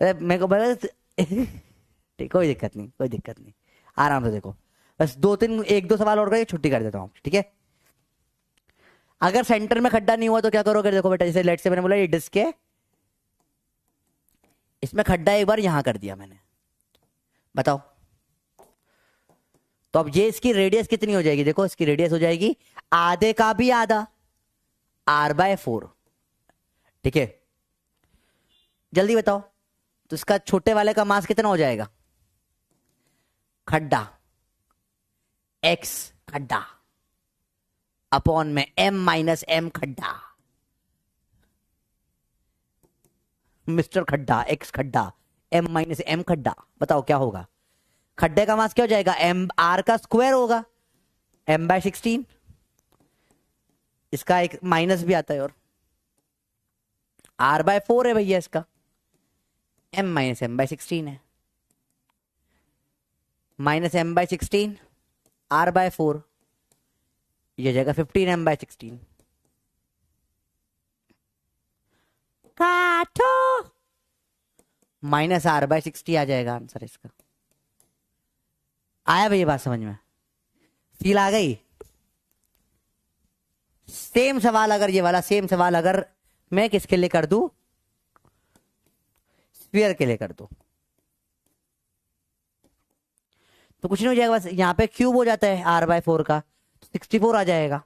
S1: मेरे को बस। ठीक, कोई दिक्कत नहीं, कोई दिक्कत नहीं, आराम से देखो। बस एक दो सवाल और करके छुट्टी कर देता हूँ, ठीक है। अगर सेंटर में खड्डा नहीं हुआ तो क्या करोगे? देखो बेटा, जैसे लेट से मैंने बोला ये डिस्क है, इसमें खड्डा एक बार यहां कर दिया मैंने, बताओ तो अब ये इसकी रेडियस कितनी हो जाएगी? देखो इसकी रेडियस हो जाएगी आधे का भी आधा, r/4, ठीक है। जल्दी बताओ तो इसका छोटे वाले का मास कितना हो जाएगा? खड्डा x खड्डा अपॉन में m माइनस m खड्डा, मिस्टर खड्डा x खड्डा m माइनस m खड्डा। बताओ क्या होगा? खड्डे का मास क्या हो जाएगा? m r का स्क्वायर होगा, m/16, इसका एक माइनस भी आता है, और r/4 है भैया, इसका m माइनस m/16 है, माइनस m/16 r/4, ये जाएगा 15 m/16। काटो, माइनस r/60 आ जाएगा आंसर इसका। आया भैया बात समझ में? फील आ गई? सेम सवाल अगर ये वाला सेम सवाल अगर मैं किसके लिए कर दूं? स्फीयर के लिए कर दूं तो कुछ नहीं हो जाएगा, बस यहां पे क्यूब हो जाता है r/4 का, 64 आ जाएगा।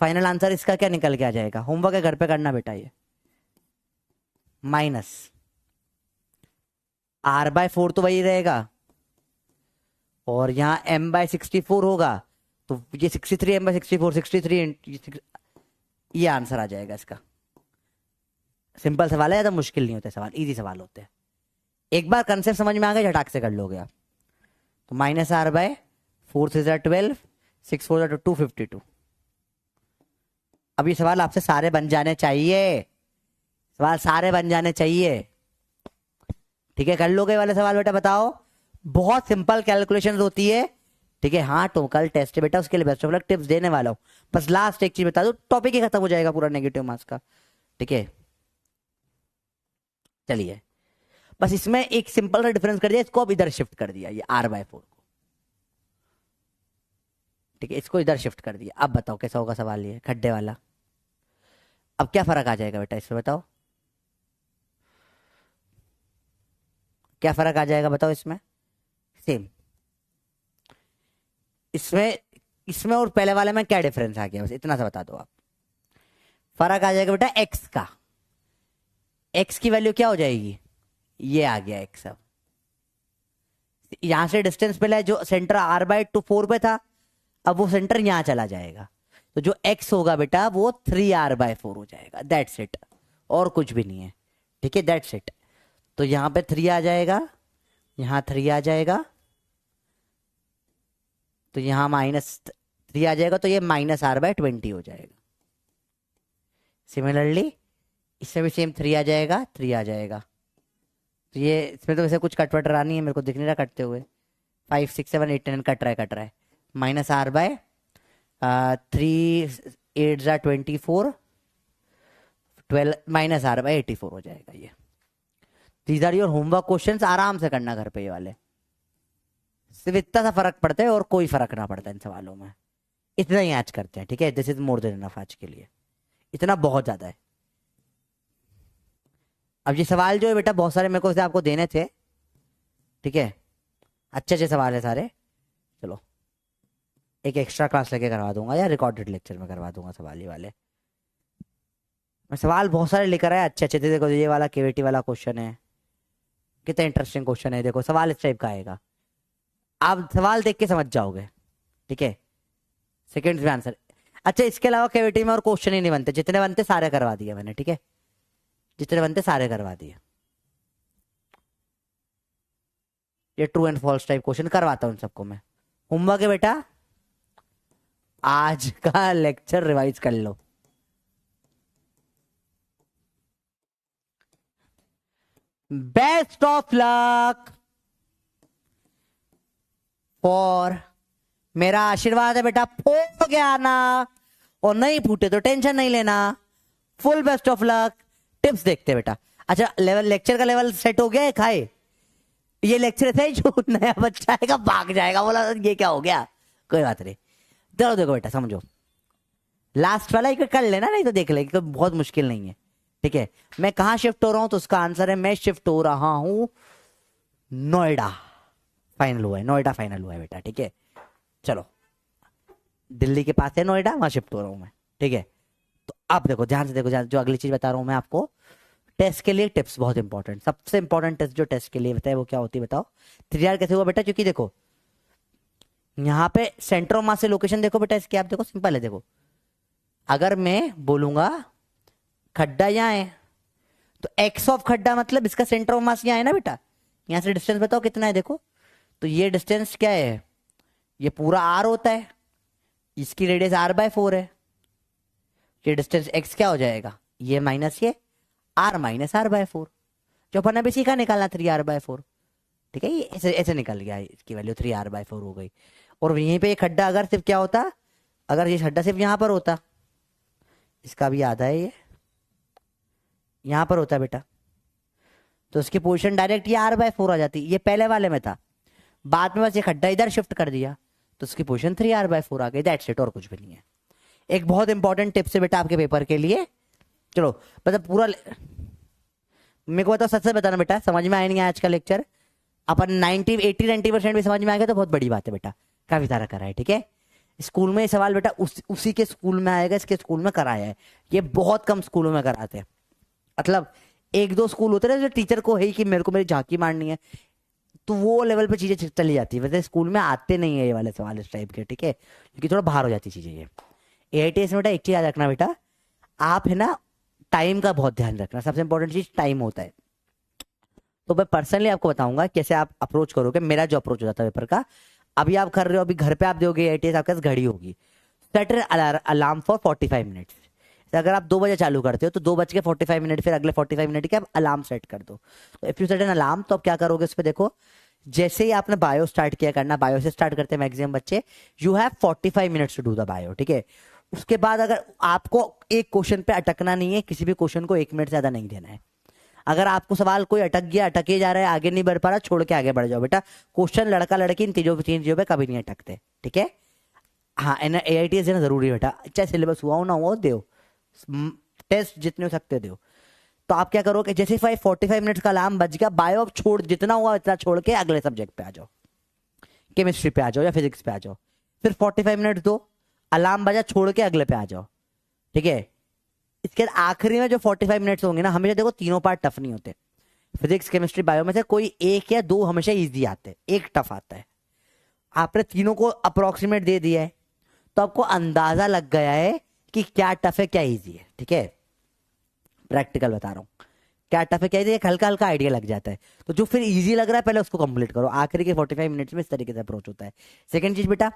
S1: फाइनल आंसर इसका क्या निकल के आ जाएगा? होमवर्क है घर पे करना बेटा, ये माइनस r/4 तो वही रहेगा, और यहां m/64 होगा, तो ये 63 m/64, 63 ये आंसर आ जाएगा इसका। सिंपल सवाल है, ज्यादा मुश्किल नहीं होते सवाल, इजी सवाल होते हैं। एक बार कंसेप्ट समझ में आ गया, झटाक से कर लोगे आप। तो माइनस r/4 3 12, 6 4 252। अब ये सवाल आपसे सारे बन जाने चाहिए, सवाल सारे बन जाने चाहिए, ठीक है। कर लोगे वाले सवाल बेटा? बताओ, बहुत सिंपल कैलकुलेशंस होती है, ठीक है। हाँ तो कल टेस्ट है बेटा, उसके लिए बेस्ट ऑफ लक, टिप्स देने वाला हूं। बस लास्ट एक चीज बता दो, टॉपिक ही खत्म हो जाएगा पूरा नेगेटिव मार्क्स का, ठीक है। चलिए, बस इसमें एक सिंपल सा डिफरेंस कर दिया, इसको अब इधर शिफ्ट कर दिया, ये r/4 को, ठीक है, इसको इधर शिफ्ट कर दिया। अब बताओ कैसा होगा सवाल ये खड्डे वाला? अब क्या फर्क आ जाएगा बेटा इसमें? बताओ क्या फर्क आ जाएगा, बताओ इसमें? सेम, इसमें इसमें और पहले वाले में क्या डिफरेंस आ गया, बस इतना सा बता दो आप। फर्क आ जाएगा बेटा x का, x की वैल्यू क्या हो जाएगी? ये आ गया x। अब यहां से डिस्टेंस पहले जो सेंटर r/4 पे था, अब वो सेंटर यहां चला जाएगा, तो जो x होगा बेटा वो 3r/4 हो जाएगा, दैट्स इट, और कुछ भी नहीं है, ठीक है, दैट्स इट। तो यहां पे 3 आ जाएगा, यहां 3 आ जाएगा, तो यहां -3 आ जाएगा, तो ये -r/20 हो जाएगा। सिमिलरली इसमें भी सेम 3 आ जाएगा, 3 आ जाएगा, तो ये इसमें तो वैसे कुछ कटवट रहा नहीं है, मेरे को दिख नहीं रहा कटते हुए। 5 6 7 8 9 कट रहा है minus r by 3 8 24 12 minus r by 84 हो जाएगा ये। These are your homework questions, आराम से करना घर पे ये वाले। सिर्फ इतना सा फर्क पड़ता है और कोई फर्क ना पड़ता है इन सवालों में, इतना ही आज करते हैं, ठीक है। This is more than enough आज के लिए, इतना बहुत ज्यादा है। अब ये सवाल जो है बेटा बहुत सारे मेरे को आपको देने थे, ठीक है, अच्छे अच्छे सवाल है सारे। चलो एक एक्स्ट्रा क्लास लेके करवा दूंगा या रिकॉर्डेड लेक्चर में करवा दूंगा सवाल ये वाले। मैं सवाल बहुत सारे लेकर आया अच्छे अच्छे थे। देखो ये वाला केवीटी वाला क्वेश्चन है, कितना इंटरेस्टिंग क्वेश्चन है। देखो सवाल इस टाइप का आएगा, आप सवाल देख के समझ जाओगे, ठीक है। सेकंड्स में आंसर। अच्छा इसके अलावा केवीटी में और क्वेश्चन ही नहीं बनते, जितने बनते सारे करवा दिए मैंने, ठीक है, जितने बनते सारे करवा दिए। ये true and false type question करवाता हूं सबको मैं। होमवर्क है बेटा, आज का लेक्चर रिवाइज कर लो। बेस्ट ऑफ लक फॉर, मेरा आशीर्वाद है बेटा, फूट गया ना और नहीं फूटे तो टेंशन नहीं लेना। Full best of luck. Tips देखते बेटा। अच्छा लेवल, लेक्चर का लेवल सेट हो गया है खाए? ये लेक्चर ऐसा ही जो नया बच्चा आएगा भाग जाएगा, बोला ये क्या हो गया, कोई बात नहीं। चलो देखो बेटा समझो, लास्ट वाला एक कर लेना, नहीं तो देख लेंगे, बहुत मुश्किल नहीं है, ठीक है। मैं कहां शिफ्ट हो रहा हूं तो उसका आंसर है मैं शिफ्ट हो रहा हूं नोएडा। फाइनल हुआ है, नोएडा फाइनल हुआ है बेटा, ठीक है। चलो दिल्ली के पास है नोएडा, वहां शिफ्ट हो रहा हूं मैं, ठीक है। तो अब देखो ध्यान से देखो, जो अगली चीज बता रहा हूं मैं आपको, टेस्ट के लिए टिप्स बहुत इंपॉर्टेंट। सबसे इंपॉर्टेंट टेस्ट जो टेस्ट के लिए बताए वो क्या होती है बताओ? 3R कैसे हुआ बेटा? क्योंकि देखो यहाँ पे सेंटर ऑफ मास से लोकेशन देखो बेटा इसकी, आप देखो सिंपल है। देखो अगर मैं बोलूंगा खड्डा यहाँ है तो एक्स ऑफ खड्डा मतलब इसका सेंटर ऑफ मास यहाँ है ना बेटा। यहाँ से डिस्टेंस बताओ कितना है, देखो तो ये डिस्टेंस क्या है, ये पूरा आर होता है, इसकी रेडियस r/4 है। ये डिस्टेंस x क्या हो जाएगा, ये माइनस ये r माइनस r/4, जो अपन अभी सीखा निकालना 3r/4, ठीक है। ये ऐसे ऐसे निकल गया, इसकी वैल्यू 3r/4 हो गई। और यहीं पे ये खड्डा अगर सिर्फ क्या होता, अगर ये खड्डा सिर्फ यहां पर होता, इसका भी आधा है, ये यहां पर होता बेटा, तो उसकी पोजीशन डायरेक्ट ये r/4 आ जाती। ये पहले वाले में था, बाद में बस ये खड्डा इधर शिफ्ट कर दिया तो उसकी पोजीशन 3r/4 आ गई। दैट्स इट, और कुछ भी नहीं है। एक बहुत इंपॉर्टेंट टिप्स है बेटा आपके पेपर के लिए। चलो मतलब पूरा मेरे को बताओ, सच से बताना बेटा, समझ में आया नहीं आज का लेक्चर? अपन 80-90% भी समझ में आ गया तो बहुत बड़ी बात है बेटा, काफी सारा करा है, ठीक है। स्कूल में ये सवाल बेटा उसी के स्कूल में आएगा, इसके स्कूल में कराया है। ये बहुत कम स्कूलों में कराते हैं, मतलब 1-2 स्कूल होते हैं जो टीचर को है कि मेरे को मेरी झांकी मारनी है, तो वो लेवल पे चीजें चली जाती है। वैसे स्कूल में आते नहीं है ये वाले सवाल इस टाइप के, ठीक है, क्योंकि थोड़ा बाहर हो जाती चीजें ये। AITS में बेटा एक चीज याद रखना बेटा, आप है ना टाइम का बहुत ध्यान रखना, सबसे इंपॉर्टेंट चीज टाइम होता है। तो मैं पर्सनली आपको बताऊंगा कैसे आप अप्रोच करोगे। मेरा जो अप्रोच हो जाता है पेपर का, अभी आप कर रहे हो, अभी घर पे आप दोगे AITS, आपके पास घड़ी होगी, सेट अलार्म फॉर 45 मिनट्स। अगर आप 2 बजे चालू करते हो तो 2:45 फिर अगले 45 मिनट के आप अलार्म सेट कर दो। तो if you set an alarm, तो आप क्या करोगे उस पर देखो, जैसे ही आपने बायो स्टार्ट किया करना, बायो से स्टार्ट करते हैं मैक्सिमम बच्चे, you have 45 minutes to do the bio, ठीक है। उसके बाद अगर आपको एक क्वेश्चन पे अटकना नहीं है, किसी भी क्वेश्चन को 1 मिनट से ज्यादा नहीं देना है। अगर आपको सवाल कोई अटक गया, अटके जा रहा है, आगे नहीं बढ़ पा रहा, छोड़ के आगे बढ़ जाओ बेटा। क्वेश्चन लड़का लड़की इन तीन चीजों पे कभी नहीं अटकते, ठीक है। हाँ AITS देना जरूरी है बेटा, चाहे सिलेबस हुआ हो ना हो, दो टेस्ट जितने हो सकते दो। तो आप क्या करोगे, जैसे 45 मिनट्स का अलार्म बज गया, बायो छोड़, जितना हुआ इतना छोड़ के अगले सब्जेक्ट पे आ जाओ, केमिस्ट्री पे आ जाओ या फिजिक्स पे आ जाओ। फिर 45 मिनट दो, अलार्म बजा, छोड़ के अगले पे आ जाओ, ठीक है। इसके आखिरी में जो 45 मिनट्स होंगे ना, हमेशा देखो तीनों पार्ट टफ नहीं होते। फिजिक्स केमिस्ट्री बायो में से कोई 1 या 2 हमेशा इजी आते हैं, एक टफ आता है। आपने तीनों को अप्रोक्सीमेट दे दिया है तो आपको अंदाजा लग गया है कि क्या टफ है क्या इजी है, ठीक है। प्रैक्टिकल बता रहा हूं, क्या टफ है क्या इजी है, हल्का हल्का आइडिया लग जाता है। तो जो फिर इजी लग रहा है पहले उसको कंप्लीट करो, आखिरी के 45 मिनट्स में इस तरीके से अप्रोच होता है। सेकंड चीज बेटा,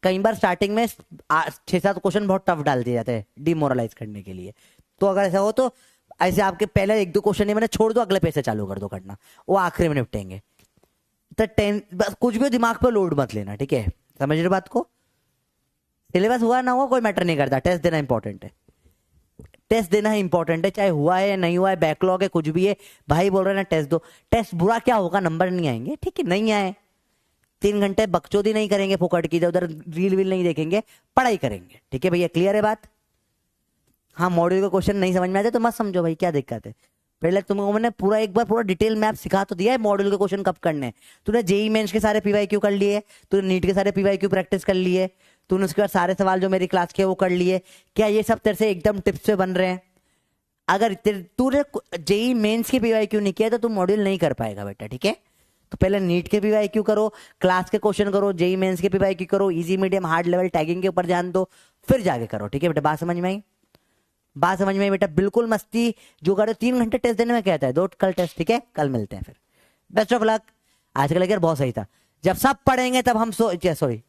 S1: कई बार स्टार्टिंग में 6-7 क्वेश्चन बहुत टफ डाल दिए जाते हैं डिमोरलाइज करने के लिए। तो अगर ऐसा हो तो ऐसे आपके पहले 1-2 क्वेश्चन ही मैंने छोड़ दो, अगले पेज से चालू कर दो करना, वो आखिरी में निपटेंगे। तो बस कुछ भी दिमाग पे लोड मत लेना, ठीक है, समझ रहे बात को। सिलेबस हुआ ना हुआ कोई मैटर नहीं करता, टेस्ट देना इंपॉर्टेंट है, टेस्ट देना ही इंपॉर्टेंट है, चाहे हुआ है या नहीं हुआ है, बैकलॉग है, कुछ भी है, भाई बोल रहे हैं ना टेस्ट दो। टेस्ट बुरा क्या होगा, नंबर नहीं आएंगे, ठीक है, नहीं आए 3 घंटे बकचोदी नहीं करेंगे फुकट की, उधर रील वील नहीं देखेंगे, पढ़ाई करेंगे, ठीक है भैया, क्लियर है बात। हाँ, मॉड्यूल का क्वेश्चन नहीं समझ में आते तो मत समझो भाई, क्या दिक्कत है। पहले तुमको मैंने पूरा एक बार पूरा डिटेल मैप सिखा तो दिया है मॉड्यूल के क्वेश्चन कब करने हैं। तूने जेई मेंस के सारे पीवाईक्यू कर लिए, तूने नीट के सारे पीवाईक्यू प्रैक्टिस कर लिए, तूने उसके बाद सारे सवाल जो मेरी क्लास के वो कर लिए। क्या ये सब तेरे से एकदम टिप्स पे बन रहे हैं? अगर तूने जेई मेंस के पीवाईक्यू नहीं किया तो तू मॉड्यूल नहीं कर पाएगा बेटा, ठीक है। तो पहले नीट के पीवाईक्यू करो, क्लास के क्वेश्चन करो, जेई मेंस के पीवाईक्यू करो, easy medium hard level tagging के ऊपर ध्यान दो, फिर जाके करो, ठीक है बेटा। बात समझ में आई? बात समझ में आई बेटा? बिल्कुल मस्ती जो करो, 3 घंटे टेस्ट देने में कहता है, दो कल टेस्ट, ठीक है, कल मिलते हैं फिर। Best of luck. आज का लेक्चर बहुत सही था। जब सब पढ़ेंगे तब हम सॉरी,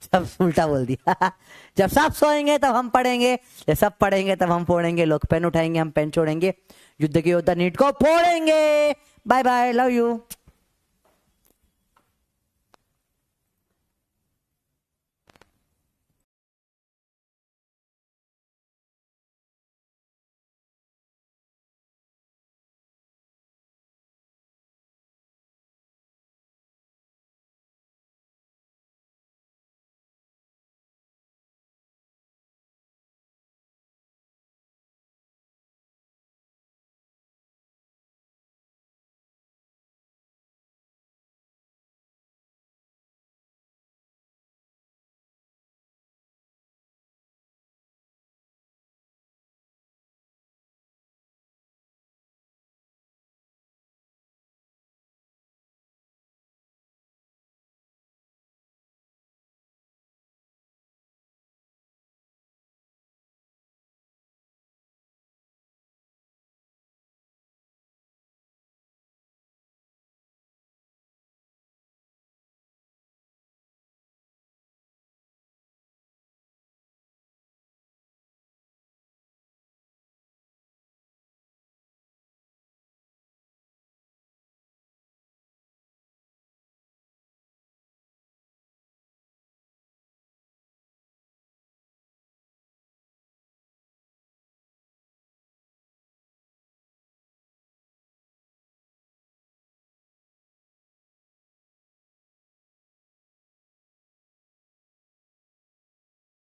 S1: सब उल्टा बोल दिया जब सब सोएंगे तब हम पढ़ेंगे, जब सब पढ़ेंगे तब हम फोड़ेंगे, लोग पेन उठाएंगे हम पेन छोड़ेंगे, युद्ध के योद्धा नीट को फोड़ेंगे। Bye bye, love you.